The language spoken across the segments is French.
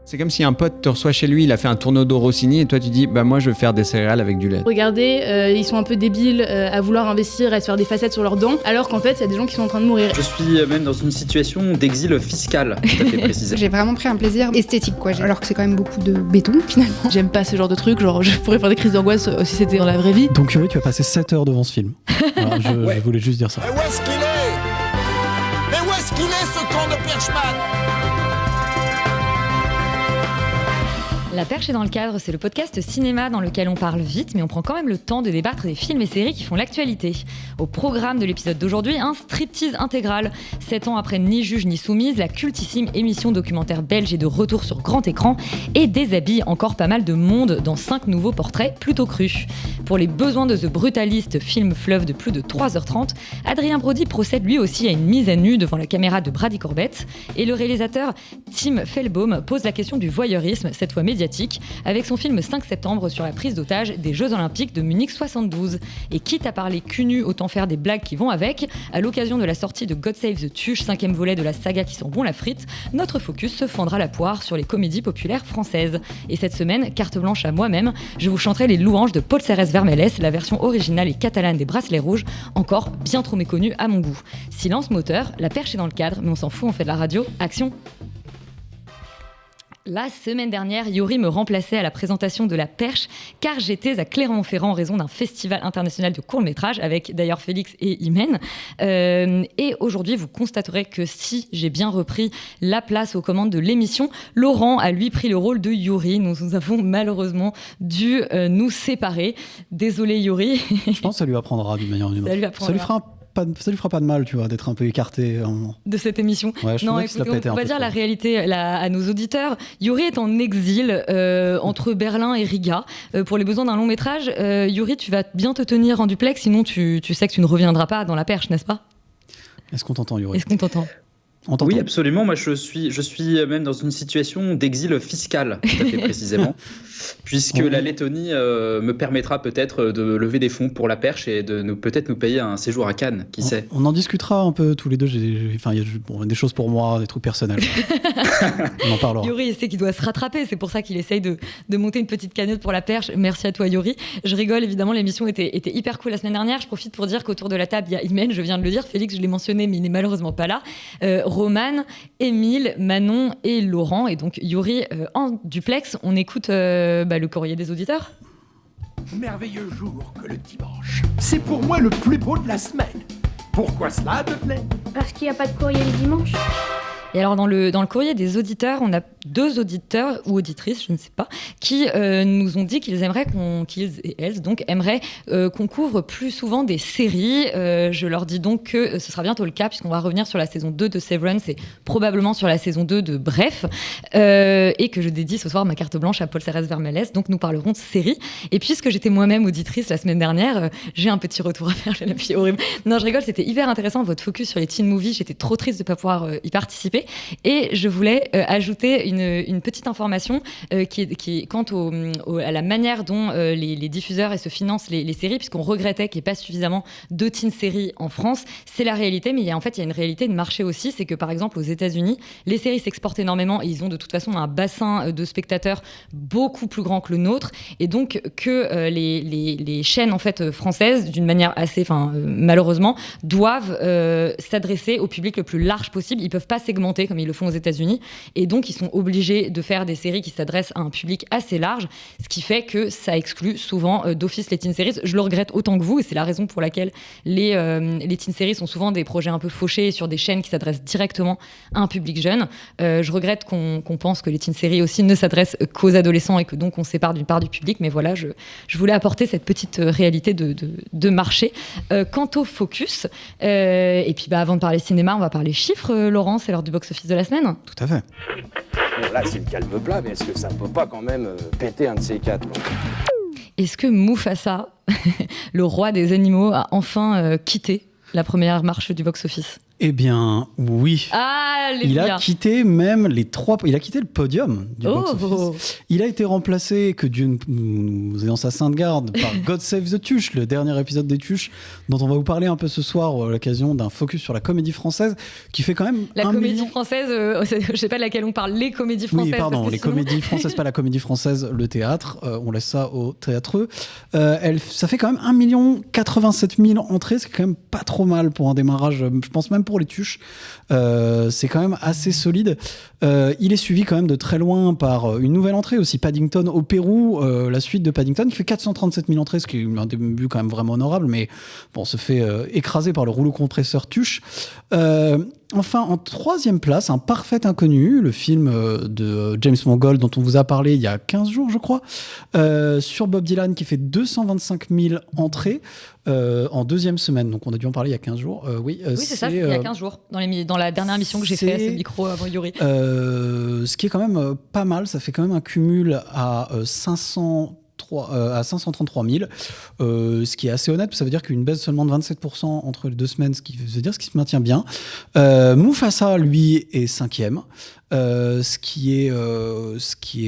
C'est comme si un pote te reçoit chez lui, il a fait un tourneau d'eau Rossini et toi tu dis moi je veux faire des céréales avec du lait. Regardez, ils sont un peu débiles à vouloir investir et à se faire des facettes sur leurs dents, alors qu'en fait il y a des gens qui sont en train de mourir. Je suis même dans une situation d'exil fiscal, tout à fait précisément. J'ai vraiment pris un plaisir esthétique quoi, alors que c'est quand même beaucoup de béton finalement. J'aime pas ce genre de truc, genre je pourrais faire des crises d'angoisse si c'était dans la vraie vie. Donc Yuri, tu vas passer 7 heures devant ce film. Voilà, je voulais juste dire ça. Mais où est-ce qu'il est ? Mais où est-ce qu'il est ce con de Perchman ? La Perche est dans le cadre, c'est le podcast cinéma dans lequel on parle vite, mais on prend quand même le temps de débattre des films et séries qui font l'actualité. Au programme de l'épisode d'aujourd'hui, un striptease intégral. 7 ans après Ni juge ni soumise, la cultissime émission documentaire belge est de retour sur grand écran et déshabille encore pas mal de monde dans 5 nouveaux portraits plutôt crus. Pour les besoins de The Brutalist, film fleuve de plus de 3h30, Adrien Brody procède lui aussi à une mise à nu devant la caméra de Brady Corbett et le réalisateur Tim Fellbaum pose la question du voyeurisme, cette fois médiatique, avec son film 5 septembre sur la prise d'otage des Jeux Olympiques de Munich 72. Et quitte à parler cul nu, autant faire des blagues qui vont avec. À l'occasion de la sortie de God Save the Tuche, 5e volet de la saga qui sent bon la frite, notre focus se fendra la poire sur les comédies populaires françaises. Et cette semaine, carte blanche à moi-même, je vous chanterai les louanges de Paul Cérès Vermellès, la version originale et catalane des Bracelets Rouges, encore bien trop méconnue à mon goût. Silence moteur, la perche est dans le cadre, mais on s'en fout, on fait de la radio. Action! La semaine dernière, Yuri me remplaçait à la présentation de La Perche car j'étais à Clermont-Ferrand en raison d'un festival international de court-métrage avec d'ailleurs Félix et Imen. Et aujourd'hui, vous constaterez que si j'ai bien repris la place aux commandes de l'émission, Laurent a lui pris le rôle de Yuri. Nous avons malheureusement dû nous séparer. Désolé Yuri. Je pense que ça lui apprendra d'une manière ou d'une autre. Ça lui fera pas de mal, tu vois, d'être un peu écarté à un moment. De cette émission. Ouais, je trouvais que ça pétait un peu. On va dire la réalité à nos auditeurs. Yuri est en exil entre Berlin et Riga pour les besoins d'un long métrage. Yuri, tu vas bien te tenir en duplex, sinon tu sais que tu ne reviendras pas dans la perche, n'est-ce pas ? Est-ce qu'on t'entend, Yuri ? Est-ce qu'on t'entend ? Oui, absolument. Moi, je suis même dans une situation d'exil fiscal, tout à fait précisément, puisque la Lettonie me permettra peut-être de lever des fonds pour la perche et de peut-être nous payer un séjour à Cannes, qui sait. On en discutera un peu tous les deux. Il y a des choses pour moi, des trucs personnels. On en parlera. Yuri, il sait qu'il doit se rattraper. C'est pour ça qu'il essaye de monter une petite cagnotte pour la perche. Merci à toi, Yuri. Je rigole, évidemment. L'émission était hyper cool la semaine dernière. Je profite pour dire qu'autour de la table, il y a Imen, je viens de le dire. Félix, je l'ai mentionné, mais il n'est malheureusement pas là. Romane, Émile, Manon et Laurent. Et donc Yuri en duplex. On écoute le courrier des auditeurs. Merveilleux jour que le dimanche. C'est pour moi le plus beau de la semaine. Pourquoi cela te plaît ? Parce qu'il n'y a pas de courrier le dimanche. Et alors dans le courrier des auditeurs, on a 2 auditeurs ou auditrices, je ne sais pas, qui nous ont dit qu'ils aimeraient qu'on couvre plus souvent des séries. Je leur dis donc que ce sera bientôt le cas puisqu'on va revenir sur la saison 2 de Severance et probablement sur la saison 2 de Bref, et que je dédie ce soir ma carte blanche à Paul Cérès Vermellès. Donc nous parlerons de séries. Et puisque j'étais moi-même auditrice la semaine dernière, j'ai un petit retour à faire. J'ai la fille horrible. Non, je rigole, c'était hyper intéressant votre focus sur les teen movies. J'étais trop triste de ne pas pouvoir y participer. Et je voulais ajouter une petite information qui est quant à la manière dont les diffuseurs se financent les séries, puisqu'on regrettait qu'il n'y ait pas suffisamment de teen séries en France. C'est la réalité, mais il y a une réalité de marché aussi. C'est que par exemple aux États-Unis, les séries s'exportent énormément et ils ont de toute façon un bassin de spectateurs beaucoup plus grand que le nôtre. Et donc que les chaînes en fait françaises, d'une manière assez, malheureusement, doivent s'adresser au public le plus large possible. Ils ne peuvent pas segmenter comme ils le font aux États-Unis, et donc ils sont obligés de faire des séries qui s'adressent à un public assez large, ce qui fait que ça exclut souvent d'office les teen series. Je le regrette autant que vous, et c'est la raison pour laquelle les teen series sont souvent des projets un peu fauchés sur des chaînes qui s'adressent directement à un public jeune. Je regrette qu'on pense que les teen series aussi ne s'adressent qu'aux adolescents et que donc on sépare d'une part du public, mais voilà, je voulais apporter cette petite réalité de marché. Quant au focus, et puis avant de parler cinéma, on va parler chiffres. Laurent, c'est l'heure du box-office de la semaine. Tout à fait. Bon, là, c'est le calme plat, mais est-ce que ça peut pas quand même péter un de ces 4 ? Est-ce que Mufasa, le roi des animaux, a enfin quitté la première marche du box-office ? Eh bien, oui. Ah, les Il a bien. quitté même il a quitté le podium du box-office. Il a été remplacé, que Dieu nous ayant sa sainte garde, par God Save the Tuche, le dernier épisode des Tuches, dont on va vous parler un peu ce soir à l'occasion d'un focus sur la comédie française, qui fait quand même La comédie française, je sais pas de laquelle on parle, les comédies françaises. Oui, pardon, les comédies françaises, pas la comédie française, le théâtre. On laisse ça au théâtreux. Ça fait quand même 1 87 000 entrées, c'est quand même pas trop mal pour un démarrage, je pense même pour les Tuches. C'est quand même assez solide. Il est suivi quand même de très loin par une nouvelle entrée aussi, Paddington au Pérou, la suite de Paddington qui fait 437 000 entrées, ce qui est un début quand même vraiment honorable, mais bon, se fait écraser par le rouleau compresseur Tuche. Enfin, en 3e place, Un parfait inconnu, le film de James Mangold dont on vous a parlé il y a 15 jours, je crois, sur Bob Dylan, qui fait 225 000 entrées en 2e semaine. Donc on a dû en parler il y a 15 jours. Oui, c'est ça, il y a 15 jours, dans la dernière émission que j'ai fait à ce micro avant Yuri. Ce qui est quand même pas mal, ça fait quand même un cumul à 533 000, ce qui est assez honnête, ça veut dire qu'une baisse seulement de 27% entre les 2 semaines, ce qui veut dire ce qui se maintient bien. Mufasa, lui, est 5e, ce qui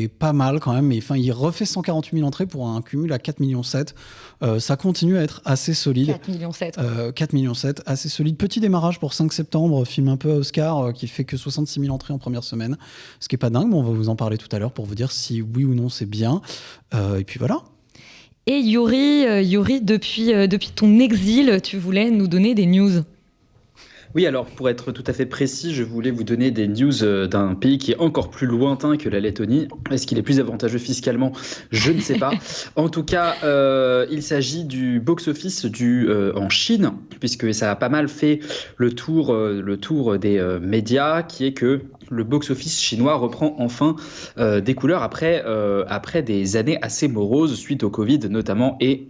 est pas mal quand même, mais enfin, il refait 148 000 entrées pour un cumul à 4,7 millions. Ça continue à être assez solide. 4,7 millions. 4,7 millions, assez solide. Petit démarrage pour 5 septembre, film un peu à Oscar, qui fait que 66 000 entrées en première semaine, ce qui est pas dingue, mais on va vous en parler tout à l'heure pour vous dire si oui ou non c'est bien. Et puis voilà. Et Yuri, depuis ton exil, tu voulais nous donner des news. Oui, alors pour être tout à fait précis, je voulais vous donner des news d'un pays qui est encore plus lointain que la Lettonie. Est-ce qu'il est plus avantageux fiscalement ? Je ne sais pas. En tout cas, il s'agit du box-office en Chine, puisque ça a pas mal fait le tour des médias, qui est que le box-office chinois reprend enfin des couleurs après des années assez moroses suite au Covid notamment et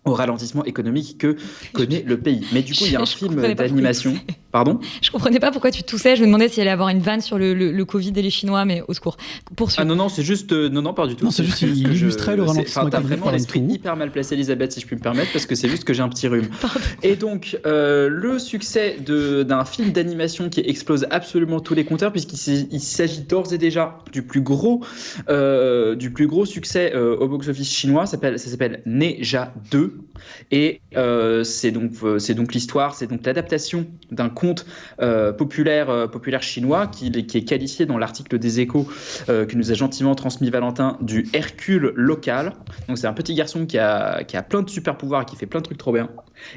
au ralentissement économique que connaît le pays. Mais du coup, il y a un film d'animation. Pardon ? Je comprenais pas pourquoi tu toussais. Je me demandais s'il allait avoir une vanne sur le Covid et les Chinois, mais au secours. Poursuis. Ah non, c'est juste... non, pas du tout. Non, c'est juste il illustrait le ralentissement t'as économique. vraiment l'esprit hyper mal placé, Elisabeth, si je puis me permettre, parce que c'est juste que j'ai un petit rhume. Pardon. Et donc, le succès d'un film d'animation qui explose absolument tous les compteurs, puisqu'il s'agit d'ores et déjà du plus gros succès au box-office chinois. Ça s'appelle Neja 2. Et c'est donc l'histoire, c'est donc l'adaptation d'un conte populaire chinois qui est qualifié dans l'article des Échos que nous a gentiment transmis Valentin du Hercule local. Donc c'est un petit garçon qui a plein de super pouvoirs et qui fait plein de trucs trop bien.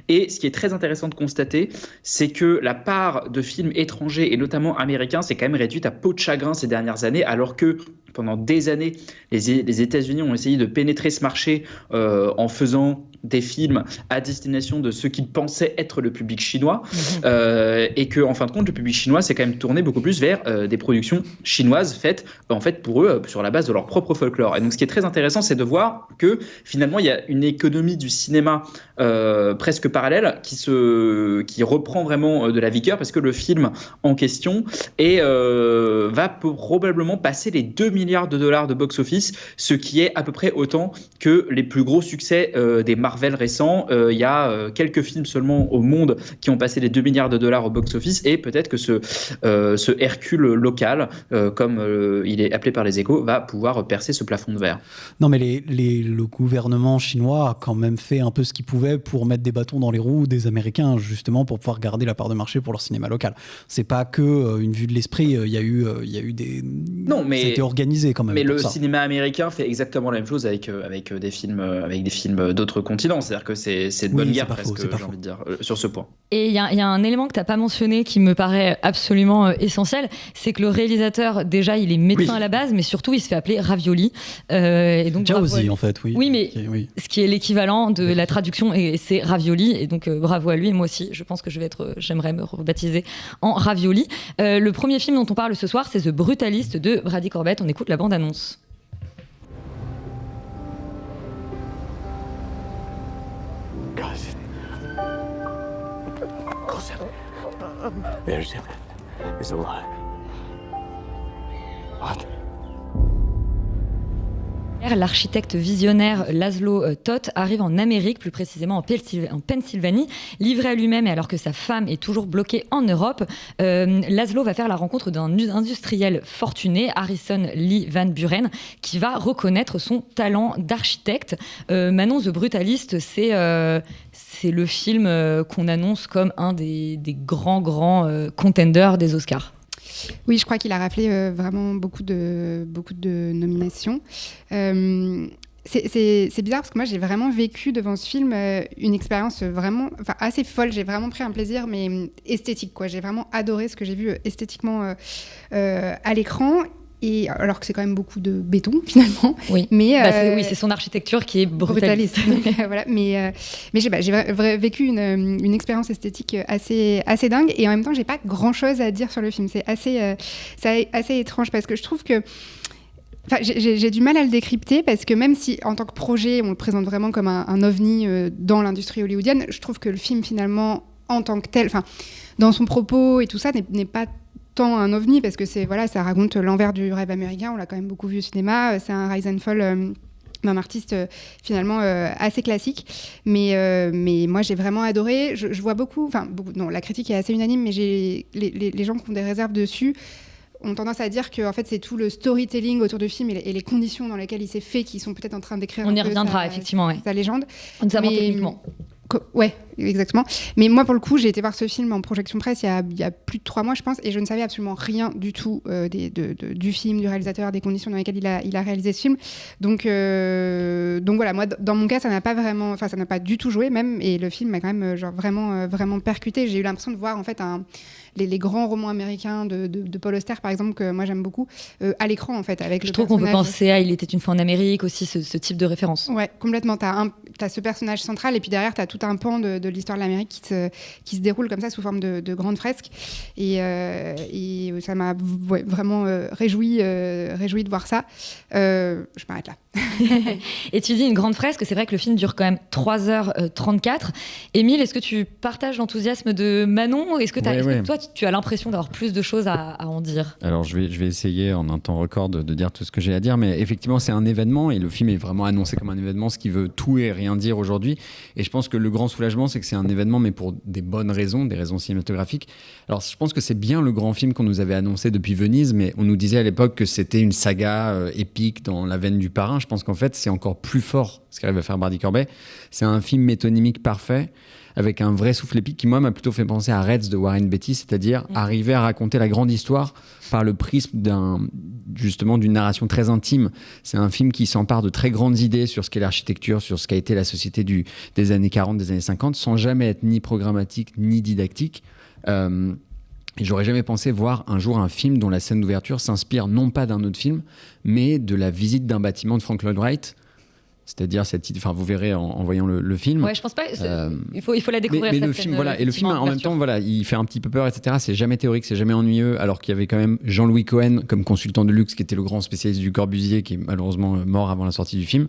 Et ce qui est très intéressant de constater, c'est que la part de films étrangers et notamment américains s'est quand même réduite à peau de chagrin ces dernières années, alors que pendant des années, les États-Unis ont essayé de pénétrer ce marché en faisant des films à destination de ceux qu'ils pensaient être le public chinois, et que en fin de compte le public chinois s'est quand même tourné beaucoup plus vers des productions chinoises faites en fait pour eux sur la base de leur propre folklore. Et donc ce qui est très intéressant, c'est de voir que finalement il y a une économie du cinéma presque parallèle qui reprend vraiment de la vigueur, parce que le film en question va probablement passer les 2 milliards de dollars de box-office, ce qui est à peu près autant que les plus gros succès des Marvel récents. Il y a quelques films seulement au monde qui ont passé les 2 milliards de dollars au box-office, et peut-être que ce Hercule local, comme il est appelé par les Échos, va pouvoir percer ce plafond de verre. Non, mais le gouvernement chinois a quand même fait un peu ce qu'il pouvait pour mettre des bâtons dans les roues des Américains, justement pour pouvoir garder la part de marché pour leur cinéma local. C'est pas que une vue de l'esprit, il y a eu des... Non, mais... Ça a été organisé quand même. Mais le cinéma américain fait exactement la même chose avec des films d'autres continents. C'est-à-dire que c'est de bonne guerre presque, j'ai envie de dire, sur ce point. Et il y a un élément que tu n'as pas mentionné qui me paraît absolument essentiel, c'est que le réalisateur, déjà, il est médecin à la base, mais surtout, il se fait appeler Ravioli. Et donc, Jauzi, en fait, oui. Oui, mais ce qui est l'équivalent de la traduction, et c'est Ravioli. Et donc, bravo à lui. Et moi aussi, je pense que j'aimerais me rebaptiser en Ravioli. Le premier film dont on parle ce soir, c'est The Brutalist de Brady Corbett. On écoute la bande-annonce. There's is alive. What? l'architecte visionnaire Laszlo Toth arrive en Amérique, plus précisément en Pennsylvanie, livré à lui-même et alors que sa femme est toujours bloquée en Europe. Laszlo va faire la rencontre d'un industriel fortuné, Harrison Lee Van Buren, qui va reconnaître son talent d'architecte. Manon, The Brutalist, c'est le film qu'on annonce comme un des grands contenders des Oscars. Oui, je crois qu'il a raflé vraiment beaucoup de nominations. C'est bizarre parce que moi j'ai vraiment vécu devant ce film une expérience vraiment assez folle. J'ai vraiment pris un plaisir mais esthétique quoi. J'ai vraiment adoré ce que j'ai vu esthétiquement à l'écran. Et alors que c'est quand même beaucoup de béton finalement. Oui. Mais c'est son architecture qui est brutaliste. Voilà. Mais j'ai vécu une expérience esthétique assez dingue et en même temps j'ai pas grand chose à dire sur le film. C'est assez étrange parce que je trouve que j'ai du mal à le décrypter parce que même si en tant que projet on le présente vraiment comme un ovni dans l'industrie hollywoodienne, je trouve que le film finalement en tant que tel, dans son propos et tout ça n'est pas un ovni parce que ça raconte l'envers du rêve américain, on l'a quand même beaucoup vu au cinéma, c'est un rise and fall d'un artiste finalement assez classique mais moi j'ai vraiment adoré, je vois beaucoup, non, la critique est assez unanime mais les gens qui ont des réserves dessus ont tendance à dire que en fait c'est tout le storytelling autour du film et les conditions dans lesquelles il s'est fait qui sont peut-être en train d'écrire on y reviendra effectivement sa légende, notamment techniquement. Ouais, exactement. Mais moi, pour le coup, j'ai été voir ce film en projection presse il y a plus de 3 mois, je pense, et je ne savais absolument rien du tout du film, du réalisateur, des conditions dans lesquelles il a réalisé ce film. Donc voilà, moi, dans mon cas, ça n'a pas du tout joué même, et le film m'a quand même vraiment percuté. J'ai eu l'impression de voir en fait les grands romans américains de Paul Auster, par exemple, que moi j'aime beaucoup, à l'écran en fait. Avec je trouve qu'on peut penser à Il était une fois en Amérique aussi, ce type de référence. Ouais, complètement. T'as ce personnage central et puis derrière t'as tout un pan de l'histoire de l'Amérique qui se déroule comme ça sous forme de grandes fresques et ça m'a vraiment réjoui de voir ça. Je m'arrête là. Et tu dis une grande fresque, c'est vrai que le film dure quand même 3h34. Émile, est-ce que tu partages l'enthousiasme de Manon ? Est-ce que toi tu as l'impression d'avoir plus de choses à en dire ? Alors je vais essayer en un temps record de dire tout ce que j'ai à dire, mais effectivement c'est un événement et le film est vraiment annoncé comme un événement, ce qui veut tout et rien dire aujourd'hui. Et je pense que le grand soulagement, c'est que c'est un événement, mais pour des bonnes raisons, des raisons cinématographiques. Alors je pense que c'est bien le grand film qu'on nous avait annoncé depuis Venise, mais on nous disait à l'époque que c'était une saga épique dans la veine du Parrain. Je pense qu'en fait c'est encore plus fort ce qu'arrive à faire Brady Corbet. C'est un film métonymique parfait, avec un vrai souffle épique qui, moi, m'a plutôt fait penser à Reds de Warren Beatty, c'est-à-dire arriver à raconter la grande histoire par le prisme d'une narration très intime. C'est un film qui s'empare de très grandes idées sur ce qu'est l'architecture, sur ce qu'a été la société des années 40, des années 50, sans jamais être ni programmatique ni didactique. Et j'aurais jamais pensé voir un jour un film dont la scène d'ouverture s'inspire non pas d'un autre film, mais de la visite d'un bâtiment de Frank Lloyd Wright. C'est-à-dire vous verrez en voyant le film. Ouais, je pense pas. Il faut la découvrir. Mais le film, voilà, et le film en même temps, voilà, il fait un petit peu peur, etc. C'est jamais théorique, c'est jamais ennuyeux. Alors qu'il y avait quand même Jean-Louis Cohen comme consultant de luxe, qui était le grand spécialiste du Corbusier, qui est malheureusement mort avant la sortie du film.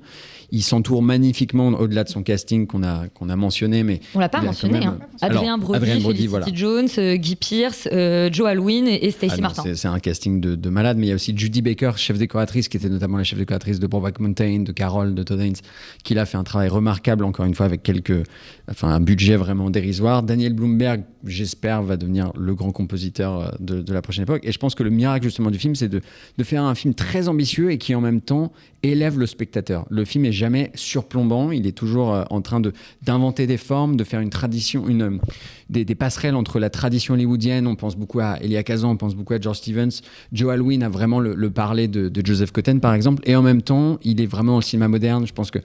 Il s'entoure magnifiquement, au-delà de son casting qu'on a mentionné, mais on l'a pas mentionné. Adrien Brody, Felicity voilà. Jones, Guy Pearce, Joe Alwyn et Stacey Martin. C'est un casting de malade. Mais il y a aussi Judy Baker, chef décoratrice, qui était notamment la chef décoratrice de Brokeback Mountain, de Carol, de Todd Haynes, qui a fait un travail remarquable, encore une fois, avec un budget vraiment dérisoire. Daniel Blumberg, j'espère, va devenir le grand compositeur de la prochaine époque. Et je pense que le miracle, justement, du film, c'est de faire un film très ambitieux et qui, en même temps, élève le spectateur. Le film est jamais surplombant, il est toujours en train d'inventer des formes, de faire une tradition, des passerelles entre la tradition hollywoodienne. On pense beaucoup à Elia Kazan, on pense beaucoup à George Stevens. Joe Alwyn a vraiment le parler de Joseph Cotten, par exemple, et en même temps, il est vraiment dans le cinéma moderne. Je pense que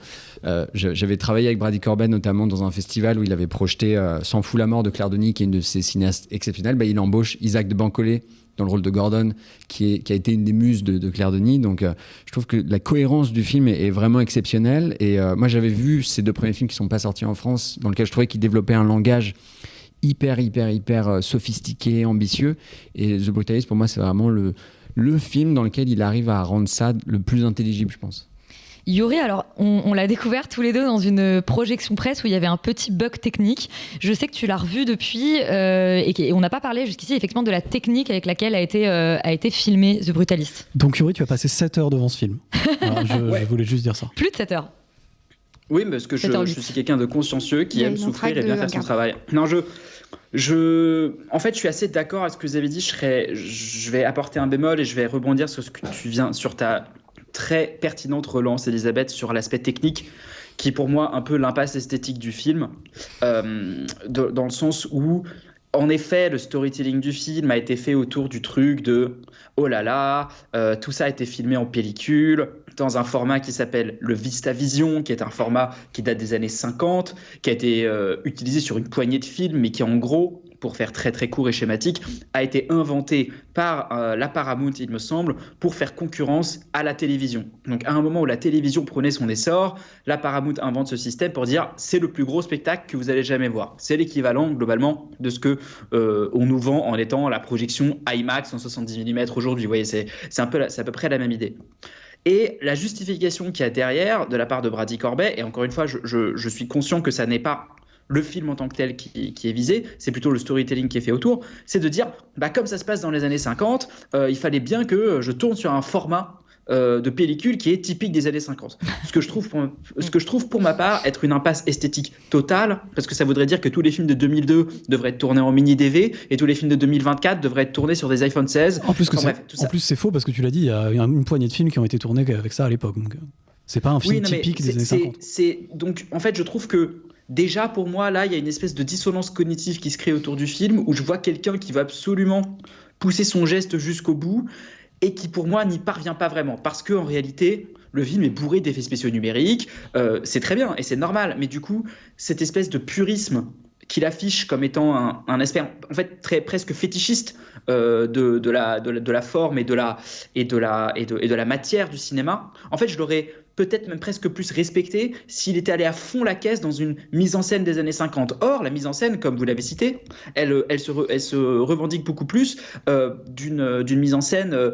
j'avais travaillé avec Brady Corbet, notamment dans un festival où il avait projeté S'en fout la mort de Claire Denis, qui est une de ses cinéastes exceptionnelles. Il embauche Isaac de Bancolé dans le rôle de Gordon, qui a été une des muses de Claire Denis. Donc je trouve que la cohérence du film est vraiment exceptionnelle. Et moi, j'avais vu ces 2 premiers films qui ne sont pas sortis en France, dans lesquels je trouvais qu'ils développaient un langage hyper sophistiqué, ambitieux. Et The Brutalist, pour moi, c'est vraiment le film dans lequel il arrive à rendre ça le plus intelligible, je pense. Yuri, alors on l'a découvert tous les deux dans une projection presse où il y avait un petit bug technique. Je sais que tu l'as revu depuis et on n'a pas parlé jusqu'ici effectivement de la technique avec laquelle a été filmé The Brutalist. Donc Yuri, tu as passé 7 heures devant ce film. Voilà, je voulais juste dire ça. Plus de 7 heures. Oui, parce que je suis quelqu'un de consciencieux qui aime souffrir et bien faire son travail. Non, en fait, je suis assez d'accord avec ce que vous avez dit. Je vais apporter un bémol et je vais rebondir sur ce que tu viens, sur ta très pertinente relance, Elisabeth, sur l'aspect technique, qui est pour moi un peu l'impasse esthétique du film, dans le sens où, en effet, le storytelling du film a été fait autour du truc de « oh là là, tout ça a été filmé en pellicule », dans un format qui s'appelle le VistaVision, qui est un format qui date des années 50, qui a été utilisé sur une poignée de films, mais qui en gros, pour faire très très court et schématique, a été inventé par la Paramount, il me semble, pour faire concurrence à la télévision. Donc à un moment où la télévision prenait son essor, la Paramount invente ce système pour dire c'est le plus gros spectacle que vous allez jamais voir. C'est l'équivalent globalement de ce que on nous vend en étant la projection IMAX en 70 mm aujourd'hui. Vous voyez, c'est à peu près la même idée. Et la justification qu'il y a derrière de la part de Brady Corbet, et encore une fois, je suis conscient que ça n'est pas le film en tant que tel qui est visé, c'est plutôt le storytelling qui est fait autour, c'est de dire, comme ça se passe dans les années 50, il fallait bien que je tourne sur un format de pellicule qui est typique des années 50. Ce que je trouve pour ma part être une impasse esthétique totale, parce que ça voudrait dire que tous les films de 2002 devraient être tournés en mini DV et tous les films de 2024 devraient être tournés sur des iPhone 16. En plus, c'est faux parce que tu l'as dit, il y a une poignée de films qui ont été tournés avec ça à l'époque. Donc c'est pas un film typique des années 50. Donc en fait, je trouve que déjà pour moi, là, il y a une espèce de dissonance cognitive qui se crée autour du film où je vois quelqu'un qui va absolument pousser son geste jusqu'au bout et qui pour moi n'y parvient pas vraiment, parce qu'en réalité, le film est bourré d'effets spéciaux numériques, c'est très bien et c'est normal, mais du coup, cette espèce de purisme qu'il affiche comme étant un aspect en fait presque fétichiste de la forme et de la matière du cinéma, en fait je l'aurais peut-être même presque plus respecté s'il était allé à fond la caisse dans une mise en scène des années 50. Or, la mise en scène, comme vous l'avez cité, elle se revendique beaucoup plus d'une mise en scène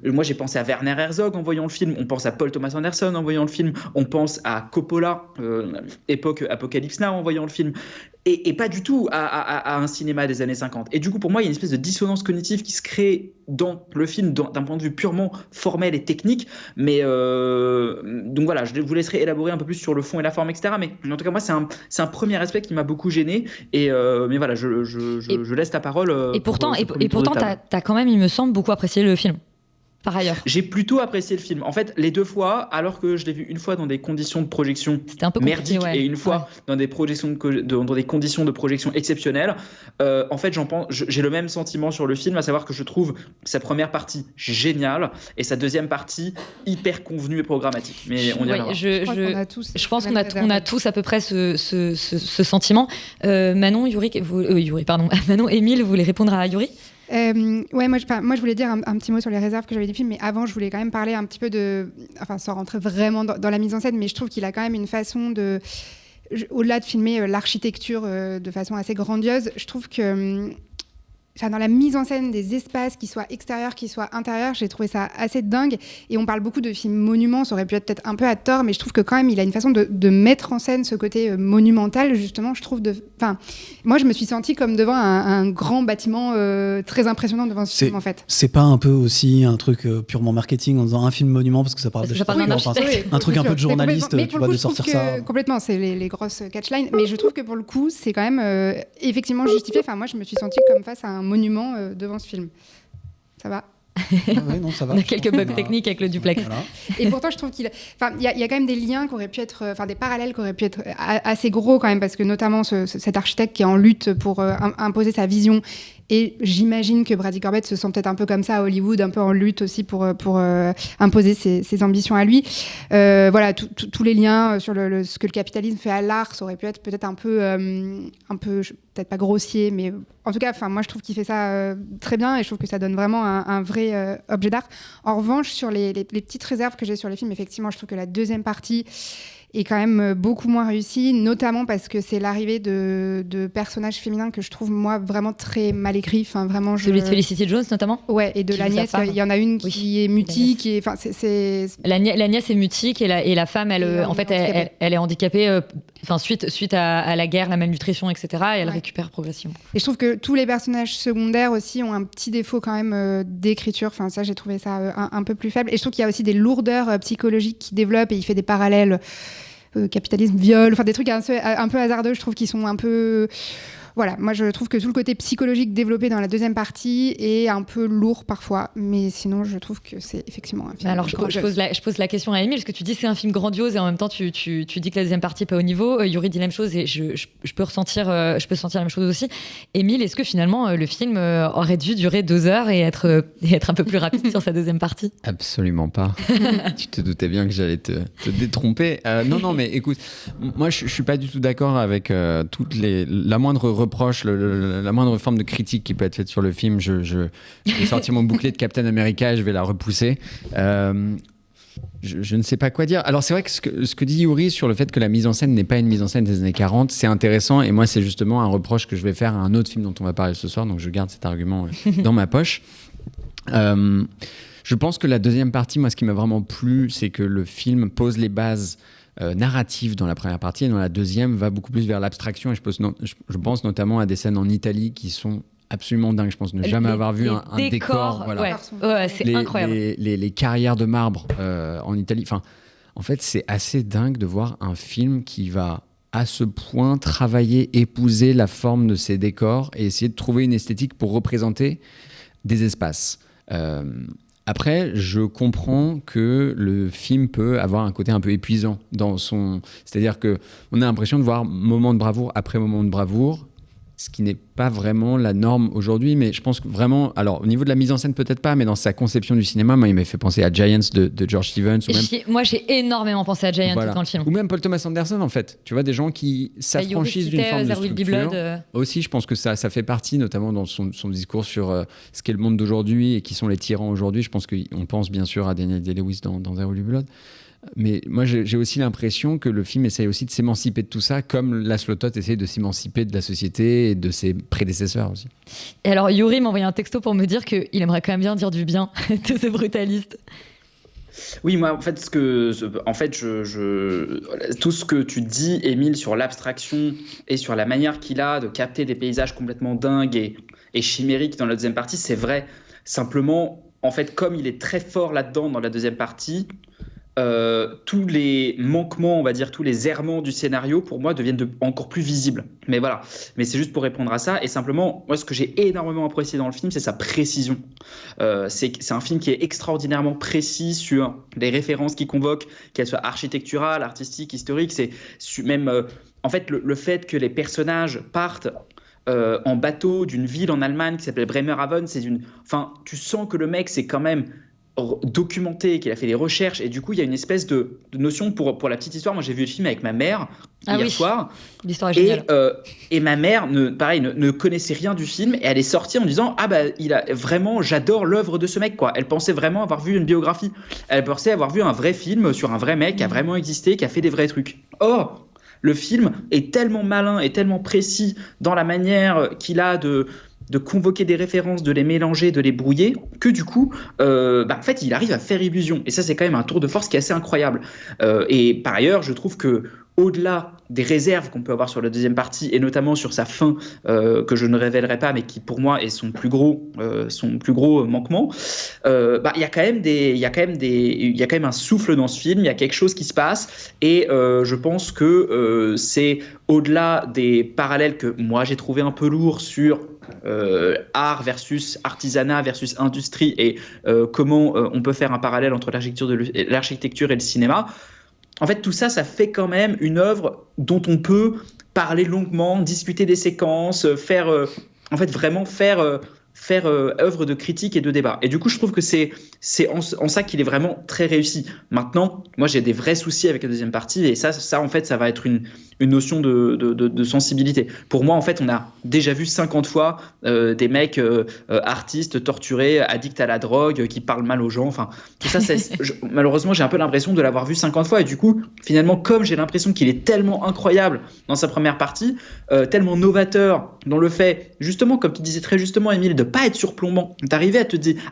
moi j'ai pensé à Werner Herzog en voyant le film, on pense à Paul Thomas Anderson en voyant le film, on pense à Coppola, époque Apocalypse Now en voyant le film, et pas du tout à un cinéma des années 50. Et du coup, pour moi, il y a une espèce de dissonance cognitive qui se crée dans le film d'un point de vue purement formel et technique, mais donc voilà, je vous laisserai élaborer un peu plus sur le fond et la forme, etc. Mais en tout cas, moi, c'est un premier aspect qui m'a beaucoup gêné. Mais voilà, je laisse la parole. Et pourtant, t'as quand même, il me semble, beaucoup apprécié le film. Par ailleurs. J'ai plutôt apprécié le film. En fait, les deux fois, alors que je l'ai vu une fois dans des conditions de projection merdiques et une fois dans des conditions de projection exceptionnelles, en fait, j'ai le même sentiment sur le film, à savoir que je trouve sa première partie géniale et sa deuxième partie hyper convenue et programmatique. Mais on y reviendra. Je pense qu'on a tous à peu près ce sentiment. Manon, Manon, Émile, vous voulez répondre à Yuri ? Moi je voulais dire un petit mot sur les réserves que j'avais du film, mais avant je voulais quand même parler un petit peu sans rentrer vraiment dans la mise en scène, mais je trouve qu'il a quand même une façon au-delà de filmer l'architecture de façon assez grandiose, je trouve que dans la mise en scène des espaces, qu'ils soient extérieurs, qu'ils soient intérieurs, j'ai trouvé ça assez dingue. Et on parle beaucoup de films monuments, ça aurait pu être peut-être un peu à tort, mais je trouve que quand même, il a une façon de mettre en scène ce côté monumental, justement, je trouve. Moi, je me suis sentie comme devant un grand bâtiment très impressionnant devant ce film, en fait. C'est pas un peu aussi un truc purement marketing en disant un film monument parce que ça parle de un truc un peu de journaliste, tu vois, de sortir ça. Complètement, c'est les grosses catchlines. Mais je trouve que pour le coup, c'est quand même effectivement justifié. Enfin, moi, je me suis sentie comme face à un monument devant ce film. Ça va? Non, ça va. On a quelques bugs techniques avec le duplex. Voilà. Et pourtant, je trouve qu'il y a quand même des liens qui auraient pu être, des parallèles qui auraient pu être assez gros quand même, parce que notamment cet architecte qui est en lutte pour imposer sa vision. Et j'imagine que Brady Corbet se sent peut-être un peu comme ça à Hollywood, un peu en lutte aussi pour imposer ses ambitions à lui. Voilà, tous les liens sur ce que le capitalisme fait à l'art, ça aurait pu être peut-être un peu peut-être pas grossier, mais en tout cas, moi je trouve qu'il fait ça très bien et je trouve que ça donne vraiment un vrai objet d'art. En revanche, sur les petites réserves que j'ai sur les films, effectivement, je trouve que la deuxième partie est quand même beaucoup moins réussi, notamment parce que c'est l'arrivée de personnages féminins que je trouve, moi, vraiment très mal écrits. Enfin, vraiment, Celui de Felicity Jones, notamment. Ouais, et de la nièce, il y en a une qui est mutique. La nièce est mutique et la femme, elle, en fait, elle est handicapée suite à la guerre, la malnutrition, etc. Et elle récupère progressivement. Et je trouve que tous les personnages secondaires aussi ont un petit défaut quand même d'écriture. Enfin, ça, j'ai trouvé ça un peu plus faible. Et je trouve qu'il y a aussi des lourdeurs psychologiques qui développent et il fait des parallèles capitalisme, viol, enfin des trucs un peu hasardeux, je trouve, qui sont un peu... Voilà, moi je trouve que tout le côté psychologique développé dans la deuxième partie est un peu lourd parfois, mais sinon je trouve que c'est effectivement un film. Alors je pose la question à Émile, parce que tu dis c'est un film grandiose et en même temps tu dis que la deuxième partie n'est pas au niveau. Yuri dit la même chose et je peux sentir la même chose aussi. Émile, est-ce que finalement le film aurait dû durer 2 heures et être un peu plus rapide sur sa deuxième partie ? Absolument pas. Tu te doutais bien que j'allais te détromper. Non, mais écoute, moi je suis pas du tout d'accord avec la moindre reproche, la moindre forme de critique qui peut être faite sur le film. Je vais sortir mon bouclier de Captain America et je vais la repousser. Je ne sais pas quoi dire. Alors c'est vrai que ce que dit Yuri sur le fait que la mise en scène n'est pas une mise en scène des années 40, c'est intéressant, et moi c'est justement un reproche que je vais faire à un autre film dont on va parler ce soir, donc je garde cet argument dans ma poche. Je pense que la deuxième partie, moi ce qui m'a vraiment plu, c'est que le film pose les bases narrative dans la première partie, et dans la deuxième va beaucoup plus vers l'abstraction, et je pense notamment à des scènes en Italie qui sont absolument dingues. Je pense ne jamais avoir vu un décor. Voilà. Ouais, c'est incroyable. Les carrières de marbre en Italie. Enfin, en fait, c'est assez dingue de voir un film qui va à ce point travailler, épouser la forme de ces décors et essayer de trouver une esthétique pour représenter des espaces. Après, je comprends que le film peut avoir un côté un peu épuisant c'est-à-dire qu'on a l'impression de voir moment de bravoure après moment de bravoure, ce qui n'est pas vraiment la norme aujourd'hui, mais je pense que vraiment, alors au niveau de la mise en scène peut-être pas, mais dans sa conception du cinéma, moi il m'a fait penser à Giants de George Stevens. Moi j'ai énormément pensé à Giants dans le film. Ou même Paul Thomas Anderson en fait. Tu vois, des gens qui s'affranchissent d'une forme de structure. Aussi, je pense que ça fait partie, notamment dans son discours sur ce qu'est le monde d'aujourd'hui et qui sont les tyrans aujourd'hui. Je pense qu'on pense bien sûr à Daniel Day-Lewis dans There Will Be Blood. Mais moi, j'ai aussi l'impression que le film essaye aussi de s'émanciper de tout ça, comme Laszlo Toth essaye de s'émanciper de la société et de ses prédécesseurs aussi. Et alors, Yuri m'a envoyé un texto pour me dire qu'il aimerait quand même bien dire du bien de ces brutalistes. Oui, moi, en fait, tout ce que tu dis, Émile, sur l'abstraction et sur la manière qu'il a de capter des paysages complètement dingues et chimériques dans la deuxième partie, c'est vrai. Simplement, en fait, comme il est très fort là-dedans dans la deuxième partie, tous les manquements, on va dire, tous les errements du scénario, pour moi, deviennent encore plus visibles. Mais voilà, mais c'est juste pour répondre à ça. Et simplement, moi, ce que j'ai énormément apprécié dans le film, c'est sa précision. C'est un film qui est extraordinairement précis sur les références qu'il convoque, qu'elles soient architecturales, artistiques, historiques. C'est même, en fait, le fait que les personnages partent en bateau d'une ville en Allemagne qui s'appelle Bremerhaven, enfin, tu sens que le mec, c'est quand même documenté, qu'il a fait des recherches, et du coup il y a une espèce de notion pour la petite histoire. Moi j'ai vu le film avec ma mère hier soir, l'histoire est géniale. Et ma mère ne connaissait rien du film, et elle est sortie en disant j'adore l'œuvre de ce mec quoi. Elle pensait vraiment avoir vu une biographie, elle pensait avoir vu un vrai film sur un vrai mec qui a vraiment existé, qui a fait des vrais trucs. Or le film est tellement malin et tellement précis dans la manière qu'il a de convoquer des références, de les mélanger, de les brouiller, que du coup, en fait, il arrive à faire illusion. Et ça, c'est quand même un tour de force qui est assez incroyable. Et par ailleurs, je trouve que au-delà des réserves qu'on peut avoir sur la deuxième partie, et notamment sur sa fin, que je ne révélerai pas, mais qui pour moi est son plus gros manquement, il y a quand même un souffle dans ce film, il y a quelque chose qui se passe, et je pense que c'est au-delà des parallèles que moi j'ai trouvé un peu lourds sur art versus artisanat versus industrie, et comment on peut faire un parallèle entre l'architecture et le cinéma. En fait, tout ça, ça fait quand même une œuvre dont on peut parler longuement, discuter des séquences, vraiment faire faire œuvre de critique et de débat. Et du coup, je trouve que c'est en ça qu'il est vraiment très réussi. Maintenant, moi, j'ai des vrais soucis avec la deuxième partie, et ça en fait, ça va être une notion de sensibilité. Pour moi, en fait, on a déjà vu 50 fois des mecs artistes torturés, addicts à la drogue, qui parlent mal aux gens. Enfin, tout ça, malheureusement, j'ai un peu l'impression de l'avoir vu 50 fois. Et du coup, finalement, comme j'ai l'impression qu'il est tellement incroyable dans sa première partie, tellement novateur dans le fait, justement, comme tu disais très justement, Émile, de pas être surplombant, d'arriver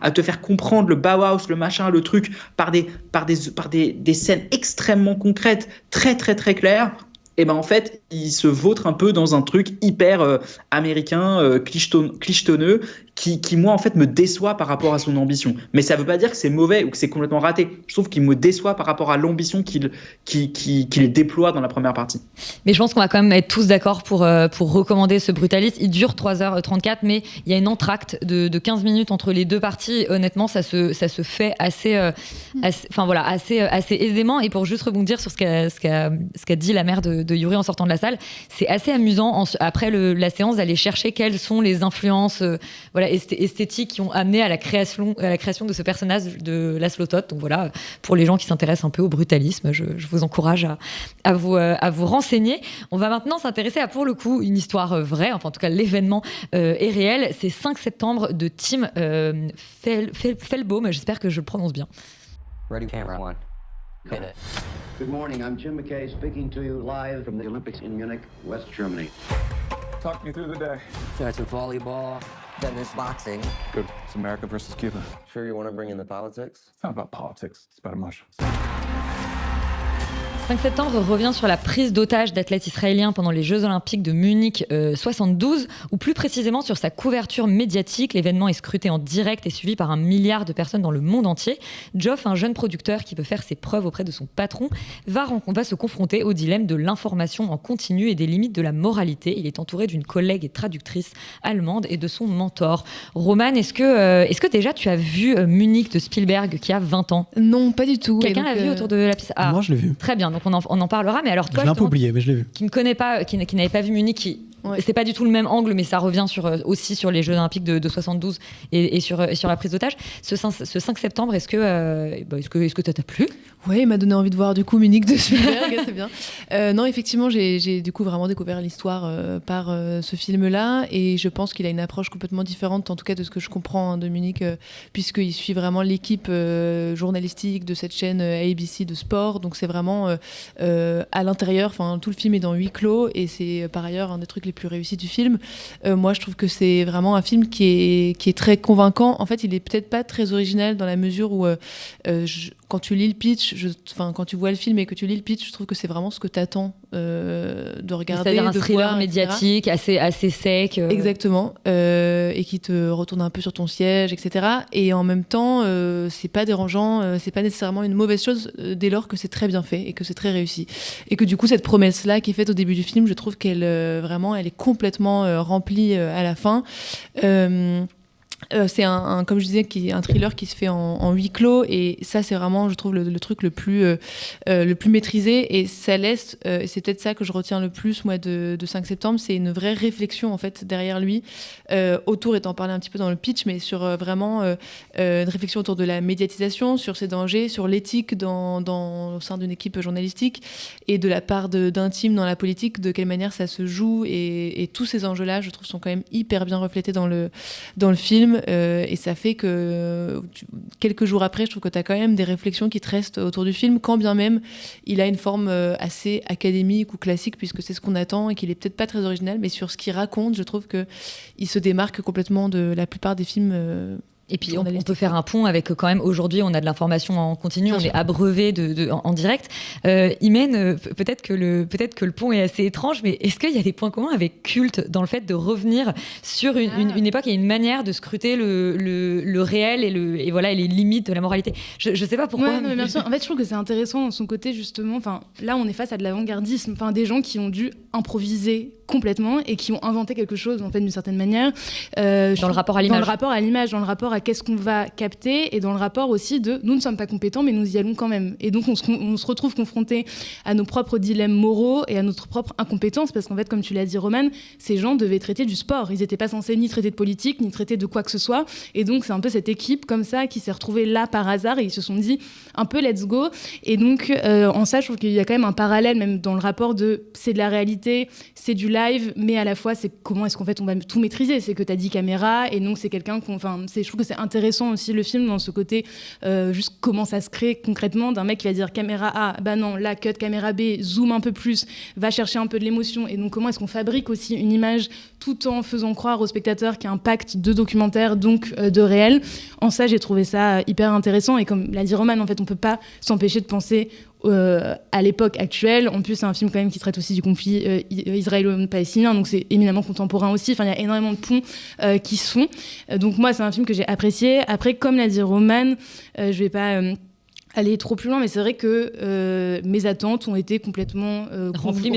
à te faire comprendre le Bauhaus, le machin, le truc, par des scènes extrêmement concrètes, très très très claires. Et ben en fait, il se vautre un peu dans un truc hyper américain, clichetonneux, qui moi en fait me déçoit par rapport à son ambition. Mais ça veut pas dire que c'est mauvais ou que c'est complètement raté. Je trouve qu'il me déçoit par rapport à l'ambition qu'il déploie dans la première partie. Mais je pense qu'on va quand même être tous d'accord pour recommander ce Brutalist. Il dure 3h34, mais il y a une entracte de 15 minutes entre les deux parties. Honnêtement, ça se fait assez aisément. Et pour juste rebondir sur ce qu'a dit la mère de Yuri en sortant de la salle, c'est assez amusant après la séance d'aller chercher quelles sont les influences esthétiques qui ont amené à la création de ce personnage de Laszlo Toth. Donc voilà, pour les gens qui s'intéressent un peu au brutalisme, je vous encourage à vous renseigner. On va maintenant s'intéresser à, pour le coup, une histoire vraie, enfin en tout cas l'événement est réel. C'est 5 septembre de Tim Fellbaum, j'espère que je le prononce bien. Ready, camera one. Hit it. Good morning, I'm Jim McKay speaking to you live from the Olympics in Munich, West Germany. Talk me through the day. Starts with volleyball, then there's boxing. Good. It's America versus Cuba. Sure you want to bring in the politics? It's not about politics, it's about emotions. 5 septembre revient sur la prise d'otage d'athlètes israéliens pendant les Jeux Olympiques de Munich 72, ou plus précisément sur sa couverture médiatique. L'événement est scruté en direct et suivi par 1 milliard de personnes dans le monde entier. Geoff, un jeune producteur qui veut faire ses preuves auprès de son patron, va se confronter au dilemme de l'information en continu et des limites de la moralité. Il est entouré d'une collègue et traductrice allemande et de son mentor. Romane, est-ce que déjà tu as vu Munich de Spielberg qui a 20 ans ? Non, pas du tout. Quelqu'un l'a vu autour de la piste ? Moi, je l'ai vu. Très bien, donc on en parlera. Mais alors toi, je l'ai un peu oublié, mais je l'ai vu. Qui ne connaît pas, qui n'avait pas vu Munich, c'est pas du tout le même angle, mais ça revient aussi sur les Jeux Olympiques de 72 et sur la prise d'otage. Ce 5 septembre, est-ce que ça t'a plu ? Oui, il m'a donné envie de voir du coup Munich de Spielberg, c'est bien. Non, effectivement, j'ai du coup vraiment découvert l'histoire par ce film-là, et je pense qu'il a une approche complètement différente, en tout cas de ce que je comprends de Munich, puisqu'il suit vraiment l'équipe journalistique de cette chaîne ABC de sport. Donc c'est vraiment à l'intérieur. Enfin, tout le film est dans huis clos, et c'est par ailleurs un des trucs les plus réussis du film. Moi, je trouve que c'est vraiment un film qui est très convaincant. En fait, il est peut-être pas très original dans la mesure où quand tu lis le pitch, quand tu vois le film et que tu lis le pitch, je trouve que c'est vraiment ce que tu attends de regarder. C'est-à-dire un de thriller voir, médiatique assez sec. Exactement. Et qui te retourne un peu sur ton siège, etc. Et en même temps, c'est pas dérangeant, c'est pas nécessairement une mauvaise chose dès lors que c'est très bien fait et que c'est très réussi. Et que du coup, cette promesse-là qui est faite au début du film, je trouve qu'elle elle est complètement remplie à la fin. C'est comme je disais, un thriller qui se fait en huis clos, et ça c'est vraiment, je trouve, le truc le plus maîtrisé, et ça laisse, c'est peut-être ça que je retiens le plus moi de 5 septembre, c'est une vraie réflexion en fait derrière lui, autour, et t'en parlais un petit peu dans le pitch, mais sur vraiment une réflexion autour de la médiatisation, sur ses dangers, sur l'éthique au sein d'une équipe journalistique, et de la part d'intime dans la politique, de quelle manière ça se joue, et tous ces enjeux-là, je trouve, sont quand même hyper bien reflétés dans le film. Et ça fait que quelques jours après, je trouve que tu as quand même des réflexions qui te restent autour du film, quand bien même il a une forme assez académique ou classique, puisque c'est ce qu'on attend, et qu'il est peut-être pas très original, mais sur ce qu'il raconte, je trouve qu'il se démarque complètement de la plupart des films. Et puis on peut faire un pont avec, quand même, aujourd'hui on a de l'information en continu, on est abreuvé en direct. Imen, peut-être que le pont est assez étrange, mais est-ce qu'il y a des points communs avec Culte dans le fait de revenir sur une époque et une manière de scruter le réel et les limites de la moralité? Je sais pas pourquoi. Ouais, non, mais bien sûr. En fait, je trouve que c'est intéressant dans son côté, justement. Enfin, là, on est face à de l'avant-gardisme. Enfin, des gens qui ont dû improviser complètement et qui ont inventé quelque chose en fait d'une certaine manière. Dans le rapport à l'image. Dans le rapport à l'image, dans le rapport à qu'est-ce qu'on va capter et dans le rapport aussi de nous ne sommes pas compétents mais nous y allons quand même. Et donc on se retrouve confrontés à nos propres dilemmes moraux et à notre propre incompétence parce qu'en fait, comme tu l'as dit Roman, ces gens devaient traiter du sport. Ils n'étaient pas censés ni traiter de politique, ni traiter de quoi que ce soit. Et donc c'est un peu cette équipe comme ça qui s'est retrouvée là par hasard et ils se sont dit un peu let's go. Et donc en ça, je trouve qu'il y a quand même un parallèle même dans le rapport de c'est de la réalité, c'est du live, mais à la fois c'est comment est-ce qu'en fait on va tout maîtriser. C'est que tu as dit caméra et donc c'est quelqu'un je trouve que c'est intéressant aussi le film dans ce côté juste comment ça se crée concrètement d'un mec qui va dire caméra A, bah non, là cut caméra B, zoom un peu plus, va chercher un peu de l'émotion et donc comment est-ce qu'on fabrique aussi une image tout en faisant croire au spectateur qu'il y a un pacte de documentaire donc de réel. En ça j'ai trouvé ça hyper intéressant et comme l'a dit Roman, en fait on peut pas s'empêcher de penser à l'époque actuelle. En plus c'est un film quand même qui traite aussi du conflit israélo-palestinien, donc c'est éminemment contemporain aussi. Enfin il y a énormément de ponts qui se font. Donc moi c'est un film que j'ai apprécié. Après comme l'a dit Roman, je vais pas aller trop plus loin, mais c'est vrai que mes attentes ont été complètement remplies,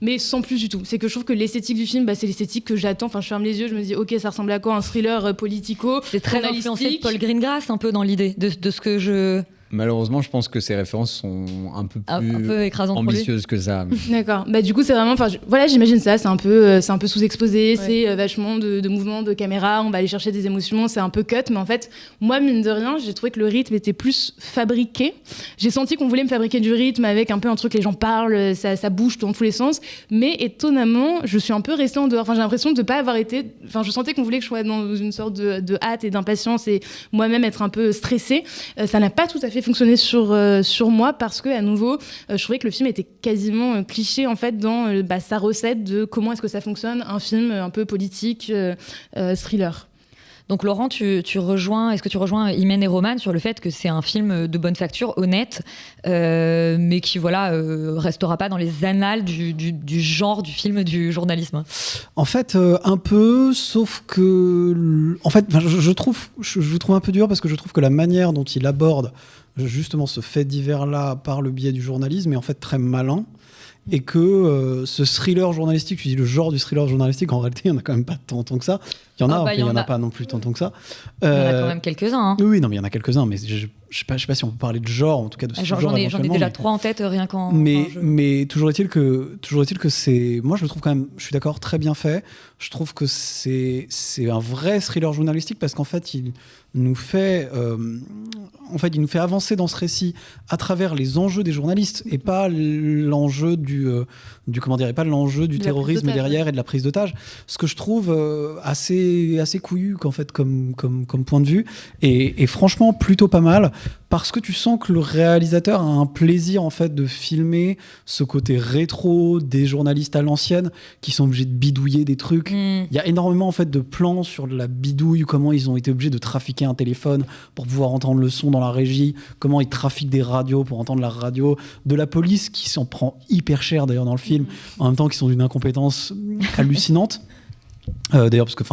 mais sans plus du tout. C'est que je trouve que l'esthétique du film, c'est l'esthétique que j'attends. Enfin, je ferme les yeux, je me dis, ok, ça ressemble à quoi un thriller politico. C'est très influencé de Paul Greengrass un peu dans l'idée de ce que je... Malheureusement, je pense que ces références sont un peu plus écrasantes ambitieuses que ça. D'accord. Bah du coup, c'est vraiment, voilà, j'imagine ça. C'est un peu sous-exposé. Ouais. C'est vachement de mouvements de caméra. On va aller chercher des émotions. C'est un peu cut, mais en fait, moi, mine de rien, j'ai trouvé que le rythme était plus fabriqué. J'ai senti qu'on voulait me fabriquer du rythme avec un peu un truc, les gens parlent, ça bouge dans tous les sens. Mais étonnamment, je suis un peu restée en dehors. Enfin, j'ai l'impression de pas avoir été. Enfin, je sentais qu'on voulait que je sois dans une sorte de hâte et d'impatience et moi-même être un peu stressée. Ça n'a pas tout à fait fonctionné sur moi parce que à nouveau je trouvais que le film était quasiment cliché en fait dans sa recette de comment est-ce que ça fonctionne un film un peu politique thriller. Donc Laurent, est-ce que tu rejoins Imen et Roman sur le fait que c'est un film de bonne facture, honnête, mais qui restera pas dans les annales du genre du film du journalisme? En fait, un peu, sauf que, en fait, je trouve un peu dur parce que je trouve que la manière dont il aborde justement ce fait divers-là par le biais du journalisme est en fait très malin. Et que ce thriller journalistique, tu dis le genre du thriller journalistique, en réalité, il n'y en a quand même pas tant que ça. Il y en a, mais il n'y en a pas non plus tant que ça. Il y en a quand même quelques-uns. Hein. Oui, non, mais il y en a quelques-uns, mais je ne sais pas si on peut parler de genre, en tout cas de ce genre. J'en ai déjà 3 en tête, rien qu'en. Mais toujours est-il que c'est. Moi, je le trouve quand même, je suis d'accord, très bien fait. Je trouve que c'est un vrai thriller journalistique parce qu'en fait, il nous fait avancer dans ce récit à travers les enjeux des journalistes et pas l'enjeu pas l'enjeu du terrorisme derrière et de la prise d'otage. Ce que je trouve assez couillu qu'en fait comme point de vue et franchement plutôt pas mal parce que tu sens que le réalisateur a un plaisir en fait de filmer ce côté rétro des journalistes à l'ancienne qui sont obligés de bidouiller des trucs. Il y a énormément en fait de plans sur de la bidouille, comment ils ont été obligés de trafiquer un téléphone pour pouvoir entendre le son dans la régie, comment ils trafiquent des radios pour entendre la radio, de la police qui s'en prend hyper cher d'ailleurs dans le film, en même temps qu'ils sont d'une incompétence hallucinante. D'ailleurs parce que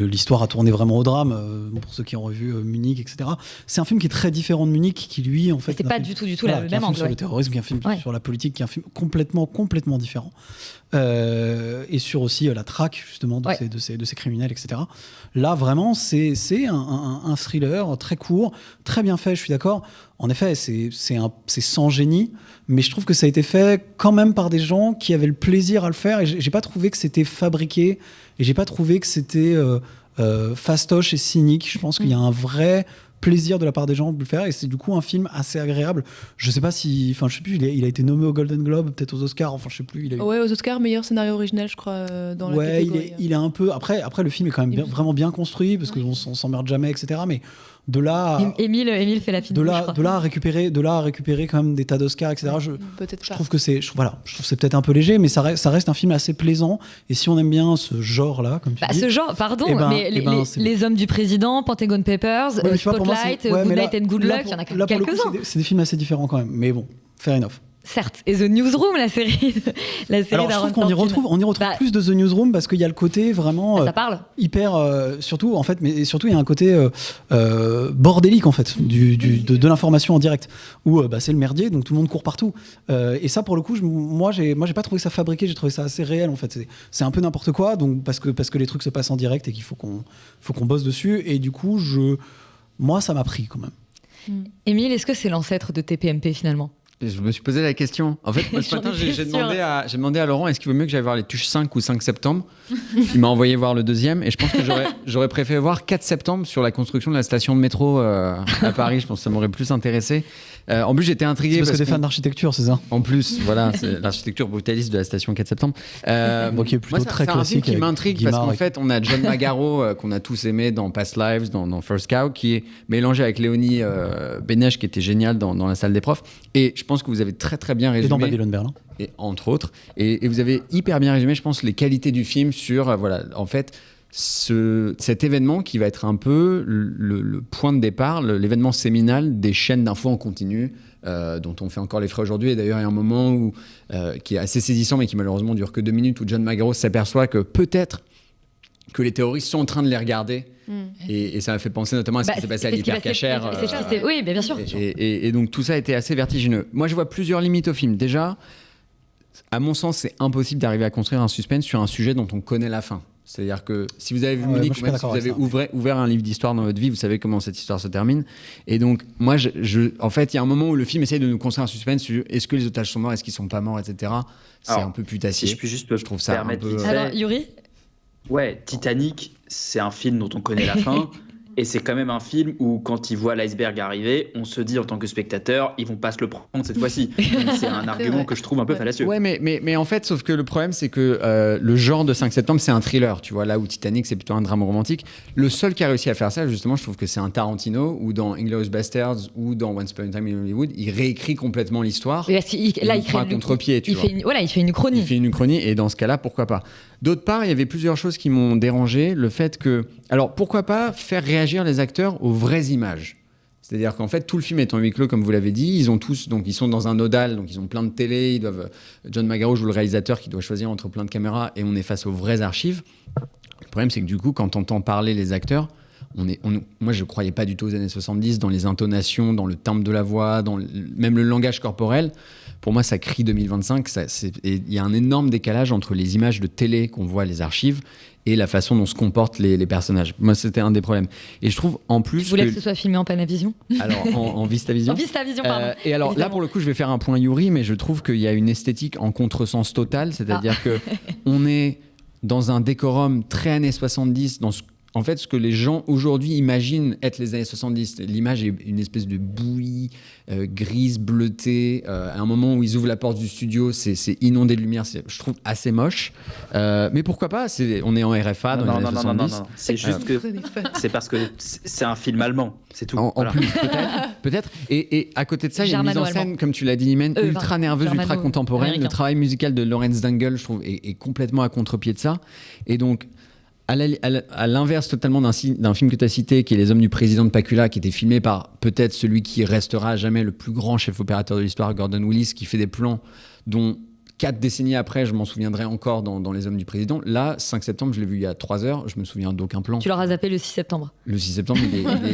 l'histoire a tourné vraiment au drame pour ceux qui ont revu Munich, etc. C'est un film qui est très différent de Munich, qui lui en fait c'est pas du tout le même angle sur le terrorisme, qui est un film sur la politique, qui est un film complètement différent et sur aussi la traque justement de ces criminels, etc. Là vraiment c'est un thriller très court, très bien fait, je suis d'accord. En effet, c'est sans génie, mais je trouve que ça a été fait quand même par des gens qui avaient le plaisir à le faire. Et j'ai pas trouvé que c'était fabriqué, et j'ai pas trouvé que c'était fastoche et cynique. Je pense qu'il y a un vrai plaisir de la part des gens de le faire, et c'est du coup un film assez agréable. Je sais pas si, je sais plus, il a été nommé au Golden Globe, peut-être aux Oscars, je sais plus. Ouais, aux Oscars, meilleur scénario original, je crois, dans la catégorie. Il est un peu. Après, le film est quand même vraiment bien construit parce qu'on s'emmerde jamais, etc. Mais de là, Émile fait la fine bouche, de là à récupérer quand même des tas d'Oscars, etc. Je trouve que je trouve c'est peut-être un peu léger, mais ça reste un film assez plaisant. Et si on aime bien ce genre-là, comme tu dis, ce genre, pardon, les Hommes du Président, Pentagon Papers, Spotlight, Good Night and Good Luck, il y en a quelques-uns. C'est des films assez différents quand même, mais bon, fair enough. certes, et The Newsroom, la série Alors, je trouve qu'on y retrouve plus de The Newsroom parce qu'il y a le côté vraiment ça parle. hyper, surtout en fait, mais surtout il y a un côté bordélique en fait de l'information en direct où c'est le merdier, donc tout le monde court partout. Et ça, pour le coup, moi j'ai pas trouvé ça fabriqué, j'ai trouvé ça assez réel en fait. C'est un peu n'importe quoi, donc parce que les trucs se passent en direct et qu'il faut qu'on bosse dessus. Et du coup, moi, ça m'a pris quand même. Émile, est-ce que c'est l'ancêtre de TPMP finalement? Je me suis posé la question. En fait, moi, ce matin, j'ai demandé à Laurent, est-ce qu'il vaut mieux que j'aille voir les Tuches 5 ou 5 septembre? Il m'a envoyé voir le deuxième, et je pense que j'aurais préféré voir 4 septembre sur la construction de la station de métro à Paris. Je pense que ça m'aurait plus intéressé. En plus, j'étais intrigué. Parce que t'es fan d'architecture, c'est ça? En plus, voilà, c'est l'architecture brutaliste de la station 4 septembre. Qui est plutôt très classique. C'est un film qui m'intrigue parce qu'en fait, on a John Magaro, qu'on a tous aimé dans Past Lives, dans First Cow, qui est mélangé avec Léonie Bénèche, qui était génial dans La salle des profs. Et je pense que vous avez très très bien résumé. Et dans Babylone Berlin. Et entre autres. Et vous avez hyper bien résumé, je pense, les qualités du film sur, en fait, cet événement qui va être un peu le point de départ, l'événement séminal des chaînes d'infos en continu, dont on fait encore les frais aujourd'hui. Et d'ailleurs, il y a un moment qui est assez saisissant, mais qui malheureusement dure que 2 minutes, où John Magaro s'aperçoit que peut-être que les terroristes sont en train de les regarder. Et ça m'a fait penser notamment à ce qui s'est passé à l'hypercachère. Oui, bien sûr. Et donc tout ça a été assez vertigineux. Moi, je vois plusieurs limites au film. Déjà, à mon sens, c'est impossible d'arriver à construire un suspense sur un sujet dont on connaît la fin. C'est-à-dire que si vous avez vu Munich, ou même si vous avez ouvert un livre d'histoire dans votre vie, vous savez comment cette histoire se termine. Et donc, moi, en fait, il y a un moment où le film essaye de nous construire un suspense sur est-ce que les otages sont morts, est-ce qu'ils sont pas morts, etc. C'est un peu putassier. Si je puis juste je trouve ça un peu... Alors, Yuri? Ouais, Titanic, c'est un film dont on connaît la fin. Et c'est quand même un film où, quand ils voient l'iceberg arriver, on se dit en tant que spectateur, ils vont pas se le prendre cette fois-ci. C'est un argument que je trouve un peu fallacieux. Ouais, mais en fait, sauf que le problème, c'est que le genre de 5 septembre, c'est un thriller. Tu vois, là où Titanic, c'est plutôt un drame romantique. Le seul qui a réussi à faire ça, justement, je trouve que c'est un Tarantino, ou dans Inglourious Basterds, ou dans Once Upon a Time in Hollywood, il réécrit complètement l'histoire. Là, il crée un contre-pied. Il fait une uchronie. Il fait une uchronie, et dans ce cas-là, pourquoi pas. D'autre part, il y avait plusieurs choses qui m'ont dérangé. Le fait que... Alors, pourquoi pas faire réagir les acteurs aux vraies images? C'est-à-dire qu'en fait, tout le film est en huis clos, comme vous l'avez dit. Ils sont dans un nodal, donc ils ont plein de télé. John Magaro joue le réalisateur qui doit choisir entre plein de caméras, et on est face aux vraies archives. Le problème, c'est que du coup, quand on entend parler les acteurs, moi, je ne croyais pas du tout aux années 70, dans les intonations, dans le timbre de la voix, même le langage corporel. Pour moi, ça crie 2025. Il y a un énorme décalage entre les images de télé qu'on voit, les archives, et la façon dont se comportent les personnages. Moi, c'était un des problèmes. Et je trouve, en plus... Tu voulais que ce soit filmé en Panavision? Alors, en Vistavision. En Vistavision, pardon. Et alors, évidemment. Là, pour le coup, je vais faire un point Yuri, mais je trouve qu'il y a une esthétique en contresens total. C'est-à-dire qu'on est dans un décorum très années 70, en fait, ce que les gens aujourd'hui imaginent être les années 70. L'image est une espèce de bouillie grise, bleutée. À un moment où ils ouvrent la porte du studio, c'est inondé de lumière. Je trouve assez moche. Mais pourquoi pas? On est en RFA dans les années 70. Non. C'est juste que c'est parce que c'est un film allemand. C'est tout. En plus, peut-être. Et à côté de ça, il y a une mise en scène, comme tu l'as dit, Imen, ultra nerveuse, ultra contemporaine. Américain. Le travail musical de Lawrence Dangle, je trouve, est complètement à contre-pied de ça. Et donc, à l'inverse totalement d'un film que tu as cité, qui est Les Hommes du Président de Pakula, qui était filmé par peut-être celui qui restera à jamais le plus grand chef opérateur de l'histoire, Gordon Willis, qui fait des plans dont 4 décennies après, je m'en souviendrai encore dans Les Hommes du Président. Là, 5 septembre, je l'ai vu il y a 3 heures, je me souviens d'aucun plan. Tu l'auras zappé le 6 septembre. Le 6 septembre,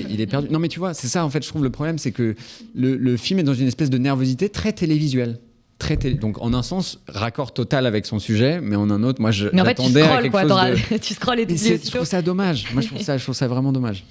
il est perdu. Non, mais tu vois, c'est ça, en fait, je trouve le problème, c'est que le film est dans une espèce de nervosité très télévisuelle. Donc en un sens, raccord total avec son sujet, mais en un autre, moi j'attendais à quelque chose de... Tu scrolles et je trouve ça dommage. Moi je trouve ça vraiment dommage.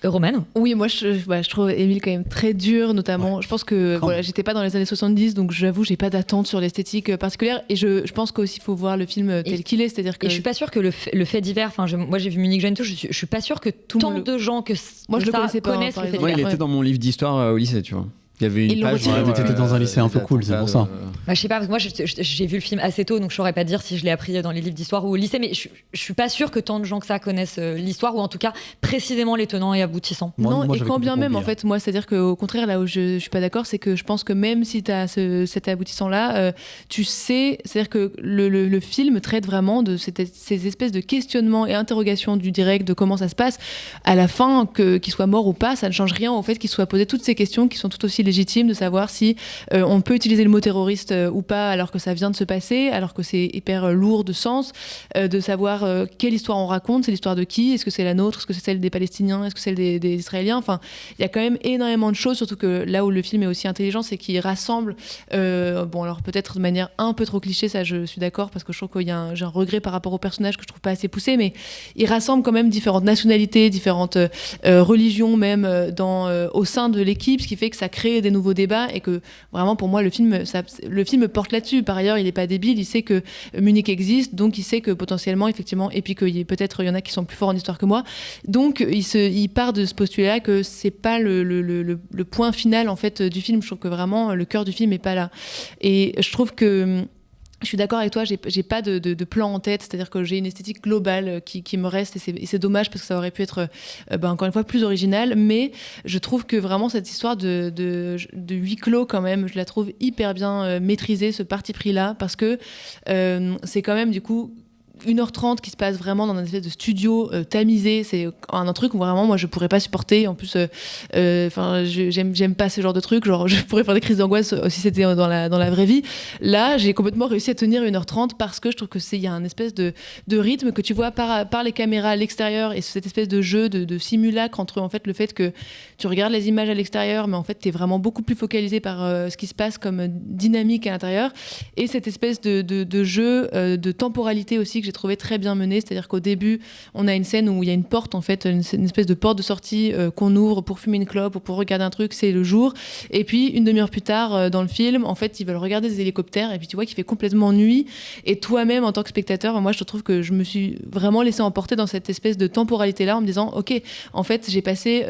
Romane? Oui, moi je trouve Émile quand même très dur, notamment. Ouais. Je pense que j'étais pas dans les années 70, donc j'avoue, j'ai pas d'attente sur l'esthétique particulière. Et je pense qu'aussi il faut voir le film tel qu'il est, c'est-à-dire que. Et je suis pas sûre que le fait divers. Moi j'ai vu Munich Jeune, je suis pas sûre que tant de gens que moi je le connaissais pas, connaissent le fait divers. Moi, il était dans mon livre d'histoire au lycée, tu vois. Il y avait une page. T'étais dans un lycée un peu cool, c'est pour ça. Je sais pas, parce que moi j'ai vu le film assez tôt, donc je saurais pas dire si je l'ai appris dans les livres d'histoire ou au lycée, mais je suis pas sûre que tant de gens que ça connaissent l'histoire, ou en tout cas précisément les tenants et aboutissants. Moi, et quand bien même, en fait, moi, c'est-à-dire qu'au contraire, là où je suis pas d'accord, c'est que je pense que même si tu as cet aboutissant-là, tu sais, c'est-à-dire que le film traite vraiment de ces espèces de questionnements et interrogations du direct, de comment ça se passe. À la fin, qu'il soit mort ou pas, ça ne change rien au fait qu'il soit posé toutes ces questions qui sont tout aussi légitime de savoir si on peut utiliser le mot terroriste ou pas alors que ça vient de se passer, alors que c'est hyper lourd de sens, de savoir quelle histoire on raconte, c'est l'histoire de qui, est-ce que c'est la nôtre, est-ce que c'est celle des Palestiniens, est-ce que c'est celle des Israéliens, enfin il y a quand même énormément de choses, surtout que là où le film est aussi intelligent, c'est qu'il rassemble, bon alors peut-être de manière un peu trop cliché, ça je suis d'accord, parce que je trouve qu'il y a j'ai un regret par rapport au personnage que je trouve pas assez poussé, mais il rassemble quand même différentes nationalités, différentes religions même au sein de l'équipe, ce qui fait que ça crée des nouveaux débats et que vraiment pour moi le film porte là-dessus. Par ailleurs, il n'est pas débile, il sait que Munich existe, donc il sait que potentiellement effectivement, et puis qu'il y en a qui sont plus forts en histoire que moi, donc il part de ce postulat que c'est pas le point final en fait du film. Je trouve que vraiment le cœur du film est pas là, et je trouve que je suis d'accord avec toi, j'ai pas de plan en tête, c'est-à-dire que j'ai une esthétique globale qui me reste, et c'est dommage parce que ça aurait pu être encore une fois plus original, mais je trouve que vraiment cette histoire de huis clos quand même, je la trouve hyper bien maîtrisée, ce parti pris-là, parce que c'est quand même du coup 1h30 qui se passe vraiment dans un espèce de studio tamisé. C'est un truc où vraiment moi je pourrais pas supporter. En plus, j'aime pas ce genre de truc. Genre je pourrais faire des crises d'angoisse si c'était dans la vraie vie. Là, j'ai complètement réussi à tenir 1h30 parce que je trouve que il y a un espèce de rythme que tu vois par les caméras à l'extérieur, et cette espèce de jeu de simulacre entre en fait le fait que tu regardes les images à l'extérieur, mais en fait t'es vraiment beaucoup plus focalisé par ce qui se passe comme dynamique à l'intérieur, et cette espèce de jeu de temporalité aussi que j'ai trouvé très bien mené. C'est-à-dire qu'au début, on a une scène où il y a une porte, en fait, une espèce de porte de sortie qu'on ouvre pour fumer une clope ou pour regarder un truc, c'est le jour. Et puis, une demi-heure plus tard, dans le film, en fait, ils veulent regarder des hélicoptères, et puis tu vois qu'il fait complètement nuit. Et toi-même, en tant que spectateur, moi, je trouve que je me suis vraiment laissé emporter dans cette espèce de temporalité-là, en me disant, OK, en fait, j'ai passé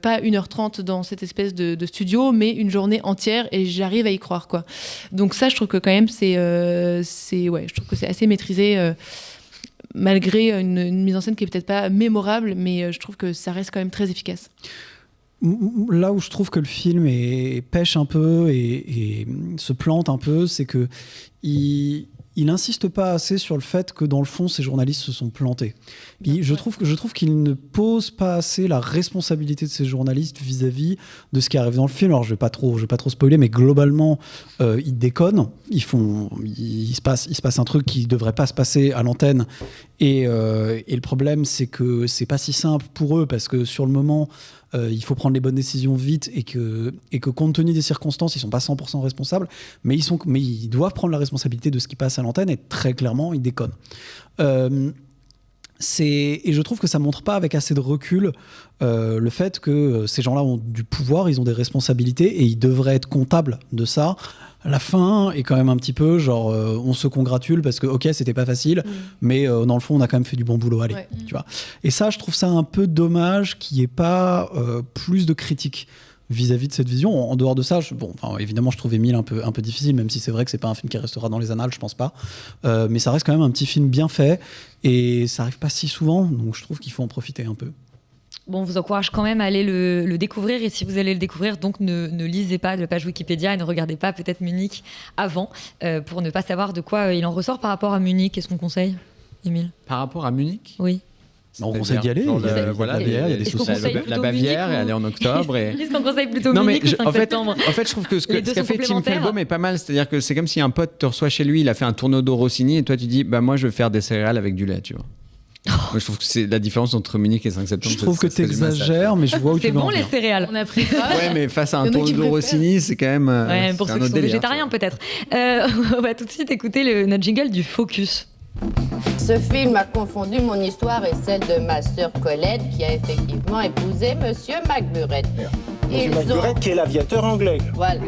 pas 1h30 dans cette espèce de studio, mais une journée entière, et j'arrive à y croire, quoi. Donc ça, je trouve que quand même, je trouve que c'est assez maîtrisé, malgré une mise en scène qui est peut-être pas mémorable, mais je trouve que ça reste quand même très efficace. Là où je trouve que le film pêche un peu et se plante un peu, c'est que il n'insiste pas assez sur le fait que dans le fond ces journalistes se sont plantés. Je trouve qu'il ne pose pas assez la responsabilité de ces journalistes vis-à-vis de ce qui arrive dans le film. Alors je vais pas trop spoiler, mais globalement ils déconnent, il se passe un truc qui devrait pas se passer à l'antenne, et le problème c'est que c'est pas si simple pour eux, parce que sur le moment il faut prendre les bonnes décisions vite, et que compte tenu des circonstances, ils sont pas 100% responsables, mais ils doivent prendre la responsabilité de ce qui passe à l'antenne, et très clairement, ils déconnent. Et je trouve que ça montre pas avec assez de recul le fait que ces gens-là ont du pouvoir, ils ont des responsabilités, et ils devraient être comptables de ça. La fin est quand même un petit peu genre on se congratule parce que ok, c'était pas facile, mais dans le fond on a quand même fait du bon boulot, allez, tu vois. Et ça, je trouve ça un peu dommage qu'il n'y ait pas plus de critiques vis-à-vis de cette vision. En dehors de ça, évidemment je trouve Émile un peu difficile, même si c'est vrai que c'est pas un film qui restera dans les annales, je pense pas, mais ça reste quand même un petit film bien fait, et ça arrive pas si souvent, donc je trouve qu'il faut en profiter un peu. Bon, on vous encourage quand même à aller le découvrir, et si vous allez le découvrir, donc ne lisez pas de page Wikipédia et ne regardez pas peut-être Munich avant, pour ne pas savoir de quoi il en ressort par rapport à Munich. Qu'est-ce qu'on conseille, Émile ? Par rapport à Munich ? Oui. On conseille d'y aller. Voilà, il y a des saucisses. La Bavière, elle est en octobre. Est-ce qu'on conseille plutôt Munich ou 5 septembre ? En fait, je trouve que ce qu'a fait Tim Felbaum est pas mal. C'est-à-dire que c'est comme si un pote te reçoit chez lui, il a fait un tourneau d'eau Rossini, et toi tu dis, moi je veux faire des céréales avec du lait, tu vois. Moi, je trouve que c'est la différence entre Munich et 5 septembre. Je trouve que tu exagères, mais je vois où tu vas en venir. C'est bon les céréales. On a pris ça. Ouais, mais face à un tourneau d'eau Rossini, c'est quand même. Ouais, pour ceux qui sont végétariens, peut-être. On va tout de suite écouter notre jingle du Focus. Ce film a confondu mon histoire et celle de ma sœur Colette, qui a effectivement épousé Monsieur McBurett. Monsieur McBurett, qui est l'aviateur anglais. Voilà.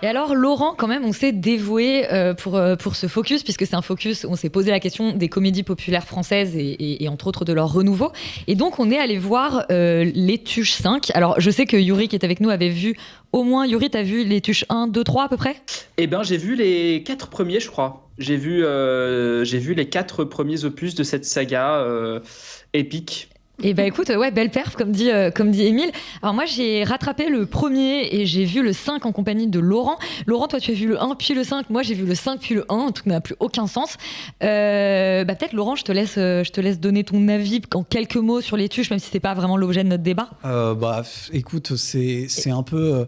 Et alors, Laurent, quand même, on s'est dévoué pour ce focus, puisque c'est un focus où on s'est posé la question des comédies populaires françaises et entre autres de leur renouveau. Et donc, on est allé voir Les Tuches 5. Alors, je sais que Yuri, qui est avec nous, avait vu au moins... Yuri, t'as vu Les Tuches 1, 2, 3 à peu près ? Eh ben, j'ai vu les 4 premiers, je crois. J'ai vu les 4 premiers opus de cette saga épique. Et bah écoute, ouais, belle perf, comme dit Émile. Alors moi, j'ai rattrapé le premier et j'ai vu le 5 en compagnie de Laurent. Laurent, toi, tu as vu le 1 puis le 5. Moi, j'ai vu le 5 puis le 1. Tout n'a plus aucun sens. Peut-être, Laurent, je te laisse donner ton avis en quelques mots sur les tuches, même si c'est pas vraiment l'objet de notre débat. Écoute, c'est un peu...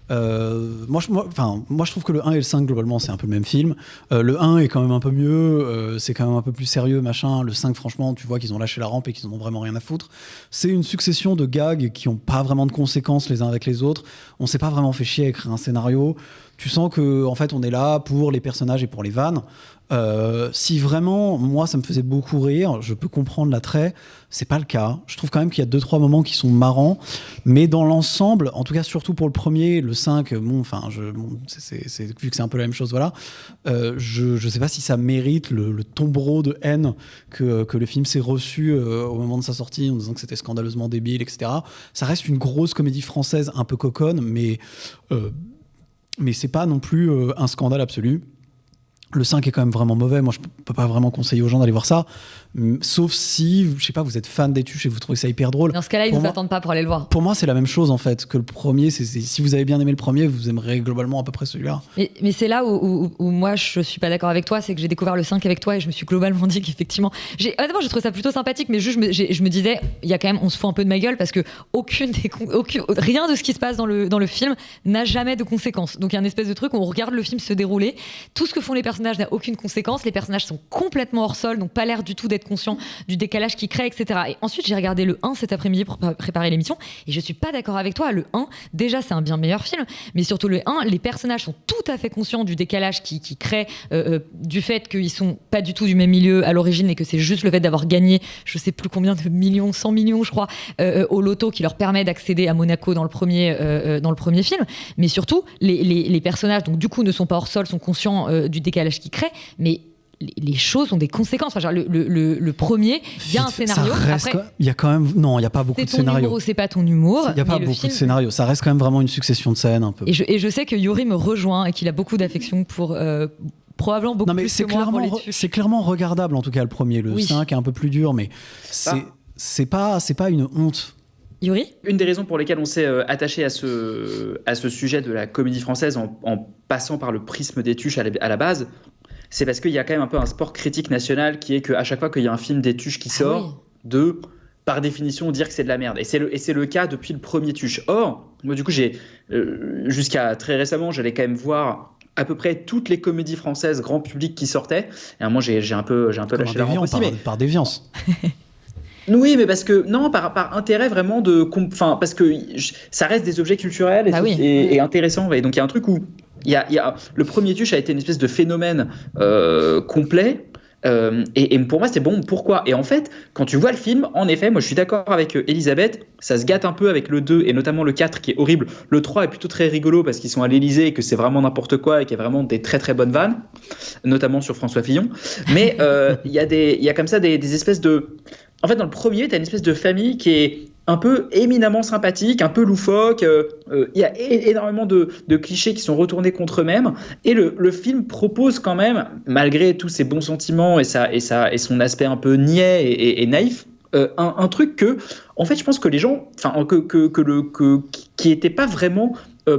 moi, je trouve que le 1 et le 5, globalement, c'est un peu le même film. Le 1 est quand même un peu mieux, c'est quand même un peu plus sérieux, machin. Le 5, franchement, tu vois qu'ils ont lâché la rampe et qu'ils en ont vraiment rien à foutre. C'est une succession de gags qui n'ont pas vraiment de conséquences les uns avec les autres. On s'est pas vraiment fait chier à écrire un scénario. Tu sens que, en fait, on est là pour les personnages et pour les vannes. Si vraiment, moi, ça me faisait beaucoup rire, je peux comprendre l'attrait. C'est pas le cas. Je trouve quand même qu'il y a 2-3 moments qui sont marrants, mais dans l'ensemble, en tout cas surtout pour le premier, le 5, vu que c'est un peu la même chose, voilà. Je sais pas si ça mérite le tombereau de haine que le film s'est reçu au moment de sa sortie, en disant que c'était scandaleusement débile, etc. Ça reste une grosse comédie française un peu coconne, mais c'est pas non plus un scandale absolu. Le 5 est quand même vraiment mauvais. Moi, je peux pas vraiment conseiller aux gens d'aller voir ça. Sauf si, je sais pas, vous êtes fan des tuches et vous trouvez ça hyper drôle. Dans ce cas-là, ils ne vous attendent pas pour aller le voir. Pour moi, c'est la même chose, en fait, que le premier. Si vous avez bien aimé le premier, vous aimerez globalement à peu près celui-là. Mais c'est là où moi, je suis pas d'accord avec toi. C'est que j'ai découvert le 5 avec toi et je me suis globalement dit qu'effectivement... Honnêtement, j'ai trouvé ça plutôt sympathique, mais juste, je me disais, il y a quand même... On se fout un peu de ma gueule parce que rien de ce qui se passe dans le film n'a jamais de conséquences. Donc, il y a une espèce de truc où on regarde le film se dérouler. Tout ce que font les personnages n'a aucune conséquence. Les personnages sont complètement hors sol, donc pas l'air du tout d'être conscients du décalage qu'ils créent, etc. Et ensuite, j'ai regardé le 1 cet après-midi pour préparer l'émission et je suis pas d'accord avec toi. Le 1, déjà, c'est un bien meilleur film, mais surtout le 1, les personnages sont tout à fait conscients du décalage qui crée, du fait qu'ils sont pas du tout du même milieu à l'origine et que c'est juste le fait d'avoir gagné, je sais plus combien de millions, 100 millions, je crois, au loto qui leur permet d'accéder à Monaco dans le premier film. Mais surtout, les personnages, donc du coup, ne sont pas hors sol, sont conscients du décalage qu'ils créent, mais les choses ont des conséquences. Enfin, le premier, il y a un scénario. Il y a quand même... Non, il n'y a pas beaucoup de scénarios. C'est ton humour ou c'est pas ton humour. Il n'y a pas beaucoup de scénarios. Ça reste quand même vraiment une succession de scènes un peu. Et je sais que Yuri me rejoint et qu'il a beaucoup d'affection pour... probablement beaucoup plus que moi pour les tuches. C'est clairement regardable, en tout cas, le premier. Le 5 est un peu plus dur, mais c'est pas une honte. Yuri ? Une des raisons pour lesquelles on s'est attaché à ce sujet de la comédie française en passant par le prisme des tuches à la base, c'est parce qu'il y a quand même un peu un sport critique national qui est qu'à chaque fois qu'il y a un film des tuches qui sort, par définition, dire que c'est de la merde. Et c'est le cas depuis le premier tuche. Or, moi, du coup, jusqu'à très récemment, j'allais quand même voir à peu près toutes les comédies françaises grand public qui sortaient. Et moi, j'ai un peu lâché la rampe aussi. Par déviance. Oui, mais parce que par intérêt vraiment parce que ça reste des objets culturels et intéressants. Et donc il y a un truc où le premier tuche a été une espèce de phénomène complet. Et pour moi, c'était bon. Pourquoi ? Et en fait, quand tu vois le film, en effet, moi je suis d'accord avec Elisabeth, ça se gâte un peu avec le 2 et notamment le 4 qui est horrible. Le 3 est plutôt très rigolo parce qu'ils sont à l'Élysée et que c'est vraiment n'importe quoi et qu'il y a vraiment des très très bonnes vannes, notamment sur François Fillon. Mais il y a comme ça des espèces de... En fait, dans le premier, tu as une espèce de famille qui est un peu éminemment sympathique, un peu loufoque. Il y a énormément de clichés qui sont retournés contre eux-mêmes. Et le film propose quand même, malgré tous ses bons sentiments et son aspect un peu niais et naïf, un truc que, en fait, je pense que les gens, qui n'étaient pas vraiment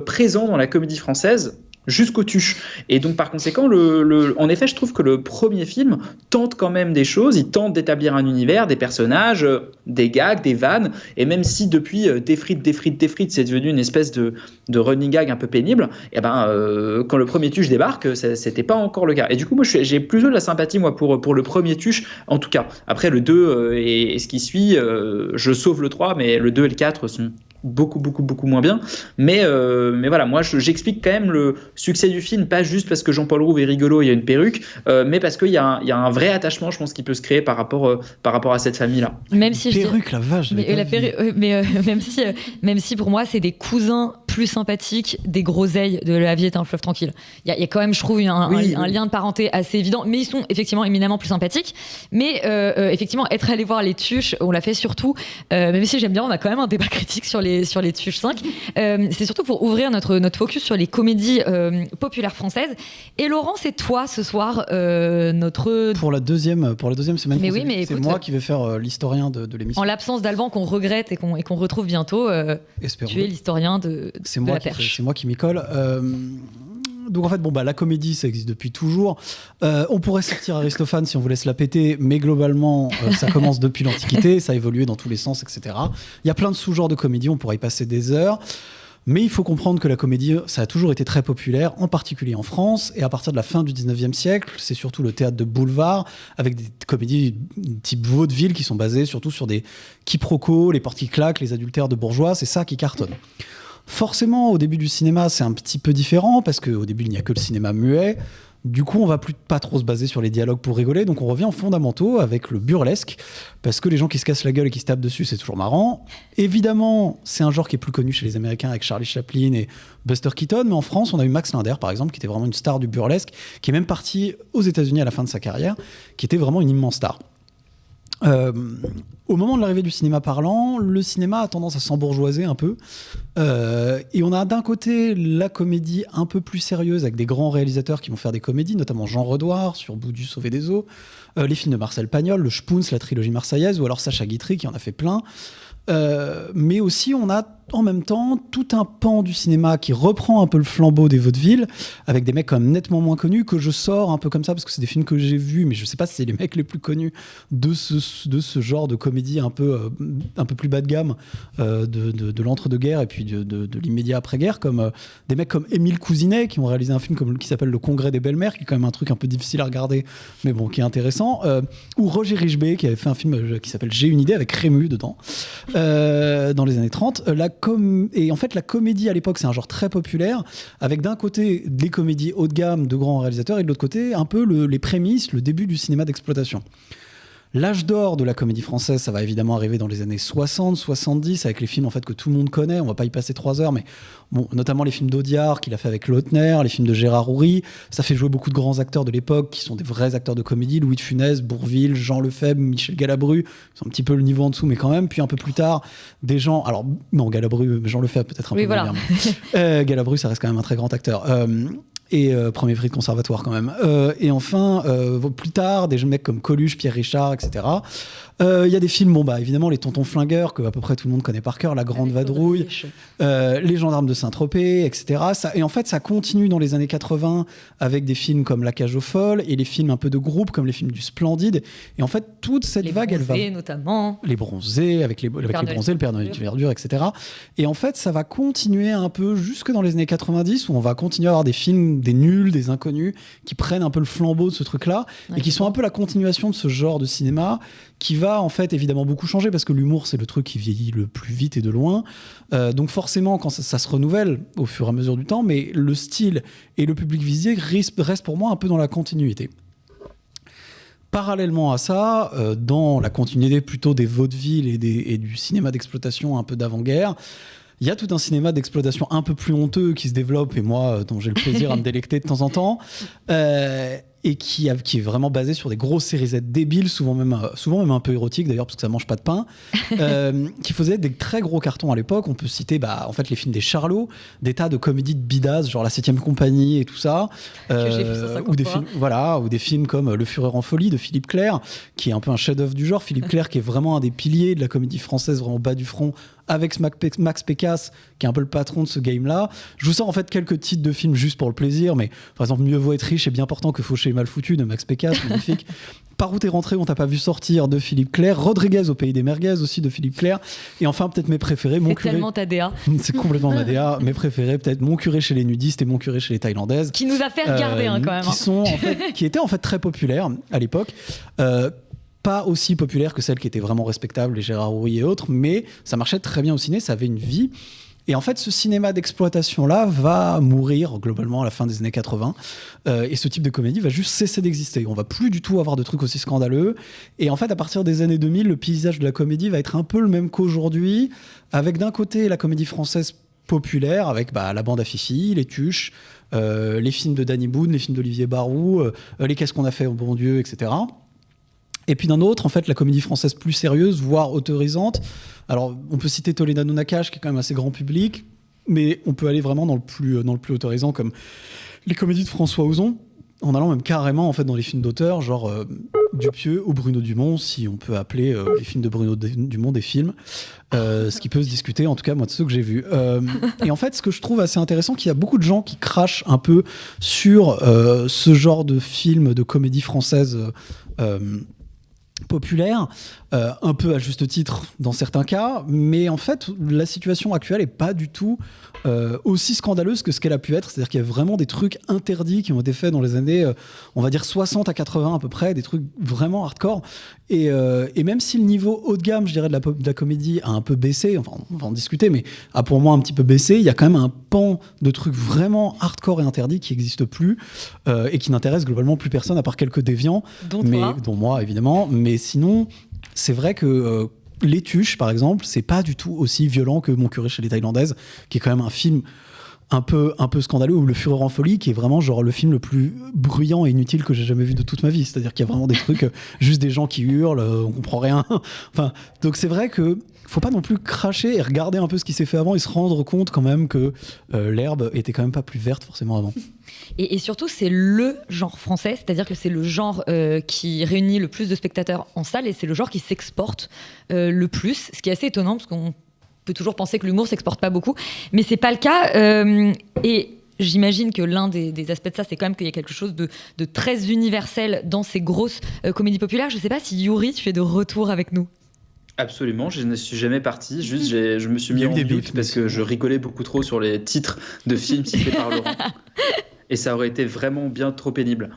présents dans la comédie française, jusqu'au tuche. Et donc, par conséquent, en effet, je trouve que le premier film tente quand même des choses. Il tente d'établir un univers, des personnages, des gags, des vannes. Et même si depuis des frites, c'est devenu une espèce de running gag un peu pénible, et quand le premier tuche débarque, c'était pas encore le cas. Et du coup, moi, j'ai plutôt de la sympathie, moi, pour le premier tuche, en tout cas. Après, le 2 et ce qui suit, je sauve le 3, mais le 2 et le 4 sont beaucoup moins bien, mais voilà, moi j'explique quand même le succès du film, pas juste parce que Jean-Paul Rouve est rigolo, il y a une perruque, mais parce qu'il y a un vrai attachement, je pense, qui peut se créer par rapport à cette famille-là. Même si perruque, la vache. Même si pour moi c'est des cousins plus sympathique des groseilles de La vie est un fleuve tranquille. Il y a quand même, je trouve, un lien de parenté assez évident, mais ils sont effectivement éminemment plus sympathiques. Mais effectivement, être allé voir les Tuches, on l'a fait surtout, même si j'aime bien, on a quand même un débat critique sur les Tuches 5. C'est surtout pour ouvrir notre focus sur les comédies populaires françaises. Et Laurent, c'est toi ce soir, notre... Pour la deuxième semaine, mais oui, mais c'est écoute, moi qui vais faire l'historien de l'émission. En l'absence d'Alban qu'on regrette et qu'on retrouve bientôt, tu es l'historien de la perche. C'est moi qui m'y colle. Donc en fait, la comédie, ça existe depuis toujours. On pourrait sortir Aristophane si on voulait se la péter, mais globalement, ça commence depuis l'Antiquité, ça a évolué dans tous les sens, etc. Il y a plein de sous-genres de comédie, on pourrait y passer des heures. Mais il faut comprendre que la comédie, ça a toujours été très populaire, en particulier en France. Et à partir de la fin du 19e siècle, c'est surtout le théâtre de boulevard, avec des comédies type vaudeville qui sont basées surtout sur des quiproquos, les portes qui claquent, les adultères de bourgeois. C'est ça qui cartonne. Forcément, au début du cinéma, c'est un petit peu différent, parce qu'au début, il n'y a que le cinéma muet. Du coup, on va pas trop se baser sur les dialogues pour rigoler, donc on revient aux fondamentaux avec le burlesque, parce que les gens qui se cassent la gueule et qui se tapent dessus, c'est toujours marrant. Évidemment, c'est un genre qui est plus connu chez les Américains avec Charlie Chaplin et Buster Keaton, mais en France, on a eu Max Linder, par exemple, qui était vraiment une star du burlesque, qui est même parti aux États-Unis à la fin de sa carrière, qui était vraiment une immense star. Au moment de l'arrivée du cinéma parlant, le cinéma a tendance à s'embourgeoiser un peu. Et on a d'un côté la comédie un peu plus sérieuse avec des grands réalisateurs qui vont faire des comédies, notamment Jean Redouard sur Boudu Sauvé des eaux, les films de Marcel Pagnol, le Spoons, la trilogie marseillaise, ou alors Sacha Guitry qui en a fait plein. Mais aussi on a en même temps tout un pan du cinéma qui reprend un peu le flambeau des vaudevilles avec des mecs comme nettement moins connus que je sors un peu comme ça parce que c'est des films que j'ai vus, mais je sais pas si c'est les mecs les plus connus de ce genre de comédie un peu plus bas de gamme de l'entre-deux-guerres et puis de l'immédiat après-guerre, comme des mecs comme Émile Cousinet qui ont réalisé un film qui s'appelle Le Congrès des Belles-Mères, qui est quand même un truc un peu difficile à regarder mais bon, qui est intéressant, ou Roger Richebé qui avait fait un film qui s'appelle J'ai une idée avec Rému dedans dans les années 30. Et en fait, la comédie à l'époque, c'est un genre très populaire, avec d'un côté des comédies haut de gamme de grands réalisateurs et de l'autre côté un peu les prémices, le début du cinéma d'exploitation. L'âge d'or de la comédie française, ça va évidemment arriver dans les années 60, 70, avec les films en fait, que tout le monde connaît. On va pas y passer 3 heures, mais bon, notamment les films d'Audiard qu'il a fait avec Lautner, les films de Gérard Houry. Ça fait jouer beaucoup de grands acteurs de l'époque qui sont des vrais acteurs de comédie. Louis de Funès, Bourvil, Jean Lefebvre, Michel Galabru. Ils sont un petit peu le niveau en dessous, mais quand même. Puis un peu plus tard, des gens... Alors, non, Galabru, Jean Lefebvre peut-être un peu moins bien. Galabru, ça reste quand même un très grand acteur. Et premier prix de conservatoire quand même. Et enfin, plus tard, des mecs comme Coluche, Pierre Richard, etc. Il y a des films, évidemment, les Tontons Flingueurs, que à peu près tout le monde connaît par cœur, La Grande Vadrouille, Les Gendarmes de Saint-Tropez, etc. Et en fait, ça continue dans les années 80 avec des films comme La Cage aux Folles et les films un peu de groupe, comme les films du Splendide. Et en fait, toute cette vague, elle va... Les Bronzés, notamment. Les Bronzés, avec les Bronzés, le Père Noël du Verdure, etc. Et en fait, ça va continuer un peu jusque dans les années 90, où on va continuer à avoir des films, des nuls, des inconnus, qui prennent un peu le flambeau de ce truc-là, et qui sont un peu la continuation de ce genre de cinéma, qui va en fait évidemment beaucoup changer, parce que l'humour, c'est le truc qui vieillit le plus vite et de loin. Donc forcément, quand ça se renouvelle au fur et à mesure du temps, mais le style et le public visé restent pour moi un peu dans la continuité. Parallèlement à ça, dans la continuité plutôt des vaudevilles et du cinéma d'exploitation un peu d'avant-guerre, il y a tout un cinéma d'exploitation un peu plus honteux qui se développe, et moi, dont j'ai le plaisir à me délecter de temps en temps, et qui est vraiment basé sur des grosses séries Z débiles, souvent même un peu érotiques d'ailleurs, parce que ça mange pas de pain, qui faisaient des très gros cartons à l'époque. On peut citer en fait, les films des Charlots, des tas de comédies de bidas, genre La 7e Compagnie et tout ça, ou des films comme Le Fureur en folie de Philippe Clair, qui est un peu un chef-d'œuvre du genre. Philippe Clair qui est vraiment un des piliers de la comédie française, vraiment bas du front, avec Max Pécasse, qui est un peu le patron de ce game-là. Je vous sors en fait quelques titres de films juste pour le plaisir, mais par exemple, Mieux vaut être riche et bien portant que fauché et mal foutu de Max Pécasse, magnifique. Par où t'es rentré, on t'a pas vu sortir de Philippe Clair. Rodriguez au pays des merguez aussi de Philippe Clair. Et enfin, peut-être mes préférés, Mon curé. C'est tellement ta DA. C'est complètement ma DA. Mes préférés, peut-être Mon curé chez les nudistes et Mon curé chez les Thaïlandaises. Qui nous a fait regarder quand même. Qui étaient en fait très populaires à l'époque. Pas aussi populaire que celles qui étaient vraiment respectables, les Gérard Houry et autres, mais ça marchait très bien au ciné, ça avait une vie. Et en fait, ce cinéma d'exploitation-là va mourir globalement à la fin des années 80. Et ce type de comédie va juste cesser d'exister. On va plus du tout avoir de trucs aussi scandaleux. Et en fait, à partir des années 2000, le paysage de la comédie va être un peu le même qu'aujourd'hui, avec d'un côté la comédie française populaire avec la bande à Fifi, les Tuches, les films de Danny Boone, les films d'Olivier Barou, les Qu'est-ce qu'on a fait, oh bon Dieu, etc. Et puis d'un autre, en fait, la comédie française plus sérieuse, voire autorisante. Alors, on peut citer Toledano Nakash, qui est quand même assez grand public, mais on peut aller vraiment dans le plus autorisant, comme les comédies de François Ozon, en allant même carrément en fait dans les films d'auteur, genre Dupieux ou Bruno Dumont, si on peut appeler les films de Bruno Dumont des films, ce qui peut se discuter, en tout cas moi de ceux que j'ai vus. Et en fait, ce que je trouve assez intéressant, qu'il y a beaucoup de gens qui crachent un peu sur ce genre de film de comédie française populaire, un peu à juste titre dans certains cas, mais en fait la situation actuelle est pas du tout aussi scandaleuse que ce qu'elle a pu être, c'est-à-dire qu'il y a vraiment des trucs interdits qui ont été faits dans les années on va dire 60 à 80 à peu près, des trucs vraiment hardcore, et même si le niveau haut de gamme, je dirais, de la comédie a un peu baissé, enfin on va en discuter, mais a pour moi un petit peu baissé, il y a quand même un pan de trucs vraiment hardcore et interdits qui n'existe plus et qui n'intéresse globalement plus personne à part quelques déviants, dont moi évidemment, mais sinon c'est vrai que Les Tuches, par exemple, c'est pas du tout aussi violent que Mon curé chez les Thaïlandaises, qui est quand même un film un peu scandaleux, ou Le Fureur en folie, qui est vraiment genre le film le plus bruyant et inutile que j'ai jamais vu de toute ma vie. C'est-à-dire qu'il y a vraiment des trucs, juste des gens qui hurlent, on comprend rien. Enfin, donc c'est vrai que faut pas non plus cracher et regarder un peu ce qui s'est fait avant et se rendre compte quand même que l'herbe était quand même pas plus verte forcément avant. Et surtout, c'est le genre français, c'est-à-dire que c'est le genre qui réunit le plus de spectateurs en salle, et c'est le genre qui s'exporte le plus, ce qui est assez étonnant parce qu'on peut toujours penser que l'humour s'exporte pas beaucoup, mais c'est pas le cas. Et j'imagine que l'un des aspects de ça, c'est quand même qu'il y a quelque chose de très universel dans ces grosses comédies populaires. Je sais pas si Yuri, tu es de retour avec nous. Absolument, je ne suis jamais parti, juste je me suis mis en mute parce que je rigolais beaucoup trop sur les titres de films cités par Laurent. Et ça aurait été vraiment bien trop pénible.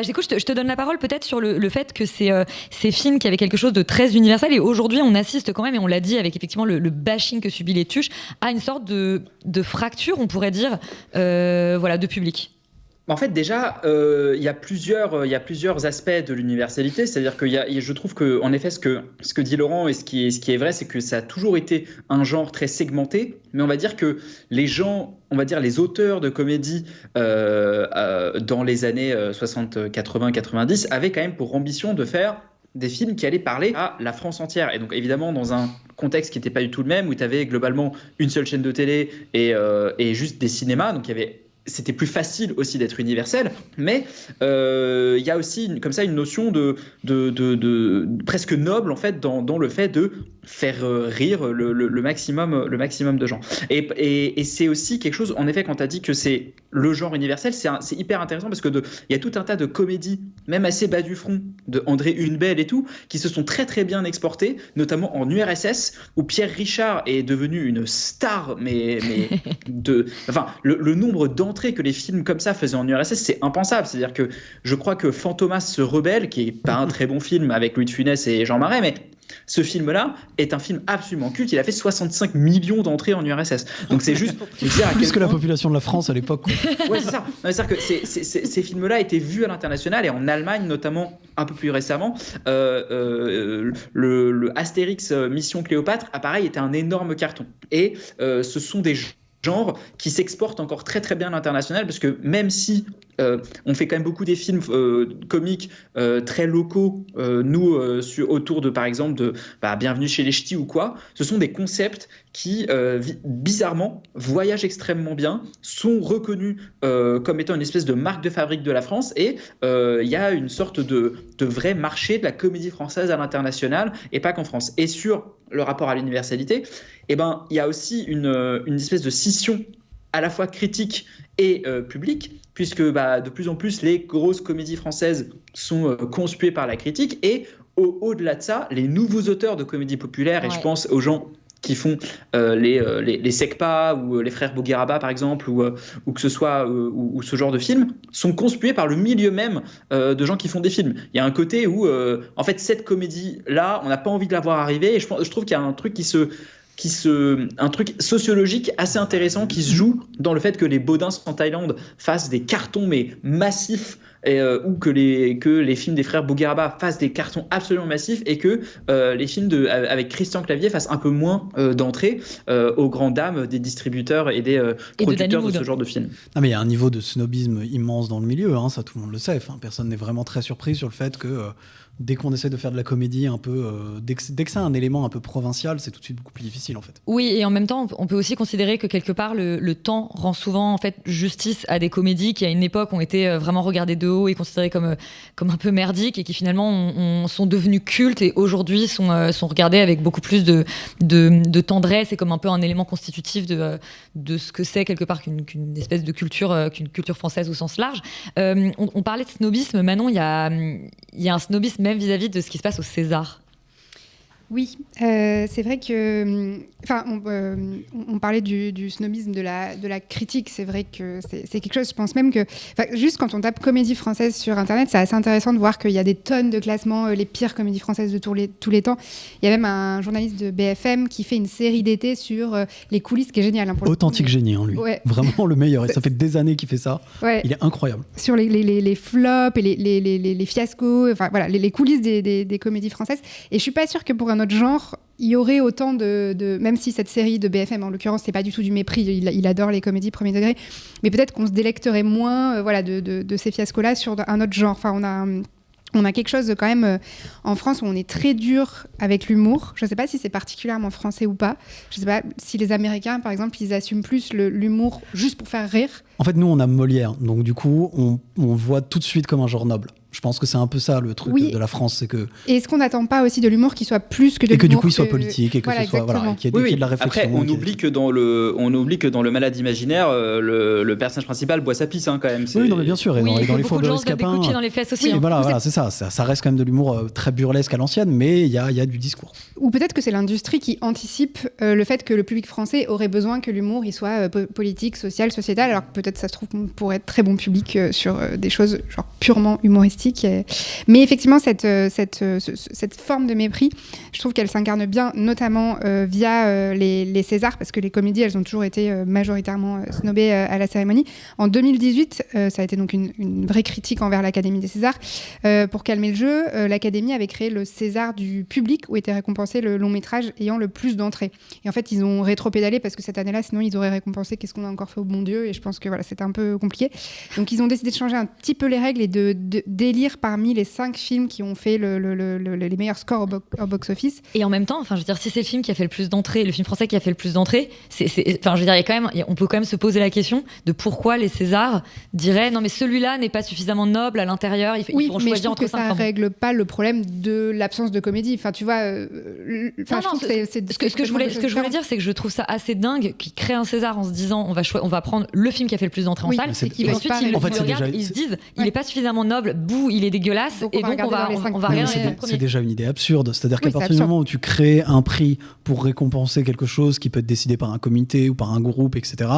Écoute, je te donne la parole peut-être sur le fait que ces films qui avaient quelque chose de très universel, et aujourd'hui on assiste quand même, et on l'a dit avec effectivement le bashing que subit Les Tuches, à une sorte de fracture, on pourrait dire, de public. En fait, déjà, il y a plusieurs aspects de l'universalité. C'est-à-dire que je trouve que, en effet, ce que dit Laurent et ce qui est vrai, c'est que ça a toujours été un genre très segmenté. Mais on va dire que les gens, on va dire les auteurs de comédie dans les années 60, 80, 90 avaient quand même pour ambition de faire des films qui allaient parler à la France entière. Et donc, évidemment, dans un contexte qui n'était pas du tout le même, où tu avais globalement une seule chaîne de télé et juste des cinémas. Donc, c'était plus facile aussi d'être universel, mais il y a aussi comme ça une notion de presque noble en fait dans le fait de faire rire le maximum de gens. Et c'est aussi quelque chose, en effet, quand tu as dit que c'est le genre universel, c'est hyper intéressant parce que il y a tout un tas de comédies, même assez bas du front, de André Hunebelle et tout, qui se sont très très bien exportées, notamment en URSS, où Pierre Richard est devenu une star, mais le nombre d'entrées que les films comme ça faisaient en URSS, c'est impensable. C'est-à-dire que je crois que Fantomas se rebelle, qui est pas un très bon film avec Louis de Funès et Jean Marais, mais ce film-là est un film absolument culte. Il a fait 65 millions d'entrées en URSS. Donc c'est juste plus que la population de la France à l'époque. Ouais, c'est ça. C'est-à-dire que ces films-là étaient vus à l'international et en Allemagne notamment un peu plus récemment. Le Astérix Mission Cléopâtre, pareil, était un énorme carton. Et ce sont des genres qui s'exportent encore très très bien à l'international, parce que même si on fait quand même beaucoup des films comiques très locaux, nous autour de, par exemple, de Bienvenue chez les Ch'tis ou quoi, ce sont des concepts qui bizarrement voyagent extrêmement bien, sont reconnus comme étant une espèce de marque de fabrique de la France, et il y a une sorte de vrai marché de la comédie française à l'international et pas qu'en France. Et sur le rapport à l'universalité, il y a aussi une espèce de scission à la fois critique et publique, puisque de plus en plus les grosses comédies françaises sont conspuées par la critique, et au-delà de ça, les nouveaux auteurs de comédie populaire, et je pense aux gens qui font les Secpa ou les frères Bougueraba par exemple, ou que ce soit ou ce genre de films, sont conspués par le milieu même de gens qui font des films. Il y a un côté où en fait cette comédie là, on n'a pas envie de la voir arriver, et je trouve qu'il y a un truc qui un truc sociologique assez intéressant qui se joue dans le fait que les Baudins en Thaïlande fassent des cartons mais massifs. Ou que les films des frères Bougueraba fassent des cartons absolument massifs et que les films avec Christian Clavier fassent un peu moins d'entrée aux grandes dames des distributeurs et des producteurs de ce genre de films. Ah, mais il y a un niveau de snobisme immense dans le milieu, hein, ça tout le monde le sait. Enfin, personne n'est vraiment très surpris sur le fait que dès qu'on essaie de faire de la comédie un peu, dès que c'est un élément un peu provincial, c'est tout de suite beaucoup plus difficile en fait. Oui, et en même temps, on peut aussi considérer que quelque part le temps rend souvent en fait justice à des comédies qui à une époque ont été vraiment regardées de haut et considérées comme un peu merdiques et qui finalement sont devenues cultes et aujourd'hui sont regardées avec beaucoup plus de tendresse et comme un peu un élément constitutif de ce que c'est quelque part qu'une espèce de culture française au sens large. On parlait de snobisme, Manon, il y a un snobisme même vis-à-vis de ce qui se passe au César. Oui, c'est vrai que, on parlait du snobisme de la critique. C'est vrai que c'est quelque chose. Je pense même que, juste quand on tape comédie française sur Internet, c'est assez intéressant de voir qu'il y a des tonnes de classements, les pires comédies françaises de tous les temps. Il y a même un journaliste de BFM qui fait une série d'été sur les coulisses, qui est génial. Hein, Authentique génie, hein, lui. Ouais. Vraiment le meilleur. Et ça fait des années qu'il fait ça. Ouais. Il est incroyable. Sur les flops et les fiascos, enfin voilà, les coulisses des comédies françaises. Et je suis pas sûre que pour un autre genre, il y aurait autant de même si cette série de BFM, en l'occurrence, c'est pas du tout du mépris, il adore les comédies premier degré, mais peut-être qu'on se délecterait moins de ces fiascos-là sur un autre genre. Enfin, on a quelque chose de quand même en France où on est très dur avec l'humour. Je ne sais pas si c'est particulièrement français ou pas. Je ne sais pas si les Américains, par exemple, ils assument plus l'humour juste pour faire rire. En fait, nous, on a Molière. Donc, du coup, on voit tout de suite comme un genre noble. Je pense que c'est un peu ça le truc de la France, c'est que. Et est-ce qu'on n'attend pas aussi de l'humour qui soit plus que de l'humour, et que du coup il soit politique et que ce soit qu'il y ait de la réflexion. Après, on oublie que dans le Malade imaginaire, le personnage principal boit sa pisse quand même. Oui, non mais bien sûr. Et dans les Faubourgs Escapins, dans les fesses aussi. Oui, voilà, c'est ça. Ça reste quand même de l'humour très burlesque à l'ancienne, mais il y a du discours. Ou peut-être que c'est l'industrie qui anticipe le fait que le public français aurait besoin que l'humour il soit politique, social, sociétal. Alors que peut-être ça se trouve qu'on pourrait être très bon public sur des choses genre purement humoristiques. Mais effectivement, cette forme de mépris, je trouve qu'elle s'incarne bien, notamment via les Césars, parce que les comédies, elles ont toujours été majoritairement snobées à la cérémonie. En 2018, ça a été donc une vraie critique envers l'Académie des Césars. Pour calmer le jeu, l'Académie avait créé le César du public, où était récompensé le long métrage ayant le plus d'entrées. Et en fait, ils ont rétropédalé, parce que cette année-là, sinon, ils auraient récompensé Qu'est-ce qu'on a encore fait au bon Dieu, et je pense que voilà, c'était un peu compliqué. Donc, ils ont décidé de changer un petit peu les règles et d'élire parmi les 5 films qui ont fait les meilleurs scores au box-office. Et en même temps, je veux dire, si c'est le film qui a fait le plus d'entrées, le film français qui a fait le plus d'entrées, je veux dire, on peut quand même se poser la question de pourquoi les Césars diraient non mais celui-là n'est pas suffisamment noble à l'intérieur. Il faut choisir entre 5 films. Oui, mais je trouve que ça règle pas le problème de l'absence de comédie. Enfin, tu vois. Ce que je voulais dire, c'est que je trouve ça assez dingue qu'ils créent un César en se disant on va prendre le film qui a fait le plus d'entrées en salle. Et ensuite ils le regardent, ils se disent il est pas suffisamment noble, il est dégueulasse, donc on va regarder le premier. C'est déjà une idée absurde, c'est-à-dire qu'à partir du moment où tu crées un prix pour récompenser quelque chose qui peut être décidé par un comité ou par un groupe, etc.,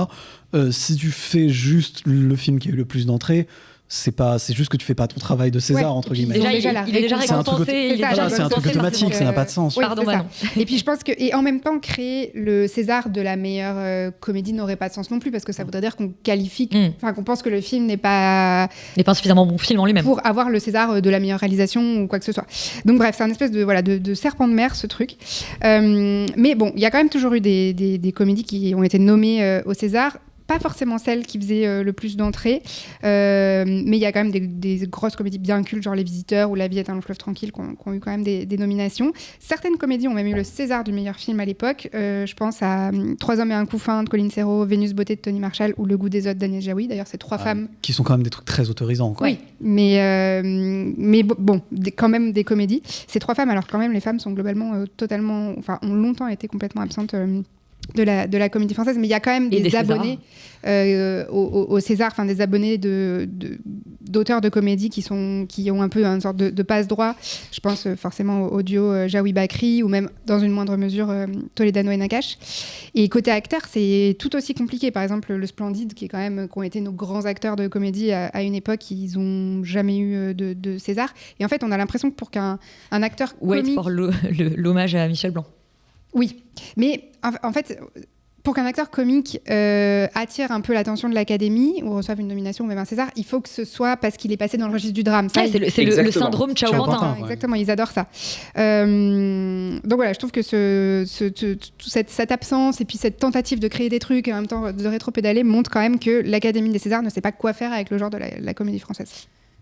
si tu fais juste le film qui a eu le plus d'entrées, c'est juste que tu fais pas ton travail de César entre guillemets. Il est déjà récompensé. C'est un truc automatique, ça n'a pas de sens. Oui, pardon, Manon. Et puis je pense que en même temps créer le César de la meilleure comédie n'aurait pas de sens non plus, parce que ça voudrait dire qu'on qualifie, qu'on pense que le film n'est pas un suffisamment bon film en lui-même pour avoir le César de la meilleure réalisation ou quoi que ce soit. Donc bref, c'est un espèce de serpent de mer ce truc. Mais bon, il y a quand même toujours eu des comédies qui ont été nommées au César. Pas forcément celles qui faisaient le plus d'entrées, mais il y a quand même des grosses comédies bien cultes, genre Les Visiteurs ou La vie est un long fleuve tranquille, qui ont eu quand même des nominations. Certaines comédies ont même eu le César du meilleur film à l'époque. Je pense à 3 hommes et un couffin de Colin Serrault, Vénus Beauté de Tony Marshall ou Le goût des autres d'Agnès Jaoui. D'ailleurs, c'est 3 femmes. Qui sont quand même des trucs très autorisants. Quoi. Oui, mais bon, quand même des comédies. Ces 3 femmes, alors quand même, les femmes sont globalement ont longtemps été complètement absentes de la comédie française, mais il y a quand même des abonnés au César, enfin des abonnés d'auteurs de comédie qui ont un peu une sorte de passe-droit. Je pense forcément au duo Jaoui Bakri ou même dans une moindre mesure Toledano et Nakache. Et côté acteur, c'est tout aussi compliqué. Par exemple, le Splendide, qui ont été nos grands acteurs de comédie à une époque, ils ont jamais eu de César. Et en fait, on a l'impression que pour qu'un acteur comique... pour l'hommage à Michel Blanc. Oui, mais en fait, pour qu'un acteur comique attire un peu l'attention de l'Académie ou reçoive une nomination ou même un César, il faut que ce soit parce qu'il est passé dans le registre du drame. Ça, c'est le syndrome Ciao Pantin. Exactement, ils adorent ça. Donc voilà, je trouve que cette absence et puis cette tentative de créer des trucs et en même temps de rétro-pédaler montre quand même que l'Académie des Césars ne sait pas quoi faire avec le genre de la comédie française.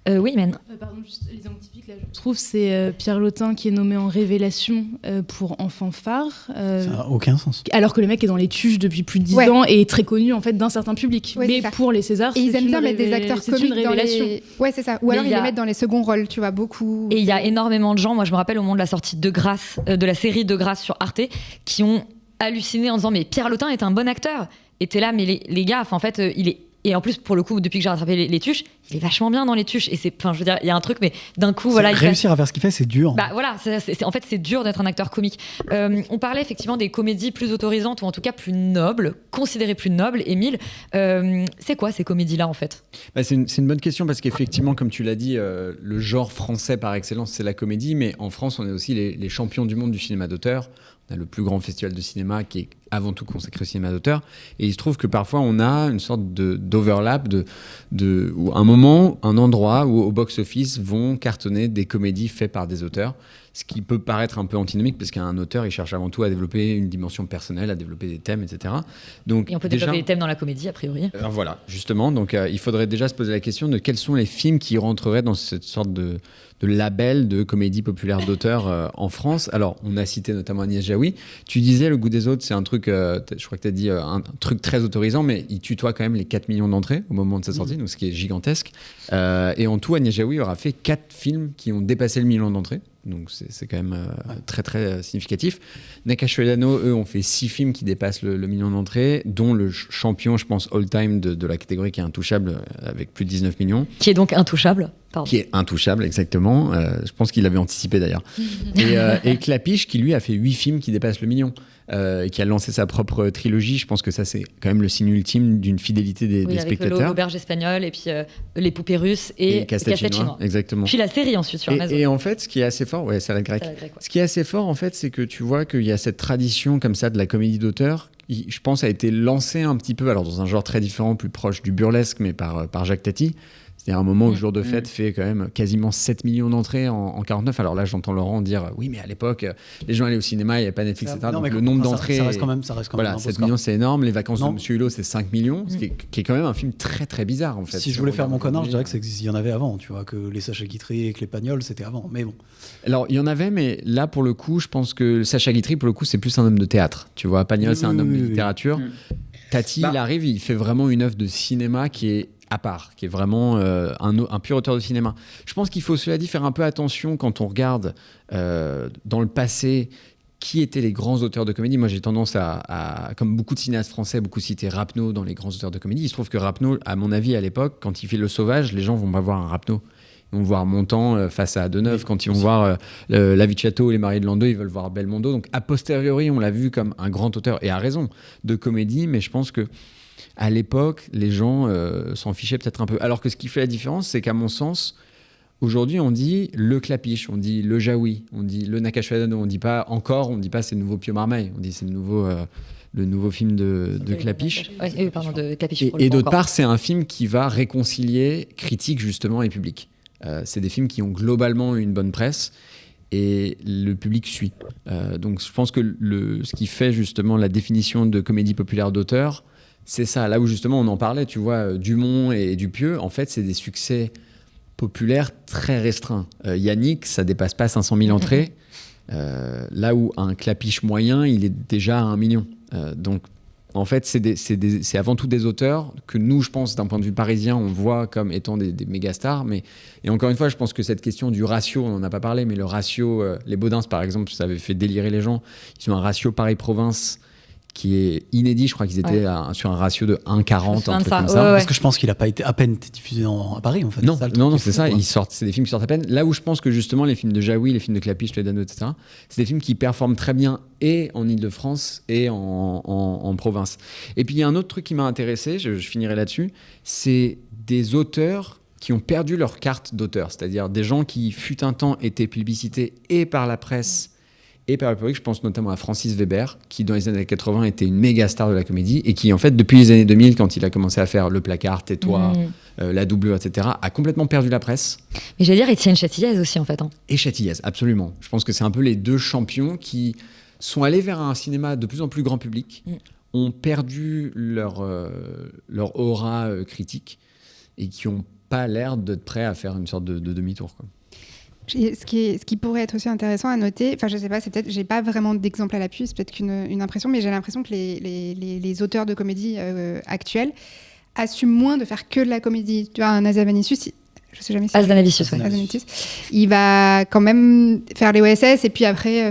Oui, men. Pardon, juste l'exemple typique, là, je trouve, c'est Pierre Lotin qui est nommé en révélation pour Enfant phare. Ça n'a aucun sens. Alors que le mec est dans les tuches depuis plus de 10 ans et est très connu en fait, d'un certain public. Ouais, mais pour les Césars, et ils aiment bien mettre des acteurs comiques dans les... Ouais, c'est ça. Ou alors ils les mettent dans les seconds rôles, tu vois, beaucoup. Et il y a énormément de gens, moi je me rappelle au moment de la sortie de Grâce, de la série de Grâce sur Arte, qui ont halluciné en disant mais Pierre Lotin est un bon acteur. Et t'es là, mais les gars, en fait, il est... Et en plus, pour le coup, depuis que j'ai rattrapé les tuches, il est vachement bien dans les tuches. Et c'est, enfin, je veux dire, il y a un truc, mais d'un coup, voilà. Réussir à faire ce qu'il fait, c'est dur. Bah voilà, en fait, c'est dur d'être un acteur comique. On parlait effectivement des comédies plus autorisantes, ou en tout cas plus nobles, considérées plus nobles. Émile, c'est quoi ces comédies-là, en fait ? C'est une bonne question, parce qu'effectivement, comme tu l'as dit, le genre français par excellence, c'est la comédie. Mais en France, on est aussi les champions du monde du cinéma d'auteur. On a le plus grand festival de cinéma qui est avant tout consacré au cinéma d'auteur. Et il se trouve que parfois, on a une sorte d'overlap, où un moment, un endroit où au box-office vont cartonner des comédies faites par des auteurs. Ce qui peut paraître un peu antinomique, parce qu'un auteur, il cherche avant tout à développer une dimension personnelle, à développer des thèmes, etc. Donc, et on peut développer des thèmes dans la comédie, a priori. Voilà, justement. Donc, il faudrait déjà se poser la question de quels sont les films qui rentreraient dans cette sorte de label de comédie populaire d'auteur en France. Alors, on a cité notamment Agnès Jaoui. Tu disais, Le goût des autres, c'est un truc, je crois que tu as dit, un truc très autorisant, mais il tutoie quand même les 4 millions d'entrées au moment de sa sortie, donc ce qui est gigantesque. Et en tout, Agnès Jaoui aura fait 4 films qui ont dépassé le million d'entrées. Donc c'est quand même très très significatif. Nakache Edano, eux, ont fait 6 films qui dépassent le million d'entrées, dont le champion, je pense, all-time de la catégorie qui est intouchable, avec plus de 19 millions. Qui est donc intouchable. Pardon. Qui est intouchable, exactement. Je pense qu'il l'avait anticipé d'ailleurs. Et Clapiche, qui lui a fait 8 films qui dépassent le million, qui a lancé sa propre trilogie. Je pense que ça, c'est quand même le signe ultime d'une fidélité des spectateurs. Avec l'auberge espagnole, et puis les poupées russes et Casse-tête chinois. Exactement. Puis la série ensuite sur Amazon. Et en fait, ce qui est assez fort, Salade grecque. Ce qui est assez fort, en fait, c'est que tu vois qu'il y a cette tradition comme ça de la comédie d'auteur, qui, je pense, a été lancée un petit peu, alors dans un genre très différent, plus proche du burlesque, mais par Jacques Tati. C'est-à-dire un moment où Jour de fête fait quand même quasiment 7 millions d'entrées en 49. Alors là, j'entends Laurent dire oui, mais à l'époque, les gens allaient au cinéma, il n'y avait pas Netflix, etc. Donc le nombre d'entrées. Ça reste quand même. Voilà, 7 millions, c'est énorme. Les Vacances de Monsieur Hulot, c'est 5 millions, ce qui est quand même un film très très bizarre en fait. Si je voulais faire mon connard, je dirais qu'il y en avait avant. Tu vois, que les Sacha Guitry et que les Pagnols, c'était avant. Mais bon. Alors il y en avait, mais là pour le coup, je pense que Sacha Guitry, pour le coup, c'est plus un homme de théâtre. Tu vois, Pagnol, c'est un homme de littérature. Tati, il arrive, il fait vraiment une œuvre de cinéma qui est à part, qui est vraiment un pur auteur de cinéma. Je pense qu'il faut, cela dit, faire un peu attention quand on regarde dans le passé qui étaient les grands auteurs de comédie. Moi, j'ai tendance à comme beaucoup de cinéastes français, beaucoup citer Rapneau dans les grands auteurs de comédie. Il se trouve que Rapneau, à mon avis, à l'époque, quand il fait Le Sauvage, les gens vont pas voir un Rapneau. Ils vont voir Montand face à Deneuve. Quand ils vont voir La Vie de Château, Les Mariés de l'an 2, ils veulent voir Belmondo. Donc, a posteriori, on l'a vu comme un grand auteur, et à raison, de comédie, mais je pense que à l'époque, les gens s'en fichaient peut-être un peu. Alors que ce qui fait la différence, c'est qu'à mon sens, aujourd'hui, on dit le Clapiche, on dit le Jaoui, on dit le Nakache Edano, on dit pas c'est le nouveau Pio Marmaille, on dit c'est le nouveau film de Clapiche. De Clapiche. Et d'autre part, c'est un film qui va réconcilier critique justement et public. C'est des films qui ont globalement une bonne presse. Et le public suit. Donc je pense que ce qui fait justement la définition de comédie populaire d'auteur, c'est ça. Là où justement on en parlait, tu vois, Dumont et Dupieux, en fait, c'est des succès populaires très restreints. Yannick, ça dépasse pas 500 000 entrées, là où un Clapiche moyen, il est déjà à 1 million. Donc en fait, c'est avant tout des auteurs que nous, je pense, d'un point de vue parisien, on voit comme étant des méga stars. Et encore une fois, je pense que cette question du ratio, on n'en a pas parlé, mais le ratio, les Baudins, par exemple, ça avait fait délirer les gens. Ils ont un ratio Paris-Province qui est inédit. Je crois qu'ils étaient sur un ratio de 1,40, un truc comme ça. Parce que je pense qu'il n'a pas été à peine diffusé à Paris, en fait. Non, c'est ça. C'est des films qui sortent à peine. Là où je pense que justement les films de Jaoui, les films de Clapiche, Toledano, etc., c'est des films qui performent très bien et en Ile-de-France et en province. Et puis il y a un autre truc qui m'a intéressé, je finirai là-dessus, c'est des auteurs qui ont perdu leur carte d'auteur, c'est-à-dire des gens qui, fut un temps, étaient plébiscités et par la presse et par le public, je pense notamment à Francis Weber, qui dans les années 80 était une méga star de la comédie et qui en fait depuis les années 2000, quand il a commencé à faire Le Placard, Tais-toi, La Doublure, etc., a complètement perdu la presse. Mais j'allais dire Étienne Châtillaise aussi en fait. Et Châtillaise, absolument. Je pense que c'est un peu les deux champions qui sont allés vers un cinéma de plus en plus grand public, ont perdu leur aura critique et qui n'ont pas l'air d'être prêts à faire une sorte de demi-tour, quoi. Ce qui pourrait être aussi intéressant à noter, enfin je sais pas, c'est peut-être, j'ai pas vraiment d'exemple à l'appui, c'est peut-être qu'une impression, mais j'ai l'impression que les auteurs de comédie actuels assument moins de faire que de la comédie. Tu vois, un Hazanavicius, je sais jamais si Hazanavicius, il va quand même faire les OSS et puis après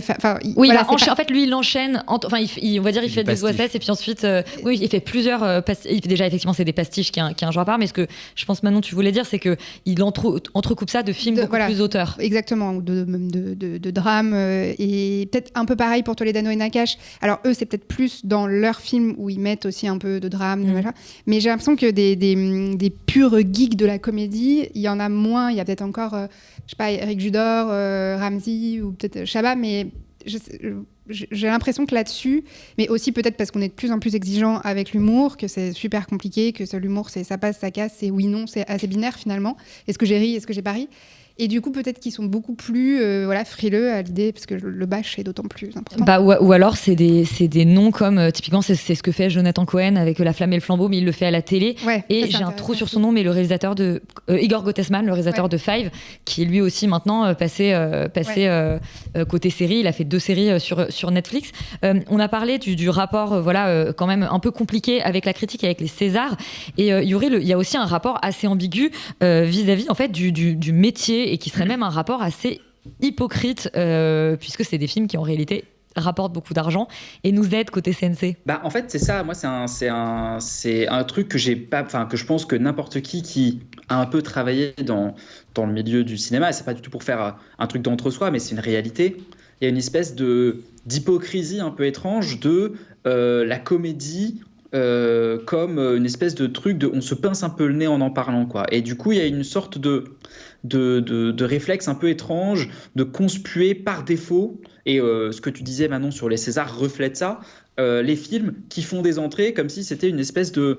oui, voilà, en fait lui il enchaîne on va dire il fait des OSS et puis ensuite il fait plusieurs déjà effectivement c'est des pastiches qui est un genre à part, mais ce que je pense Manon tu voulais dire c'est que il entrecoupe ça de films beaucoup plus auteurs, exactement, ou de drames, et peut-être un peu pareil pour Toledano et Nakache. Alors eux c'est peut-être plus dans leurs films où ils mettent aussi un peu de drame, de machin. Mais j'ai l'impression que des purs geeks de la comédie, il y en a moins. Il y a peut-être encore, je sais pas, Eric Judor, Ramsey ou peut-être Chabat, mais j'ai l'impression que là-dessus, mais aussi peut-être parce qu'on est de plus en plus exigeant avec l'humour, que c'est super compliqué, que l'humour, c'est ça passe, ça casse, c'est oui, non, c'est assez binaire finalement. Est-ce que j'ai ri, est-ce que j'ai pas ri ? Et du coup, peut-être qu'ils sont beaucoup plus frileux à l'idée, parce que le bash est d'autant plus important. Ou alors, c'est des noms comme, typiquement, c'est ce que fait Jonathan Cohen avec La Flamme et le Flambeau, mais il le fait à la télé. Ouais, et j'ai un trou sur son nom, mais le réalisateur de... Igor Gottesman, le réalisateur de Five, qui est lui aussi maintenant passé côté série. Il a fait 2 séries sur Netflix. On a parlé du rapport quand même un peu compliqué avec la critique et avec les Césars. Et il y a aussi un rapport assez ambigu vis-à-vis en fait, du métier, et qui serait même un rapport assez hypocrite, puisque c'est des films qui en réalité rapportent beaucoup d'argent et nous aident côté CNC. En fait c'est ça, moi c'est un truc que je pense que n'importe qui a un peu travaillé dans le milieu du cinéma, et c'est pas du tout pour faire un truc d'entre-soi, mais c'est une réalité. Il y a une espèce d'hypocrisie un peu étrange de la comédie comme une espèce de truc de on se pince un peu le nez en parlant, quoi. Et du coup il y a une sorte de réflexe un peu étrange de conspuer par défaut, et ce que tu disais Manon sur les Césars reflète ça, les films qui font des entrées comme si c'était une espèce de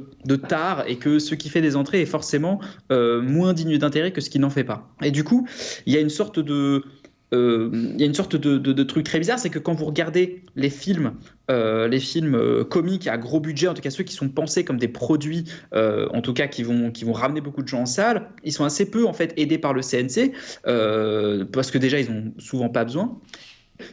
tare, et que ce qui fait des entrées est forcément moins digne d'intérêt que ce qui n'en fait pas. Et du coup il y a une sorte de truc très bizarre, c'est que quand vous regardez les films comiques à gros budget, en tout cas ceux qui sont pensés comme des produits, en tout cas qui vont ramener beaucoup de gens en salle, ils sont assez peu en fait aidés par le CNC, parce que déjà ils n'ont souvent pas besoin.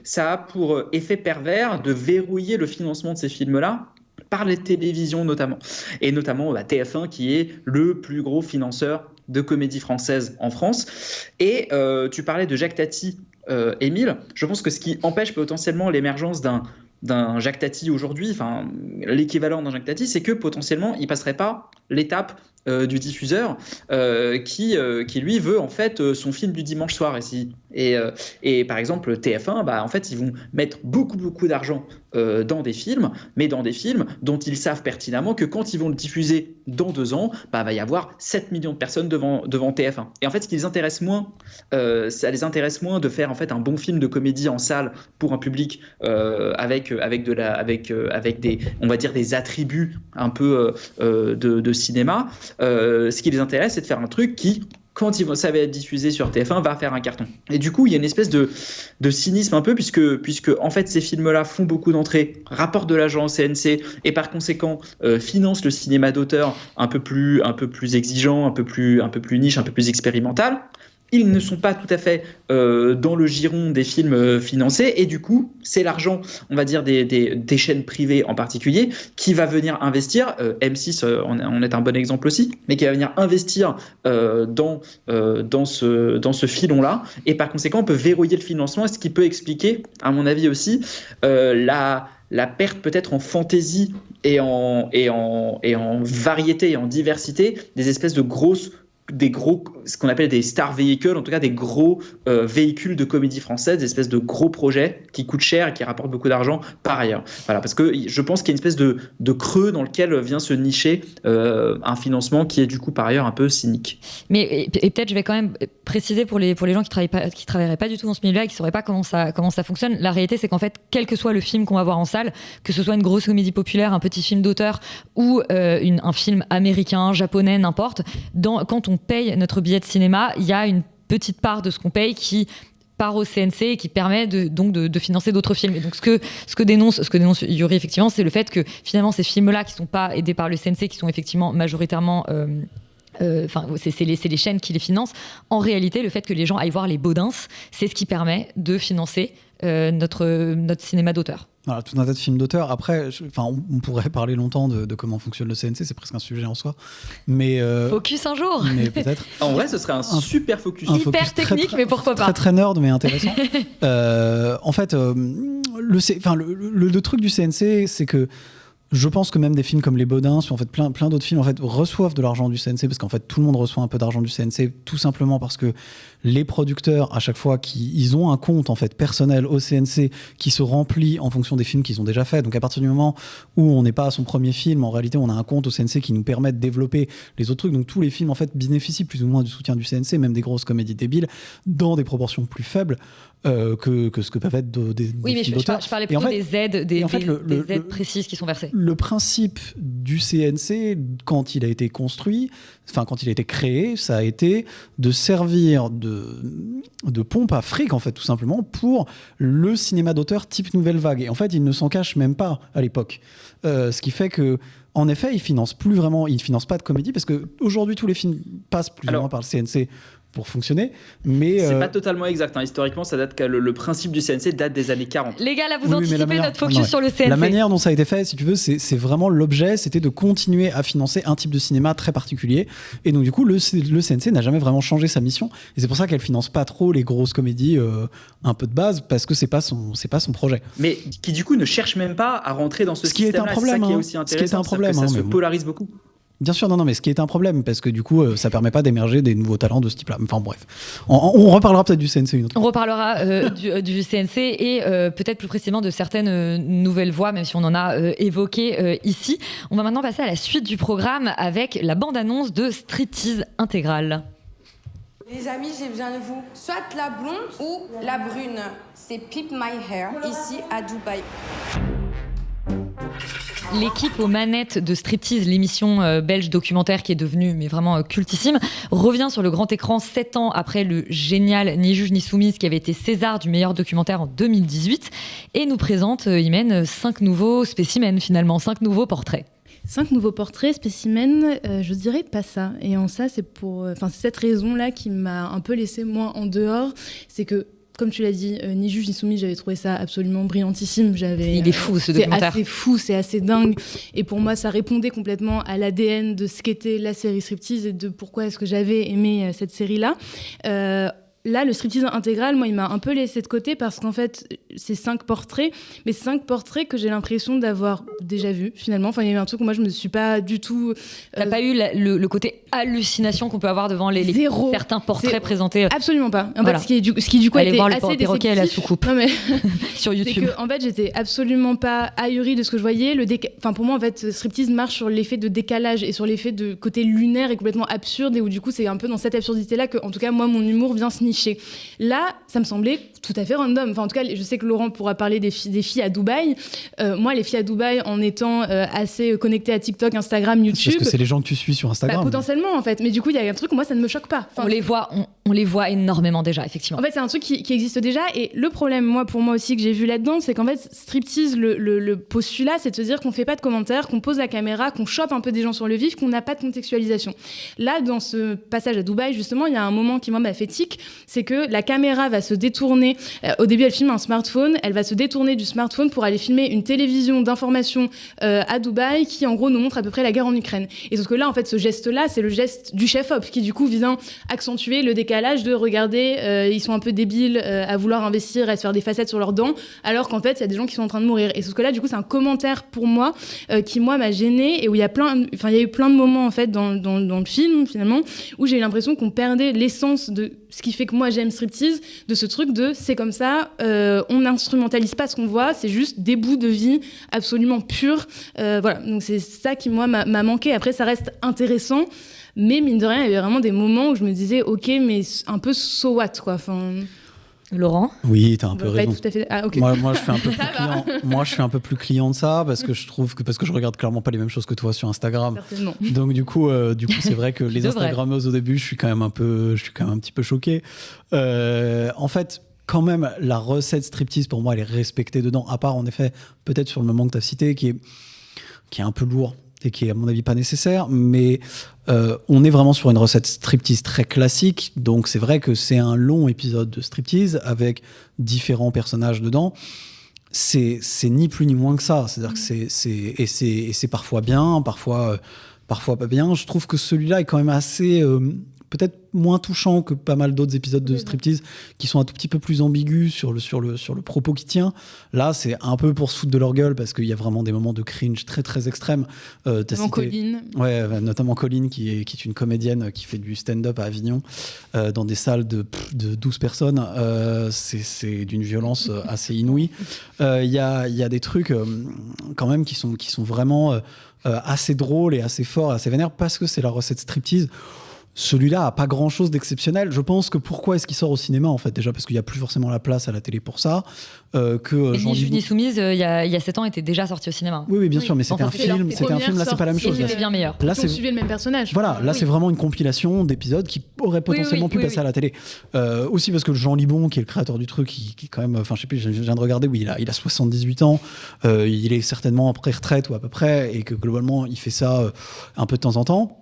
Ça a pour effet pervers de verrouiller le financement de ces films-là par les télévisions notamment. Et notamment TF1 qui est le plus gros financeur de comédie française en France. Et tu parlais de Jacques Tati, Émile. Je pense que ce qui empêche potentiellement l'émergence d'un Jacques Tati aujourd'hui, enfin l'équivalent d'un Jacques Tati, c'est que potentiellement il passerait pas l'étape du diffuseur qui lui veut en fait son film du dimanche soir ici. Et par exemple TF1, en fait ils vont mettre beaucoup d'argent dans des films, mais dans des films dont ils savent pertinemment que quand ils vont le diffuser dans 2 ans, va y avoir 7 millions de personnes devant TF1. Et en fait, ce qui les intéresse moins, ça les intéresse moins de faire en fait un bon film de comédie en salle pour un public avec des, on va dire, des attributs un peu de cinéma. Ce qui les intéresse, c'est de faire un truc qui, quand ça va être diffusé sur TF1, va faire un carton. Et du coup, il y a une espèce de cynisme un peu, puisque en fait, ces films-là font beaucoup d'entrées, rapportent de l'argent au CNC, et par conséquent, financent le cinéma d'auteur un peu plus exigeant, un peu plus niche, un peu plus expérimental. Ils ne sont pas tout à fait dans le giron des films financés, et du coup, c'est l'argent, on va dire, des chaînes privées en particulier, qui va venir investir, M6 en est un bon exemple aussi, mais qui va venir investir dans ce filon-là, et par conséquent, on peut verrouiller le financement, ce qui peut expliquer, à mon avis aussi, la perte peut-être en fantaisie et en variété et en diversité des espèces de grosses ce qu'on appelle des star véhicules, en tout cas des gros véhicules de comédie française, des espèces de gros projets qui coûtent cher et qui rapportent beaucoup d'argent par ailleurs. Voilà, parce que je pense qu'il y a une espèce de creux dans lequel vient se nicher un financement qui est du coup par ailleurs un peu cynique. Mais et peut-être je vais quand même préciser pour les gens qui travailleraient pas du tout dans ce milieu-là et qui sauraient pas comment ça fonctionne. La réalité, c'est qu'en fait, quel que soit le film qu'on va voir en salle, que ce soit une grosse comédie populaire, un petit film d'auteur ou un film américain, japonais, n'importe, quand on paye notre billet de cinéma, il y a une petite part de ce qu'on paye qui part au CNC et qui permet de financer d'autres films. Et donc ce que dénonce Yuri, effectivement, c'est le fait que finalement ces films-là qui ne sont pas aidés par le CNC, qui sont effectivement majoritairement c'est les chaînes qui les financent. En réalité, le fait que les gens aillent voir les Baudins, c'est ce qui permet de financer notre cinéma d'auteur. Voilà, tout un tas de films d'auteur. Après, on pourrait parler longtemps de comment fonctionne le CNC, c'est presque un sujet en soi. Mais focus un jour. Mais peut-être. En vrai, ce serait un super focus. Hyper technique, mais pourquoi pas. Très très nerd, mais intéressant. En fait, le truc du CNC, c'est que je pense que même des films comme Les Baudins, ou en fait plein d'autres films, en fait, reçoivent de l'argent du CNC, parce qu'en fait tout le monde reçoit un peu d'argent du CNC, tout simplement parce que les producteurs, à chaque fois, ils ont un compte en fait personnel au CNC qui se remplit en fonction des films qu'ils ont déjà fait. Donc à partir du moment où on n'est pas à son premier film, en réalité on a un compte au CNC qui nous permet de développer les autres trucs. Donc tous les films en fait bénéficient plus ou moins du soutien du CNC, même des grosses comédies débiles, dans des proportions plus faibles que ce que peuvent être des films d'auteur. Je parlais plutôt des aides, des aides précises qui sont versées. Le principe du CNC, quand il a été construit, quand il a été créé, ça a été de servir de pompe à fric, en fait, tout simplement, pour le cinéma d'auteur type Nouvelle Vague. Et en fait, il ne s'en cache même pas à l'époque. Ce qui fait que, en effet, il finance pas de comédie, parce qu'aujourd'hui, tous les films passent plus ou moins par le CNC pour fonctionner, mais c'est pas totalement exact. Historiquement, ça date que le principe du CNC date des années 40. Les gars, là, vous anticipez notre focus sur le CNC. La manière dont ça a été fait, si tu veux, c'est vraiment l'objet, c'était de continuer à financer un type de cinéma très particulier. Et donc, du coup, le CNC n'a jamais vraiment changé sa mission. Et c'est pour ça qu'elle finance pas trop les grosses comédies un peu de base, parce que c'est pas son projet. Mais qui, du coup, ne cherche même pas à rentrer dans ce système-là. Ce qui est un problème. C'est ça qui est aussi intéressant. Ce qui est un problème. Ça se polarise beaucoup. Bien sûr, non, mais ce qui est un problème, parce que du coup, ça permet pas d'émerger des nouveaux talents de ce type-là. Enfin bref, on reparlera peut-être du CNC une autre fois. On reparlera du CNC et peut-être plus précisément de certaines nouvelles voix, même si on en a évoqué ici. On va maintenant passer à la suite du programme avec la bande-annonce de Striptease Intégral. Les amis, j'ai besoin de vous. Soit la blonde ou la brune. C'est Pip My Hair, ici à Dubaï. L'équipe aux manettes de Striptease, l'émission belge documentaire qui est devenue mais vraiment cultissime, revient sur le grand écran 7 ans après le génial Ni juge ni soumise qui avait été César du meilleur documentaire en 2018 et nous présente, Imen, 5 nouveaux spécimens finalement, 5 nouveaux portraits. 5 nouveaux portraits, spécimens, je dirais pas ça. Et en ça, c'est cette raison-là qui m'a un peu laissé moi en dehors, c'est que comme tu l'as dit, Ni juge ni soumis, j'avais trouvé ça absolument brillantissime. Il est fou ce documentaire. C'est assez fou, c'est assez dingue. Et pour moi, ça répondait complètement à l'ADN de ce qu'était la série Striptease et de pourquoi est-ce que j'avais aimé cette série-là. Là, le Striptease Intégral, moi, il m'a un peu laissé de côté parce qu'en fait, c'est 5 portraits, mais 5 portraits que j'ai l'impression d'avoir déjà vus, finalement. Enfin, il y a eu un truc où moi, je me suis pas du tout... T'as pas eu le côté hallucination qu'on peut avoir devant certains portraits présentés Absolument pas. En fait, ce qui du coup allez était voir assez le perroquet et la soucoupe sur YouTube. C'est que, en fait, j'étais absolument pas ahurie de ce que je voyais. Pour moi, en fait, Striptease marche sur l'effet de décalage et sur l'effet de côté lunaire et complètement absurde, et où du coup, c'est un peu dans cette absurdité-là que, en tout cas, moi, mon humour vient se nicher. Là, ça me semblait tout à fait random. Enfin, en tout cas, je sais que Laurent pourra parler des filles à Dubaï. Moi, les filles à Dubaï, en étant assez connectée à TikTok, Instagram, YouTube... Parce que c'est les gens que tu suis sur Instagram. Potentiellement, en fait. Mais du coup, il y a un truc où moi, ça ne me choque pas. Enfin, on les voit énormément déjà, effectivement. En fait, c'est un truc qui existe déjà. Et le problème, pour moi aussi, que j'ai vu là-dedans, c'est qu'en fait, Striptease, le postulat, c'est de se dire qu'on fait pas de commentaires, qu'on pose la caméra, qu'on chope un peu des gens sur le vif, qu'on n'a pas de contextualisation. Là, dans ce passage à Dubaï, justement, il y a un moment qui m'a fait tic, c'est que la caméra va se détourner. Au début, elle filme un smartphone, elle va se détourner du smartphone pour aller filmer une télévision d'information à Dubaï qui en gros nous montre à peu près la guerre en Ukraine. Et sauf que là en fait ce geste-là c'est le geste du chef-op qui du coup vient accentuer le décalage de regarder ils sont un peu débiles à vouloir investir et à se faire des facettes sur leurs dents alors qu'en fait il y a des gens qui sont en train de mourir. Et sauf que là du coup c'est un commentaire pour moi qui moi m'a gênée et où il y a eu plein de moments en fait dans le film finalement où j'ai eu l'impression qu'on perdait l'essence de ce qui fait que moi j'aime Striptease, de ce truc de c'est comme ça, on n'instrumentalise pas ce qu'on voit, c'est juste des bouts de vie absolument purs. Voilà, donc c'est ça qui moi m'a manqué. Après ça reste intéressant, mais mine de rien il y avait vraiment des moments où je me disais ok mais un peu so what quoi. Enfin... Laurent ? Oui, t'as un peu raison. Tout à fait... Ah, okay. Moi, je suis un peu plus client. Moi, je suis un peu plus client de ça parce que je trouve que je regarde clairement pas les mêmes choses que toi sur Instagram. Certainement. Donc du coup, c'est vrai que les Instagrammeuses au début, je suis quand même un petit peu choqué. En fait. Quand même, la recette striptease, pour moi, elle est respectée dedans, à part, en effet, peut-être sur le moment que tu as cité, qui est un peu lourd et qui est, à mon avis, pas nécessaire, mais on est vraiment sur une recette striptease très classique, donc c'est vrai que c'est un long épisode de striptease avec différents personnages dedans. C'est ni plus ni moins que ça, c'est-à-dire que c'est parfois bien, parfois pas bien. Je trouve que celui-là est quand même assez... peut-être moins touchant que pas mal d'autres épisodes de striptease qui sont un tout petit peu plus ambigus sur le propos qui tient. Là, c'est un peu pour se foutre de leur gueule parce qu'il y a vraiment des moments de cringe très très extrêmes. Colline. Ouais, notamment Colline qui est une comédienne qui fait du stand-up à Avignon dans des salles de 12 personnes. C'est d'une violence assez inouïe. Il y a des trucs quand même qui sont vraiment assez drôles et assez forts et assez vénères parce que c'est la recette striptease. Celui-là a pas grand-chose d'exceptionnel. Je pense que pourquoi est-ce qu'il sort au cinéma en fait ? Déjà parce qu'il n'y a plus forcément la place à la télé pour ça. Ni Juge ni Soumise, il y a 7 ans, était déjà sorti au cinéma. Oui, bien sûr, mais c'était un film. Là, c'est pas la même chose. C'était bien meilleur. Là, on suivait le même personnage. Voilà, là, c'est vraiment une compilation d'épisodes qui auraient potentiellement pu passer à la télé. Aussi parce que Jean Libon, qui est le créateur du truc, qui quand même, enfin, je sais plus, je viens de regarder, oui, il a 78 ans. Il est certainement après retraite ou à peu près, et que globalement, il fait ça un peu de temps en temps.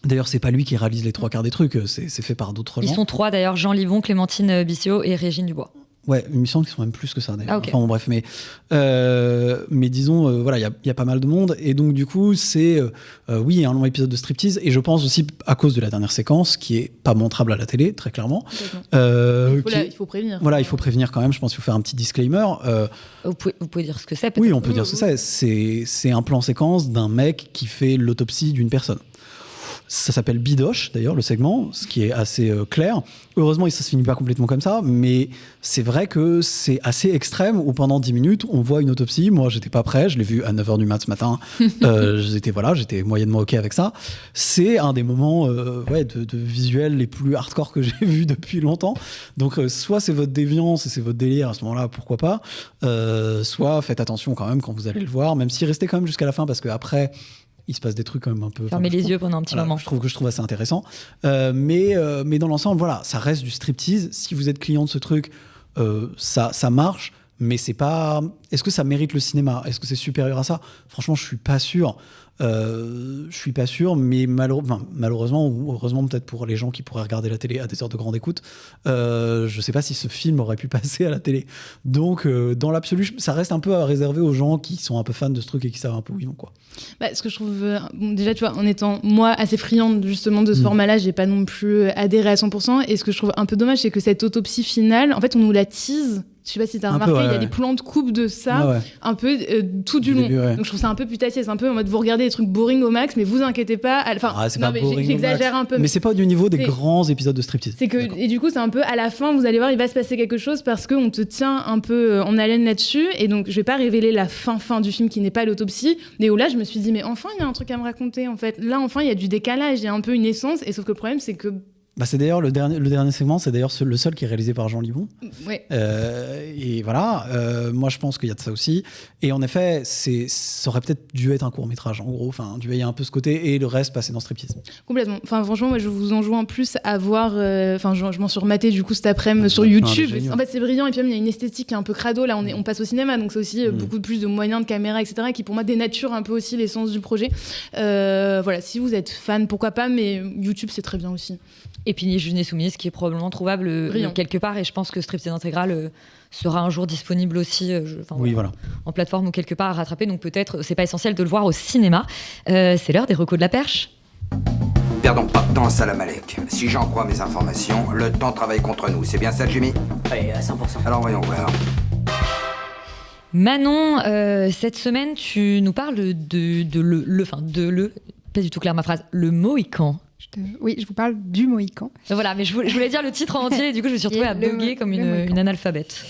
D'ailleurs, c'est pas lui qui réalise les 3/4 des trucs, c'est fait par d'autres gens. Ils sont 3 d'ailleurs, Jean Libon, Clémentine Bissiot et Régine Dubois. Ouais, il me semble qu'ils sont même plus que ça d'ailleurs. Ah, okay. Enfin bon, bref, mais disons, voilà, il y a pas mal de monde, et donc du coup, c'est oui, un long épisode de striptease, et je pense aussi à cause de la dernière séquence qui est pas montrable à la télé, très clairement. Il faut prévenir. Voilà, il faut prévenir quand même. Je pense qu'il faut faire un petit disclaimer. Vous pouvez dire ce que c'est. Oui, on peut dire ce que c'est. C'est un plan séquence d'un mec qui fait l'autopsie d'une personne. Ça s'appelle Bidoche, d'ailleurs, le segment, ce qui est assez clair. Heureusement, ça se finit pas complètement comme ça, mais c'est vrai que c'est assez extrême où pendant 10 minutes, on voit une autopsie. Moi, j'étais pas prêt, je l'ai vu à 9h du mat ce matin. J'étais moyennement OK avec ça. C'est un des moments de visuels les plus hardcore que j'ai vu depuis longtemps. Donc, soit c'est votre déviance et c'est votre délire à ce moment-là, pourquoi pas. Soit faites attention quand même quand vous allez le voir, même si restez quand même jusqu'à la fin parce qu'après... il se passe des trucs quand même un peu... Fermez les yeux pendant un petit moment. Je trouve assez intéressant. Mais dans l'ensemble, voilà, ça reste du striptease. Si vous êtes client de ce truc, ça marche, mais c'est pas... Est-ce que ça mérite le cinéma ? Est-ce que c'est supérieur à ça ? Franchement, je suis pas sûr. Mais malheureusement ou heureusement peut-être pour les gens qui pourraient regarder la télé à des heures de grande écoute, je sais pas si ce film aurait pu passer à la télé. Donc dans l'absolu, ça reste un peu à réserver aux gens qui sont un peu fans de ce truc et qui savent un peu où ils vont, quoi. Ce que je trouve déjà, tu vois, en étant moi assez friande justement de ce format-là, j'ai pas non plus adhéré à 100%, et ce que je trouve un peu dommage, c'est que cette autopsie finale, en fait, on nous la tease. Je sais pas si t'as remarqué, il y a des plans de coupe de ça, un peu tout du long. Début, donc je trouve ça un peu putassier, c'est un peu en mode vous regardez des trucs boring au max, mais vous inquiétez pas. Enfin, j'exagère un peu. Mais c'est pas du niveau des grands épisodes de striptease. C'est que, et du coup, c'est un peu à la fin, vous allez voir, il va se passer quelque chose parce qu'on te tient un peu en haleine là-dessus. Et donc, je vais pas révéler la fin du film qui n'est pas l'autopsie, mais où là, je me suis dit, mais enfin, il y a un truc à me raconter en fait. Là, enfin, il y a du décalage, il y a un peu une essence, et sauf que le problème, c'est que. C'est d'ailleurs le dernier segment, c'est d'ailleurs le seul qui est réalisé par Jean Libon. Ouais. Et voilà, moi je pense qu'il y a de ça aussi. Et en effet, ça aurait peut-être dû être un court-métrage, en gros. Enfin, il y a un peu ce côté et le reste passer dans Striptease. Complètement. Enfin, franchement, moi je vous enjoins plus à voir. Enfin, je m'en suis rematé du coup cet après-midi sur YouTube. En fait, c'est brillant. Et puis même, il y a une esthétique qui est un peu crado. Là, on passe au cinéma, donc c'est aussi beaucoup plus de moyens de caméra, etc. qui pour moi dénature un peu aussi l'essence du projet. Voilà, si vous êtes fan, pourquoi pas, mais YouTube c'est très bien aussi. Et puis Ni Juge ni Soumise, qui est probablement trouvable quelque part. Et je pense que Striptease Intégral sera un jour disponible aussi en plateforme ou quelque part à rattraper. Donc peut-être, c'est pas essentiel de le voir au cinéma. C'est l'heure des recos de la perche. Perdons pas de temps, Salam Alek. Si j'en crois mes informations, le temps travaille contre nous. C'est bien ça, Jimmy ? Oui, à 100%. Alors voyons voir. Manon, cette semaine, tu nous parles pas du tout clair ma phrase, le Mohican. Oui, je vous parle du Mohican. Voilà, mais je voulais dire le titre entier et du coup je me suis retrouvée à bugger comme une analphabète.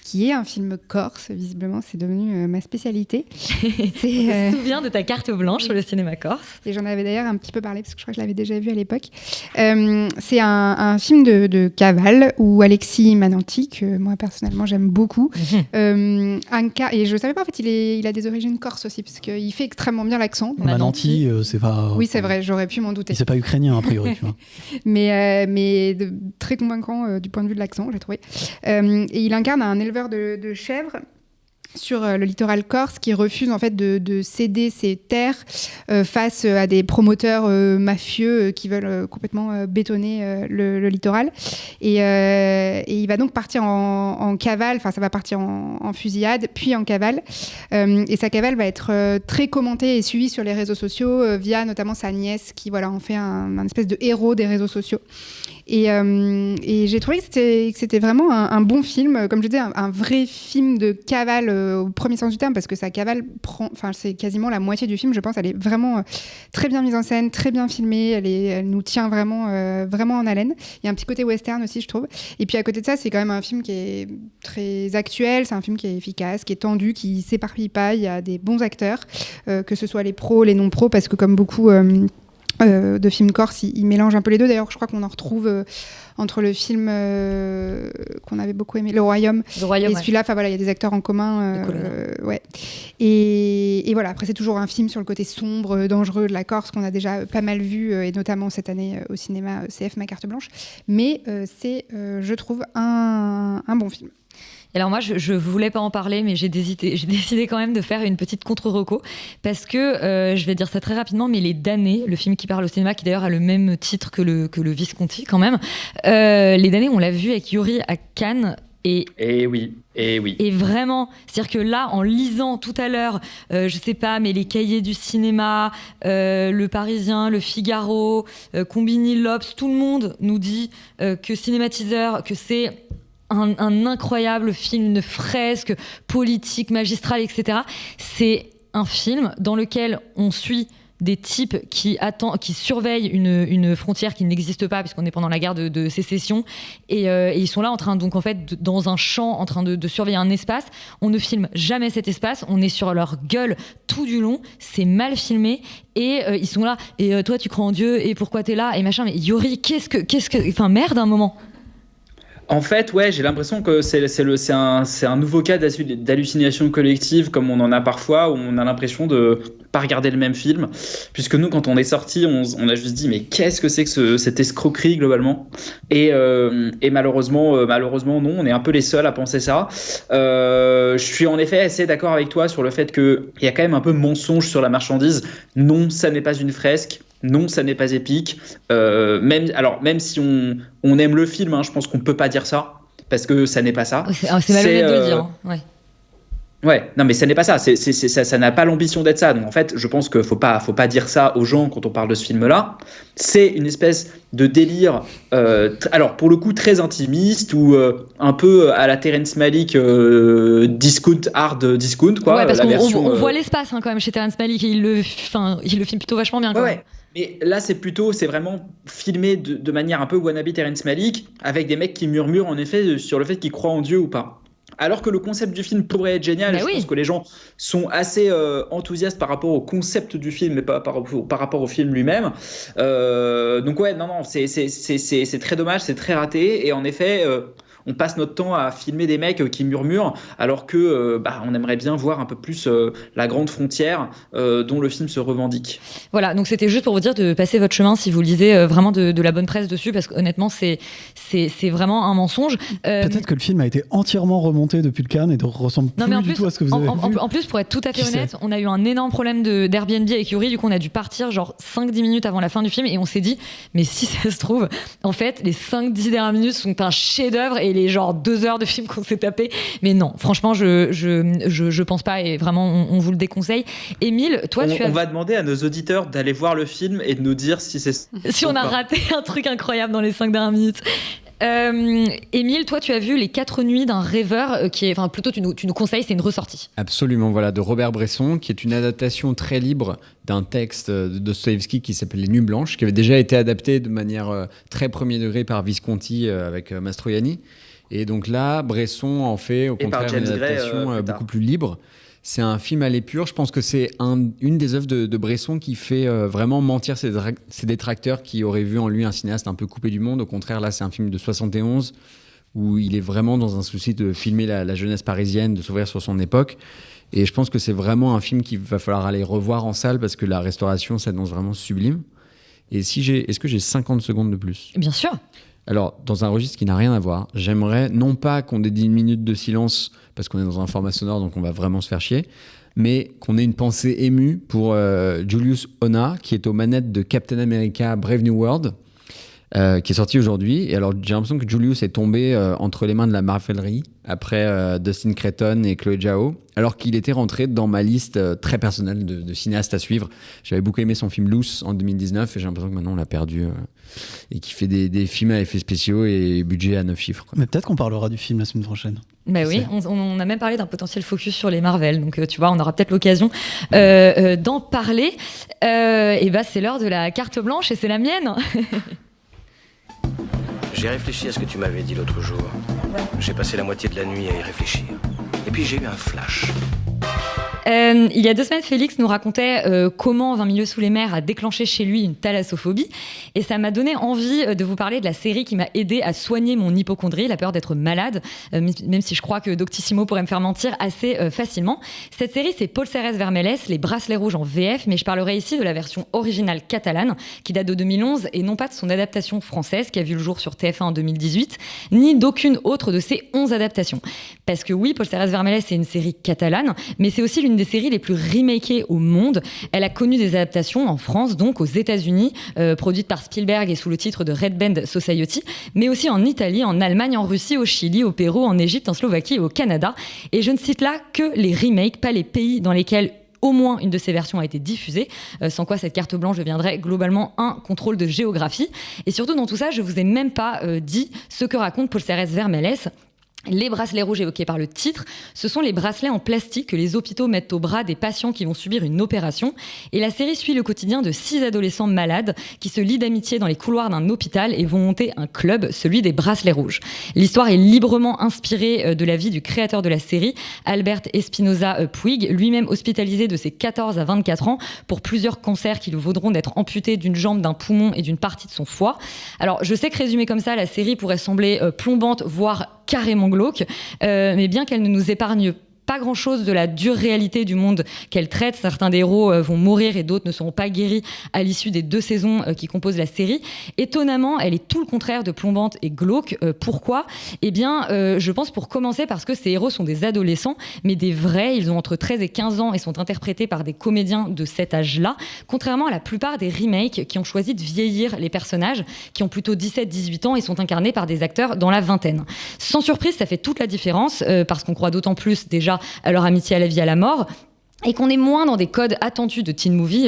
Qui est un film corse, visiblement, c'est devenu ma spécialité. Je me souviens de ta carte blanche sur le cinéma corse. Et j'en avais d'ailleurs un petit peu parlé, parce que je crois que je l'avais déjà vu à l'époque. C'est un film de cavale, où Alexis Mananti, que moi personnellement j'aime beaucoup, et je ne savais pas, en fait, il a des origines corses aussi, parce qu'il fait extrêmement bien l'accent. Mananti, c'est pas... Oui, c'est vrai, j'aurais pu m'en douter. C'est pas ukrainien, a priori. Tu vois. mais très convaincant du point de vue de l'accent, j'ai trouvé. Et il incarne un éleveur de chèvres sur le littoral corse qui refuse en fait de céder ses terres face à des promoteurs mafieux qui veulent complètement bétonner le littoral et il va donc partir en cavale, enfin ça va partir en fusillade puis en cavale et sa cavale va être très commentée et suivie sur les réseaux sociaux via notamment sa nièce qui en fait un espèce de héros des réseaux sociaux. Et j'ai trouvé que c'était vraiment un bon film, comme je disais, un vrai film de cavale au premier sens du terme, parce que sa cavale c'est quasiment la moitié du film, je pense. Elle est vraiment très bien mise en scène, très bien filmée, elle nous tient vraiment en haleine. Il y a un petit côté western aussi, je trouve. Et puis à côté de ça, c'est quand même un film qui est très actuel, c'est un film qui est efficace, qui est tendu, qui s'éparpille pas, il y a des bons acteurs, que ce soit les pros, les non-pros, parce que comme beaucoup... de films corse, il mélange un peu les deux. D'ailleurs, je crois qu'on en retrouve entre le film qu'on avait beaucoup aimé, Le Royaume et celui-là. Enfin voilà, il y a des acteurs en commun. Ouais. Et voilà. Après, c'est toujours un film sur le côté sombre, dangereux de la Corse qu'on a déjà pas mal vu, et notamment cette année au cinéma CF Ma Carte Blanche. Mais c'est, je trouve, un bon film. Et alors moi, je voulais pas en parler, mais j'ai décidé quand même de faire une petite contre-reco, parce que, je vais dire ça très rapidement, mais Les Damnés, le film qui parle au cinéma, qui d'ailleurs a le même titre que le Visconti quand même, Les Damnés, on l'a vu avec Yuri à Cannes, et oui. Et vraiment, c'est-à-dire que là, en lisant tout à l'heure, je sais pas, mais les cahiers du cinéma, Le Parisien, Le Figaro, Combini, l'Obs, tout le monde nous dit que Cinématiseur, que c'est un incroyable film, une fresque politique, magistrale, etc. C'est un film dans lequel on suit des types qui surveillent une frontière qui n'existe pas puisqu'on est pendant la guerre de sécession et ils sont là en train, donc en fait dans un champ en train de surveiller un espace. On ne filme jamais cet espace, on est sur leur gueule tout du long, c'est mal filmé et ils sont là et toi tu crois en Dieu et pourquoi t'es là et machin, mais Yuri qu'est-ce que enfin merde un moment. En fait, ouais, j'ai l'impression que c'est un nouveau cas d'hallucination collective, comme on en a parfois, où on a l'impression de pas regarder le même film, puisque nous, quand on est sorti, on a juste dit mais qu'est-ce que c'est que cette escroquerie globalement, et malheureusement non, on est un peu les seuls à penser ça. Je suis en effet assez d'accord avec toi sur le fait qu'il y a quand même un peu mensonge sur la marchandise. Non, ça n'est pas une fresque. Non, ça n'est pas épique. Même si on aime le film, je pense qu'on peut pas dire ça parce que ça n'est pas ça. C'est malhonnête de le dire. Ouais. Ouais, non mais ça n'est pas ça. Ça n'a pas l'ambition d'être ça. Donc en fait, je pense qu'il faut pas dire ça aux gens quand on parle de ce film-là. C'est une espèce de délire. Alors pour le coup très intimiste ou un peu à la Terrence Malick hard discount quoi. Ouais, parce qu'on voit l'espace quand même chez Terrence Malick. Il le filme plutôt vachement bien. Ouais. Mais là, c'est vraiment filmé de manière un peu wannabe Terrence Malick, avec des mecs qui murmurent en effet sur le fait qu'ils croient en Dieu ou pas. Alors que le concept du film pourrait être génial, je pense que les gens sont assez enthousiastes par rapport au concept du film, mais pas par rapport au film lui-même. Donc ouais, non, c'est très dommage, c'est très raté, et en effet... on passe notre temps à filmer des mecs qui murmurent, alors que on aimerait bien voir un peu plus la grande frontière dont le film se revendique. Voilà, donc c'était juste pour vous dire de passer votre chemin si vous lisez vraiment de la bonne presse dessus, parce qu'honnêtement, c'est vraiment un mensonge. Peut-être que le film a été entièrement remonté depuis le Cannes et ne ressemble plus du tout à ce que vous avez vu. En plus, pour être tout à fait honnête, on a eu un énorme problème d'Airbnb avec Yuri, du coup on a dû partir genre 5-10 minutes avant la fin du film et on s'est dit, mais si ça se trouve, en fait, les 5-10 dernières minutes sont un chef-d'œuvre et les genre 2 heures de film qu'on s'est tapé. Mais non, franchement, je pense pas et vraiment, on vous le déconseille. Émile, toi, on va demander à nos auditeurs d'aller voir le film et de nous dire si on a raté un truc incroyable dans les 5 dernières minutes. Émile, toi tu as vu Les 4 nuits d'un rêveur qui est, enfin plutôt tu nous conseilles, c'est une ressortie. Absolument, voilà, de Robert Bresson, qui est une adaptation très libre d'un texte de Dostoïevski qui s'appelle Les Nuits blanches, qui avait déjà été adapté de manière très premier degré par Visconti avec Mastroianni. Et donc là, Bresson en fait au contraire une adaptation beaucoup plus libre. C'est un film à l'épure. Je pense que c'est une des œuvres de Bresson qui fait vraiment mentir ses détracteurs qui auraient vu en lui un cinéaste un peu coupé du monde. Au contraire, là, c'est un film de 71 où il est vraiment dans un souci de filmer la jeunesse parisienne, de s'ouvrir sur son époque. Et je pense que c'est vraiment un film qu'il va falloir aller revoir en salle parce que la restauration s'annonce vraiment sublime. Et est-ce que j'ai 50 secondes de plus ? Bien sûr. Alors, dans un registre qui n'a rien à voir, j'aimerais non pas qu'on dédie une minute de silence parce qu'on est dans un format sonore, donc on va vraiment se faire chier, mais qu'on ait une pensée émue pour Julius Onah, qui est aux manettes de Captain America Brave New World, qui est sorti aujourd'hui. Et alors, j'ai l'impression que Julius est tombé entre les mains de la Marvelerie après Dustin Creighton et Chloé Zhao, alors qu'il était rentré dans ma liste très personnelle de cinéastes à suivre. J'avais beaucoup aimé son film Loose en 2019 et j'ai l'impression que maintenant on l'a perdu et qu'il fait des films à effets spéciaux et budget à 9 chiffres. Mais peut-être qu'on parlera du film la semaine prochaine. Bah oui, on a même parlé d'un potentiel focus sur les Marvel, donc tu vois, on aura peut-être l'occasion d'en parler. Et bah c'est l'heure de la carte blanche et c'est la mienne. J'ai réfléchi à ce que tu m'avais dit l'autre jour. J'ai passé la moitié de la nuit à y réfléchir. Et puis j'ai eu un flash. Il y a 2 semaines, Félix nous racontait comment 20 milieux sous les mers a déclenché chez lui une thalassophobie. Et ça m'a donné envie de vous parler de la série qui m'a aidé à soigner mon hypocondrie, la peur d'être malade, même si je crois que Doctissimo pourrait me faire mentir assez facilement. Cette série, c'est Paul Serres Vermelles, Les Bracelets Rouges en VF, mais je parlerai ici de la version originale catalane, qui date de 2011, et non pas de son adaptation française, qui a vu le jour sur TF1 en 2018, ni d'aucune autre de ses 11 adaptations. Parce que oui, Paul Serres Vermelles, c'est une série catalane, mais c'est aussi l'une des séries les plus remakées au monde. Elle a connu des adaptations en France, donc aux États-Unis, produites par Spielberg et sous le titre de Red Band Society, mais aussi en Italie, en Allemagne, en Russie, au Chili, au Pérou, en Égypte, en Slovaquie et au Canada. Et je ne cite là que les remakes, pas les pays dans lesquels au moins une de ces versions a été diffusée, sans quoi cette carte blanche deviendrait globalement un contrôle de géographie. Et surtout dans tout ça, je vous ai même pas dit ce que raconte Paul Serres Vermelles. Les bracelets rouges évoqués par le titre, ce sont les bracelets en plastique que les hôpitaux mettent au bras des patients qui vont subir une opération. Et la série suit le quotidien de 6 adolescents malades qui se lient d'amitié dans les couloirs d'un hôpital et vont monter un club, celui des bracelets rouges. L'histoire est librement inspirée de la vie du créateur de la série, Albert Espinosa Puig, lui-même hospitalisé de ses 14 à 24 ans pour plusieurs cancers qui lui vaudront d'être amputé d'une jambe, d'un poumon et d'une partie de son foie. Alors, je sais que résumé comme ça, la série pourrait sembler plombante, voire carrément glauque, mais bien qu'elle ne nous épargne pas grand-chose de la dure réalité du monde qu'elle traite. Certains des héros vont mourir et d'autres ne seront pas guéris à l'issue des 2 saisons qui composent la série. Étonnamment, elle est tout le contraire de plombante et glauque. Pourquoi ? Eh bien, je pense pour commencer parce que ces héros sont des adolescents, mais des vrais. Ils ont entre 13 et 15 ans et sont interprétés par des comédiens de cet âge-là, contrairement à la plupart des remakes qui ont choisi de vieillir les personnages, qui ont plutôt 17-18 ans et sont incarnés par des acteurs dans la vingtaine. Sans surprise, ça fait toute la différence, parce qu'on croit d'autant plus déjà à leur amitié à la vie, à la mort, et qu'on est moins dans des codes attendus de teen movie,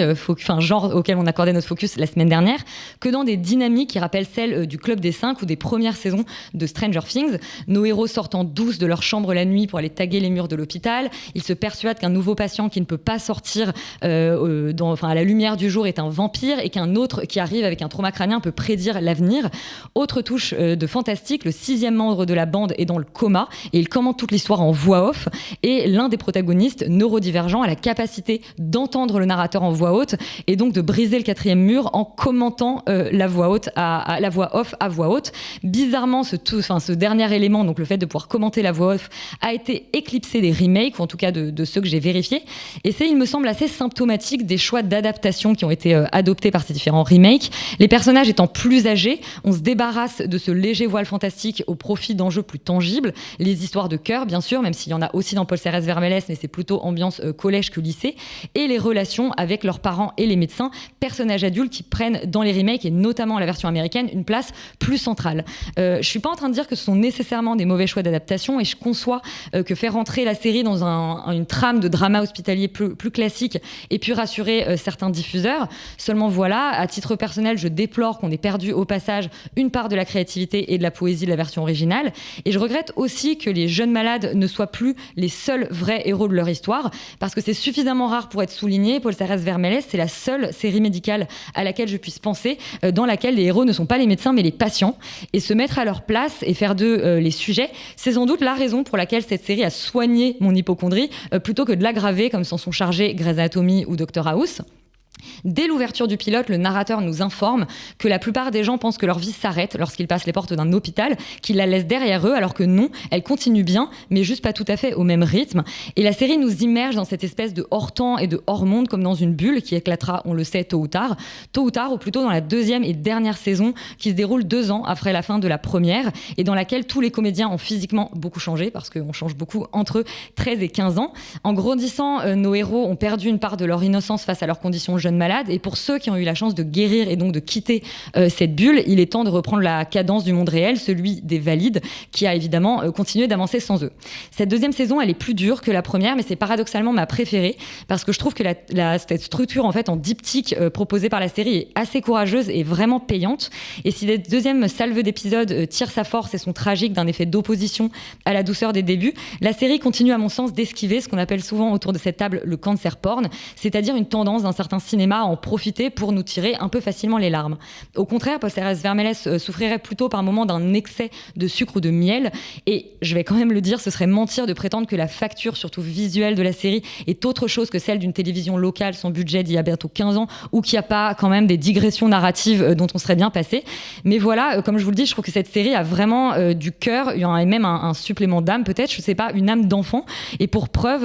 genre auquel on accordait notre focus la semaine dernière, que dans des dynamiques qui rappellent celles du Club des 5 ou des premières saisons de Stranger Things. Nos héros sortent en douce de leur chambre la nuit pour aller taguer les murs de l'hôpital. Ils se persuadent qu'un nouveau patient qui ne peut pas sortir à la lumière du jour est un vampire et qu'un autre qui arrive avec un trauma crânien peut prédire l'avenir. Autre touche de fantastique, le 6e membre de la bande est dans le coma et il commente toute l'histoire en voix off. Et l'un des protagonistes, neurodivergent, gens a la capacité d'entendre le narrateur en voix haute et donc de briser le 4e mur en commentant la voix off à voix haute. Bizarrement, ce dernier élément, donc le fait de pouvoir commenter la voix off, a été éclipsé des remakes, ou en tout cas de ceux que j'ai vérifiés. Et c'est, il me semble, assez symptomatique des choix d'adaptation qui ont été adoptés par ces différents remakes. Les personnages étant plus âgés, on se débarrasse de ce léger voile fantastique au profit d'enjeux plus tangibles. Les histoires de cœur, bien sûr, même s'il y en a aussi dans Paul Serres Vermelles, mais c'est plutôt ambiance collège que lycée. Et les relations avec leurs parents et les médecins, personnages adultes qui prennent dans les remakes, et notamment la version américaine, une place plus centrale. Je suis pas en train de dire que ce sont nécessairement des mauvais choix d'adaptation, et je conçois que faire rentrer la série dans une trame de drama hospitalier plus classique et puis rassurer certains diffuseurs. Seulement voilà, à titre personnel, je déplore qu'on ait perdu au passage une part de la créativité et de la poésie de la version originale, et je regrette aussi que les jeunes malades ne soient plus les seuls vrais héros de leur histoire, parce que c'est suffisamment rare pour être souligné. Paul Serres Vermelles, c'est la seule série médicale à laquelle je puisse penser, dans laquelle les héros ne sont pas les médecins mais les patients, et se mettre à leur place et faire d'eux les sujets, c'est sans doute la raison pour laquelle cette série a soigné mon hypocondrie plutôt que de l'aggraver comme s'en sont chargés Grey's Anatomy ou Dr House. Dès l'ouverture du pilote, le narrateur nous informe que la plupart des gens pensent que leur vie s'arrête lorsqu'ils passent les portes d'un hôpital, qu'ils la laissent derrière eux, alors que non, elle continue bien, mais juste pas tout à fait au même rythme. Et la série nous immerge dans cette espèce de hors-temps et de hors-monde, comme dans une bulle qui éclatera, on le sait, tôt ou tard, ou plutôt dans la 2e et dernière saison, qui se déroule 2 ans après la fin de la première, et dans laquelle tous les comédiens ont physiquement beaucoup changé, parce qu'on change beaucoup entre 13 et 15 ans. En grandissant, nos héros ont perdu une part de leur innocence face à leurs conditions jeunes malades, et pour ceux qui ont eu la chance de guérir et donc de quitter cette bulle, il est temps de reprendre la cadence du monde réel, celui des valides, qui a évidemment continué d'avancer sans eux. Cette 2e saison, elle est plus dure que la première, mais c'est paradoxalement ma préférée, parce que je trouve que cette structure en fait en diptyque proposée par la série est assez courageuse et vraiment payante. Et si cette 2e salve d'épisodes tire sa force et son tragique d'un effet d'opposition à la douceur des débuts, la série continue à mon sens d'esquiver ce qu'on appelle souvent autour de cette table le cancer porn, c'est-à-dire une tendance d'un certain cinéma à en profiter pour nous tirer un peu facilement les larmes. Au contraire, Paul Serres Vermelles souffrirait plutôt par moments d'un excès de sucre ou de miel, et je vais quand même le dire, ce serait mentir de prétendre que la facture, surtout visuelle, de la série est autre chose que celle d'une télévision locale sans budget d'il y a bientôt 15 ans, ou qu'il n'y a pas quand même des digressions narratives dont on serait bien passé. Mais voilà, comme je vous le dis, je trouve que cette série a vraiment du cœur, et même un supplément d'âme peut-être, je sais pas, une âme d'enfant. Et pour preuve,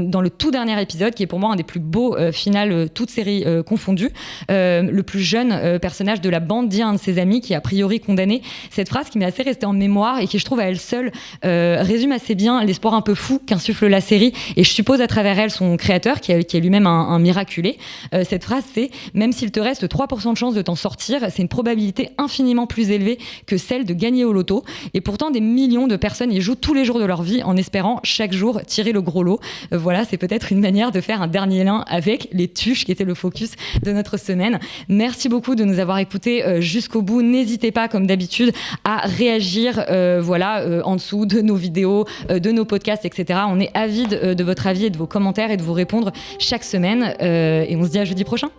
dans le tout dernier épisode, qui est pour moi un des plus beaux finales toutes séries confondues, le plus jeune personnage de la bande dit à un de ses amis qui a priori condamné cette phrase qui m'est assez restée en mémoire et qui, je trouve, à elle seule résume assez bien l'espoir un peu fou qu'insuffle la série, et je suppose à travers elle son créateur qui est lui-même un miraculé. Cette phrase, c'est « Même s'il te reste 3% de chance de t'en sortir, c'est une probabilité infiniment plus élevée que celle de gagner au loto. » Et pourtant, des millions de personnes y jouent tous les jours de leur vie en espérant chaque jour tirer le gros lot. Voilà, c'est peut-être une manière de faire un dernier lien avec les tuches qui était le focus de notre semaine. Merci beaucoup de nous avoir écoutés jusqu'au bout. N'hésitez pas, comme d'habitude, à réagir en dessous de nos vidéos, de nos podcasts, etc. On est avide de votre avis et de vos commentaires et de vous répondre chaque semaine. Et on se dit à jeudi prochain.